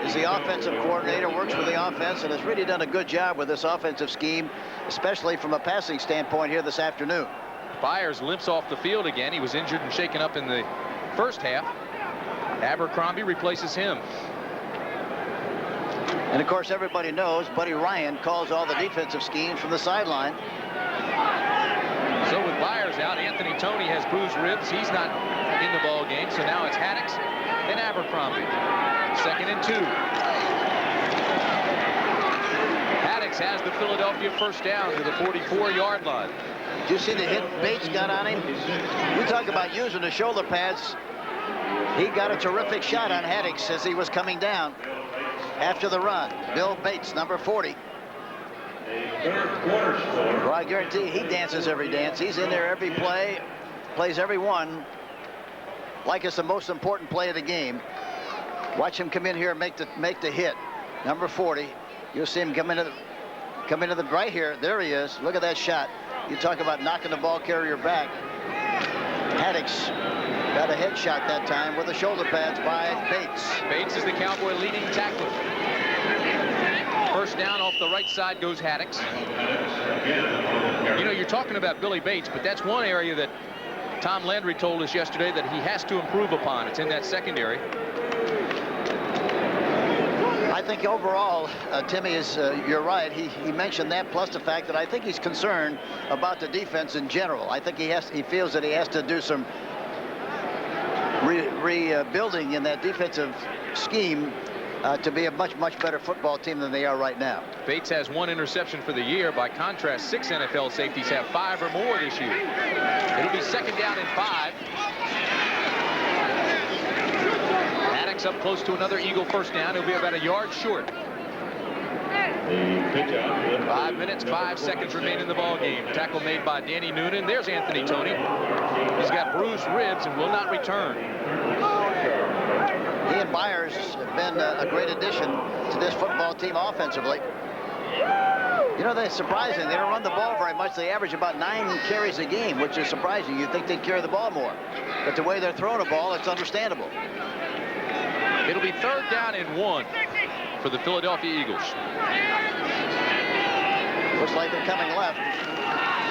S2: is the offensive coordinator, works with the offense, and has really done a good job with this offensive scheme, especially from a passing standpoint here this afternoon.
S1: Byers limps off the field again. He was injured and shaken up in the first half. Abercrombie replaces him.
S2: And, of course, everybody knows Buddy Ryan calls all the defensive schemes from the sideline.
S1: So with Byers out, Anthony Toney has bruised ribs. He's not in the ball game, so now it's Haddix and Abercrombie. 2nd and 2. Haddix has the Philadelphia first down to the 44-yard line.
S2: Did you see the hit Bates got on him? We talk about using the shoulder pads. He got a terrific shot on Haddix as he was coming down after the run. Bill Bates, number 40. Well, I guarantee he dances every dance. He's in there every play, plays every one like it's the most important play of the game. Watch him come in here and make the hit. Number 40. You'll see him come into the right here. There he is. Look at that shot. You talk about knocking the ball carrier back. Haddix got a headshot that time with the shoulder pads by Bates.
S1: Bates is the Cowboy leading tackler. First down off the right side goes Haddix. You know, you're talking about Billy Bates, but that's one area that Tom Landry told us yesterday that he has to improve upon. It's in that secondary.
S2: I think overall, Timmy, you're right. He mentioned that, plus the fact that I think he's concerned about the defense in general. I think he feels that he has to do some rebuilding in that defensive scheme to be a much better football team than they are right now.
S1: Bates has 1 interception for the year. By contrast, 6 NFL safeties have 5 or more this year. It'll be 2nd down and 5. Haddix up close to another Eagle first down. He'll be about a yard short. 5 minutes, 5 seconds remain in the ball game. Tackle made by Danny Noonan. There's Anthony Toney. He's got bruised ribs and will not return.
S2: He and Byers have been a great addition to this football team offensively. You know, they're surprising. They don't run the ball very much. They average about 9 carries a game, which is surprising. You'd think they'd carry the ball more. But the way they're throwing the ball, it's understandable.
S1: It'll be 3rd down and 1 for the Philadelphia Eagles.
S2: Looks like they're coming left.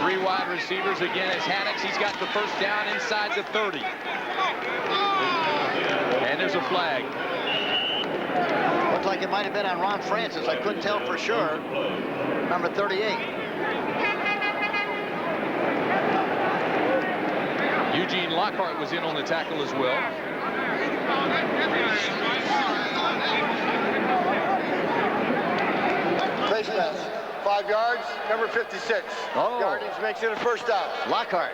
S1: 3 wide receivers again as Haddix. He's got the first down inside the 30. And there's a flag.
S2: Looked like it might have been on Ron Francis. I couldn't tell for sure. Number 38.
S1: Eugene Lockhart was in on the tackle as well.
S3: Face pass. 5 yards, number 56.
S2: Oh.
S3: Yardage makes it a first down.
S2: Lockhart.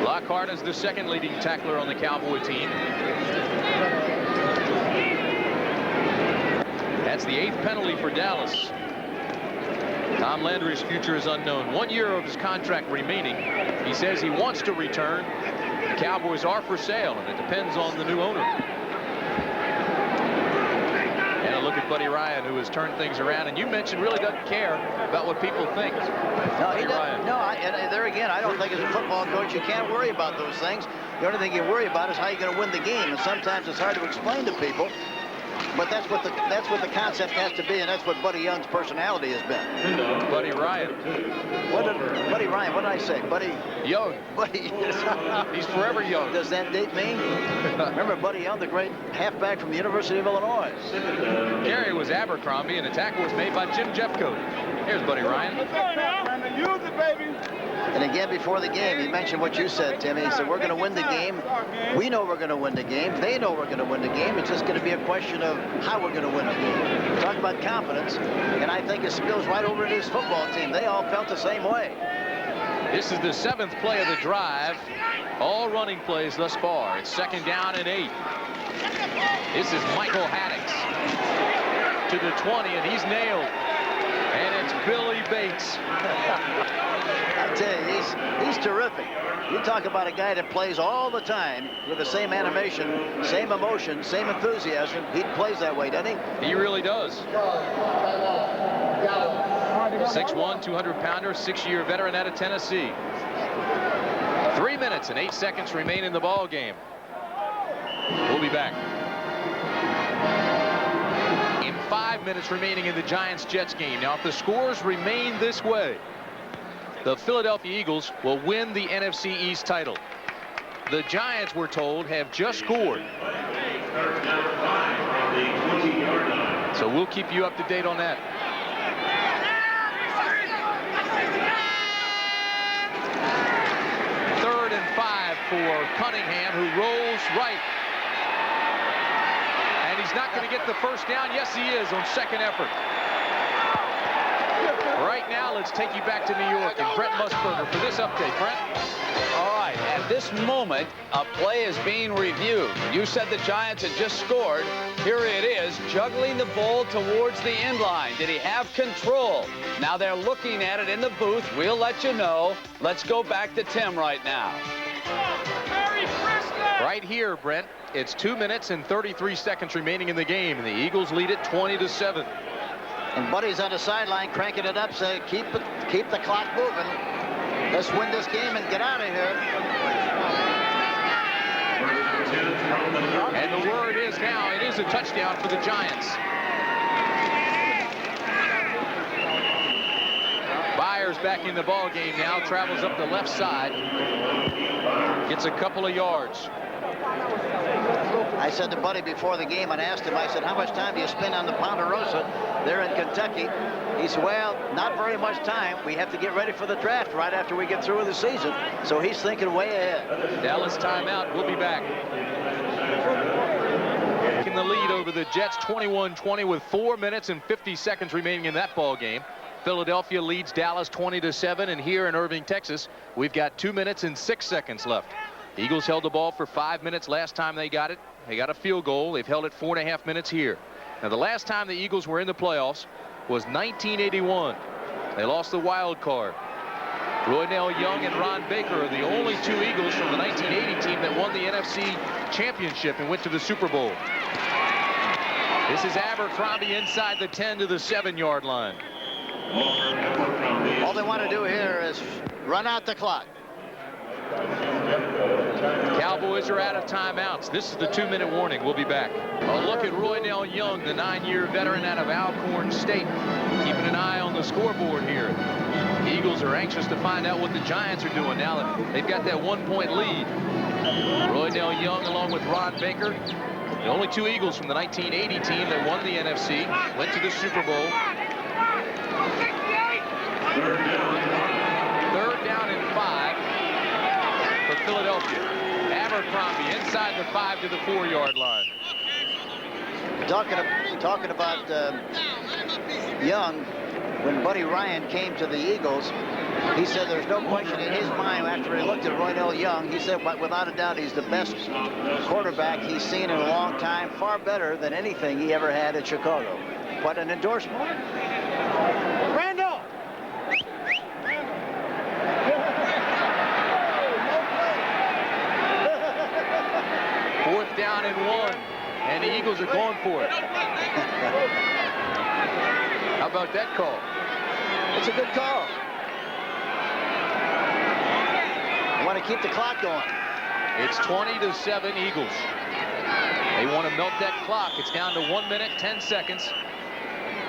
S1: Lockhart is the 2nd leading tackler on the Cowboy team. That's the 8th penalty for Dallas. Tom Landry's future is unknown. 1 year of his contract remaining. He says he wants to return. The Cowboys are for sale, and it depends on the new owner. And a look at Buddy Ryan, who has turned things around. And you mentioned really doesn't care about what people think.
S2: No, he doesn't. No, and there again, I don't think as a football coach you can't worry about those things. The only thing you worry about is how you're going to win the game. And sometimes it's hard to explain to people. But that's what the concept has to be, and that's what Buddy Young's personality has been.
S1: Buddy Ryan.
S2: Buddy Ryan, what did I say? Buddy
S1: Young.
S2: Buddy.
S1: He's forever young.
S2: Does that date mean? Remember Buddy Young, the great halfback from the University of Illinois.
S1: Carry was Abercrombie, and the tackle was made by Jim Jeffcoat. Here's Buddy Ryan.
S6: Use it, baby.
S2: And again, before the game, he mentioned what you said, Timmy. He said, we're going to win the game. We know we're going to win the game. They know we're going to win the game. It's just going to be a question of how we're going to win the game. Talk about confidence, and I think it spills right over to his football team. They all felt the same way.
S1: This is the 7th play of the drive. All running plays thus far. It's 2nd down and 8. This is Michael Haddix to the 20, and he's nailed. And it's Billy Bates.
S2: I tell you, he's terrific. You talk about a guy that plays all the time with the same animation, same emotion, same enthusiasm. He plays that way, doesn't he?
S1: He really does. 6'1", 200-pounder, 6-year veteran out of Tennessee. 3 minutes and 8 seconds remain in the ball game. We'll be back. In 5 minutes remaining in the Giants-Jets game. Now, if the scores remain this way, the Philadelphia Eagles will win the NFC East title. The Giants, we're told, have just scored. So we'll keep you up to date on that. Third and 5 for Cunningham, who rolls right. And he's not going to get the first down. Yes, he is on second effort. Right now, let's take you back to New York and Brent Musburger for this update. Brent?
S4: All right, at this moment, a play is being reviewed. You said the Giants had just scored. Here it is, juggling the ball towards the end line. Did he have control? Now they're looking at it in the booth. We'll let you know. Let's go back to Tim right now.
S1: Right here, Brent, it's 2 minutes and 33 seconds remaining in the game, and the Eagles lead it 20-7.
S2: And Buddy's on the sideline cranking it up, saying, keep the clock moving. Let's win this game and get out of here.
S1: And the word is now, it is a touchdown for the Giants. Byers back in the ball game now, travels up the left side, gets a couple of yards.
S2: I said to Buddy before the game, and asked him, I said, how much time do you spend on the Ponderosa there in Kentucky? He said, well, not very much time. We have to get ready for the draft right after we get through with the season. So he's thinking way ahead.
S1: Dallas timeout. We'll be back. In the lead over the Jets, 21-20 with 4 minutes and 50 seconds remaining in that ball game. Philadelphia leads Dallas 20-7, and here in Irving, Texas, we've got 2 minutes and 6 seconds left. The Eagles held the ball for 5 minutes last time they got it. They got a field goal. They've held it 4.5 minutes here. Now, the last time the Eagles were in the playoffs was 1981. They lost the wild card. Roydell Young and Ron Baker are the only two Eagles from the 1980 team that won the NFC Championship and went to the Super Bowl. This is Abercrombie inside the 10 to the 7-yard line.
S2: All they want to do here is run out the clock.
S1: Cowboys are out of timeouts. This is the 2-minute warning. We'll be back. A look at Roydell Young, the 9-year veteran out of Alcorn State. Keeping an eye on the scoreboard here. The Eagles are anxious to find out what the Giants are doing now that they've got that 1-point lead. Roydell Young along with Ron Baker, the only two Eagles from the 1980 team that won the NFC, went to the Super Bowl. Third down and 5 for Philadelphia. Abercrombie inside the 5 to the 4-yard line.
S2: Talking about Young, when Buddy Ryan came to the Eagles, he said there's no question in his mind after he looked at Roydell Young. He said, without a doubt, he's the best quarterback he's seen in a long time, far better than anything he ever had at Chicago. What an endorsement.
S6: Randall!
S1: Fourth down and 1, and the Eagles are going for it. How about that call?
S2: It's a good call. You want to keep the clock going.
S1: It's 20-7 Eagles. They want to melt that clock. It's down to 1 minute, 10 seconds.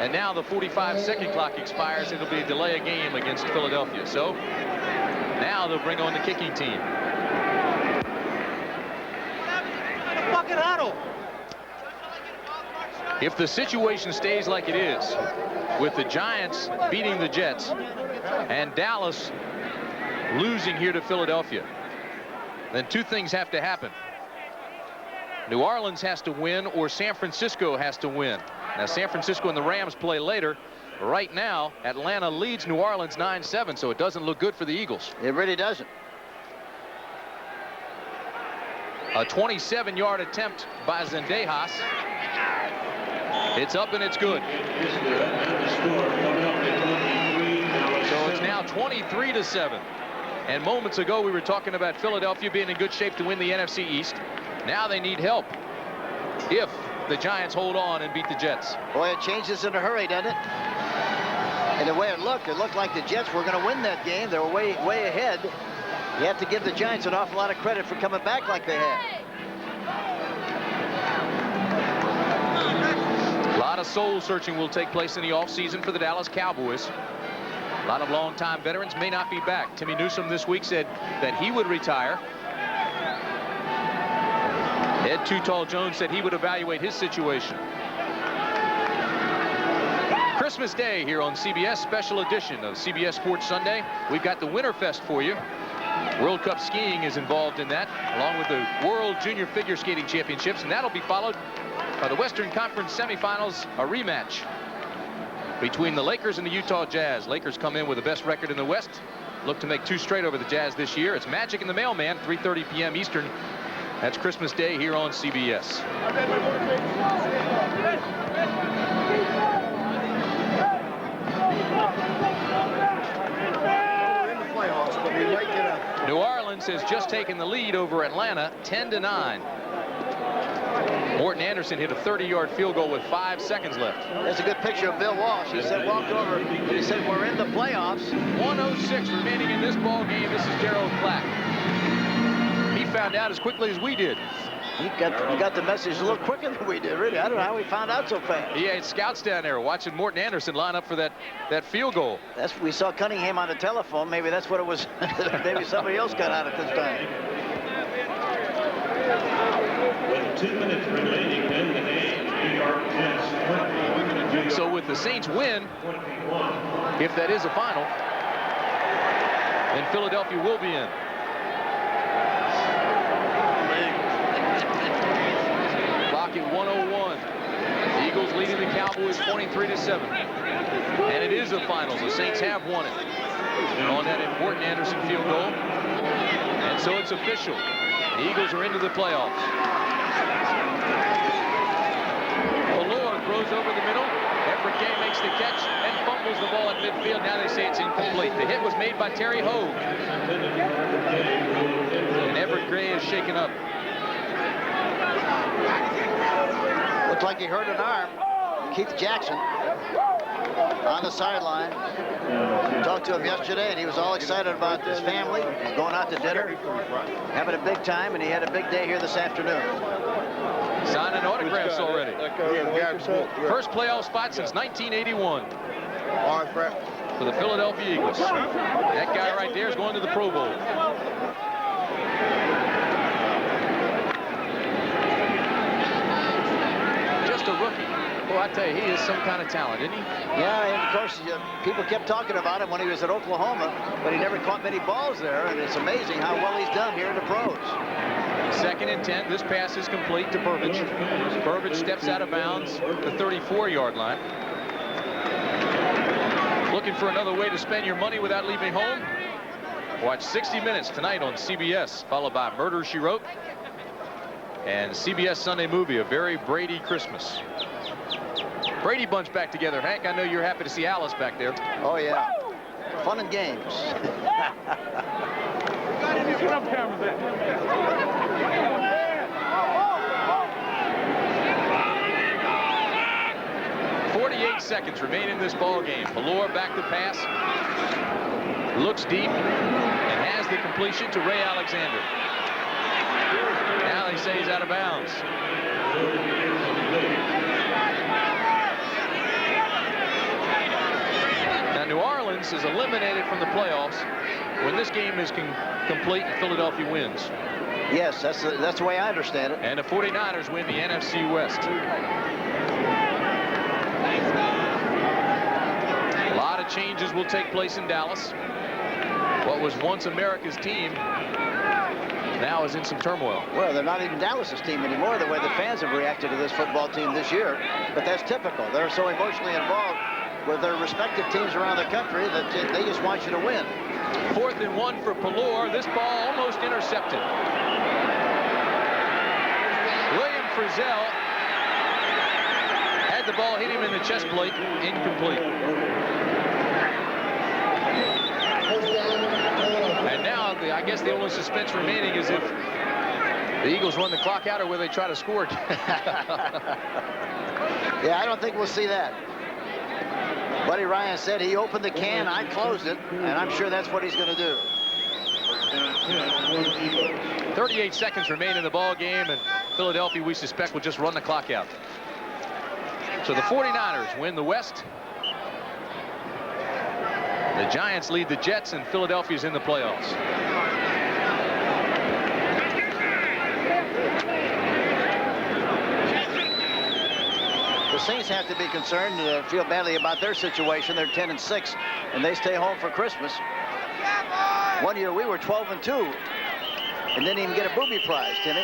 S1: And now the 45-second clock expires. It'll be a delay of game against Philadelphia. So now they'll bring on the kicking team.
S6: Fucking huddle.
S1: If the situation stays like it is, with the Giants beating the Jets and Dallas losing here to Philadelphia, then two things have to happen. New Orleans has to win, or San Francisco has to win. Now, San Francisco and the Rams play later. Right now, Atlanta leads New Orleans 9-7, so it doesn't look good for the Eagles.
S2: It really doesn't.
S1: A 27-yard attempt by Zendejas. It's up and it's good. So it's now 23-7. And moments ago, we were talking about Philadelphia being in good shape to win the NFC East. Now they need help if the Giants hold on and beat the Jets.
S2: Boy, it changes in a hurry, doesn't it? And the way it looked like the Jets were going to win that game. They were way ahead. You have to give the Giants an awful lot of credit for coming back like they have.
S1: A lot of soul searching will take place in the offseason for the Dallas Cowboys. A lot of longtime veterans may not be back. Timmy Newsome this week said that he would retire. Ed Too Tall Jones said he would evaluate his situation. Christmas Day here on CBS, special edition of CBS Sports Sunday. We've got the Winterfest for you. World Cup skiing is involved in that, along with the World Junior Figure Skating Championships, and that'll be followed by the Western Conference semifinals, a rematch between the Lakers and the Utah Jazz. Lakers come in with the best record in the West, look to make 2 straight over the Jazz this year. It's Magic and the Mailman, 3:30 p.m. Eastern. That's Christmas Day here on CBS. New Orleans has just taken the lead over Atlanta, 10-9. Morton Anderson hit a 30-yard field goal with 5 seconds left.
S2: That's a good picture of Bill Walsh. He said, walked over, and he said, we're in the playoffs.
S1: 1:06 remaining in this ball game. This is Gerald Clack. He found out as quickly as we did.
S2: He got the message a little quicker than we did, really. I don't know how we found out so fast.
S1: He had scouts down there watching Morton Anderson line up for that field goal.
S2: We saw Cunningham on the telephone. Maybe that's what it was. Maybe somebody else got out at this time.
S5: With 2 minutes remaining in the game, New York Jets 20.
S1: So with the Saints win,
S5: 21.
S1: if that is a final, then Philadelphia will be in. Clock at 1:01. The Eagles leading the Cowboys 23-7. And it is a final. The Saints have won it on that important Anderson field goal. And so it's official. The Eagles are into the playoffs. Pelluer throws over the middle. Everett Gay makes the catch and fumbles the ball at midfield. Now they say it's incomplete. The hit was made by Terry Hogue. And Everett Gay is shaken up.
S2: Looked like he hurt an arm. Keith Jackson on the sideline. Talked to him yesterday, and he was all excited about his family. He's going out to dinner, having a big time, and he had a big day here this afternoon.
S1: Signing autographs already. First playoff spot since 1981 for the Philadelphia Eagles. That guy right there is going to the Pro Bowl. Just a rookie. Well, I tell you, he is some kind of talent, isn't he?
S2: Yeah, and of course, people kept talking about him when he was at Oklahoma, but he never caught many balls there, and it's amazing how well he's done here in the pros.
S1: 2nd and 10. This pass is complete to Burbage. Burbage steps out of bounds at the 34-yard line. Looking for another way to spend your money without leaving home? Watch 60 Minutes tonight on CBS, followed by Murder, She Wrote, and CBS Sunday Movie, A Very Brady Christmas. Brady Bunch back together. Hank, I know you're happy to see Alice back there.
S2: Oh, yeah. Fun and games.
S6: Put up cameras there.
S1: 48 38 seconds remain in this ball game. Pelluer back to pass. Looks deep and has the completion to Ray Alexander. Now they say he's out of bounds. Now New Orleans is eliminated from the playoffs when this game is complete and Philadelphia wins.
S2: Yes, that's the way I understand it.
S1: And the 49ers win the NFC West. A lot of changes will take place in Dallas. What was once America's team now is in some turmoil.
S2: Well, they're not even Dallas's team anymore, the way the fans have reacted to this football team this year. But that's typical. They're so emotionally involved with their respective teams around the country that they just want you to win.
S1: 4th and 1 for Pelluer. This ball almost intercepted. William Frizzell had the ball hit him in the chest plate. Incomplete. And now, I guess the only suspense remaining is if the Eagles run the clock out or whether they try to score it.
S2: Yeah, I don't think we'll see that. Buddy Ryan said he opened the can, I closed it, and I'm sure that's what he's going to do.
S1: 38 seconds remain in the ball game, and Philadelphia, we suspect, will just run the clock out. So the 49ers win the West. The Giants lead the Jets, and Philadelphia's in the playoffs.
S2: The Saints have to be concerned, feel badly about their situation. They're 10-6, and they stay home for Christmas. One year we were 12-2, and didn't even get a booby prize, Timmy.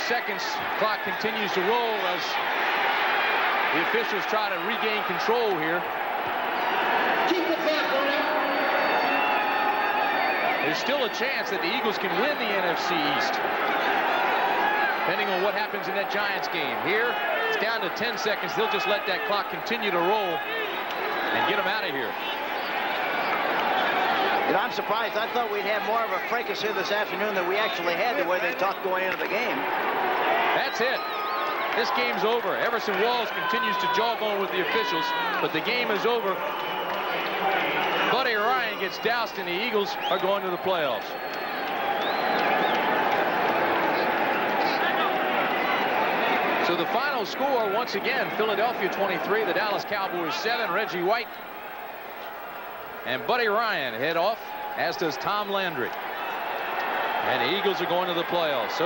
S1: Seconds. Clock continues to roll as the officials try to regain control here. There's still a chance that the Eagles can win the NFC East, depending on what happens in that Giants game. Here, it's down to 10 seconds. They'll just let that clock continue to roll and get them out of here.
S2: You know, I'm surprised. I thought we'd have more of a fracas here this afternoon than we actually had, the way they talked going into the game.
S1: That's it. This game's over. Everson Walls continues to jog on with the officials, but the game is over. Buddy Ryan gets doused, and the Eagles are going to the playoffs. So the final score, once again, Philadelphia 23, the Dallas Cowboys 7. Reggie White and Buddy Ryan head off, as does Tom Landry. And the Eagles are going to the playoffs. So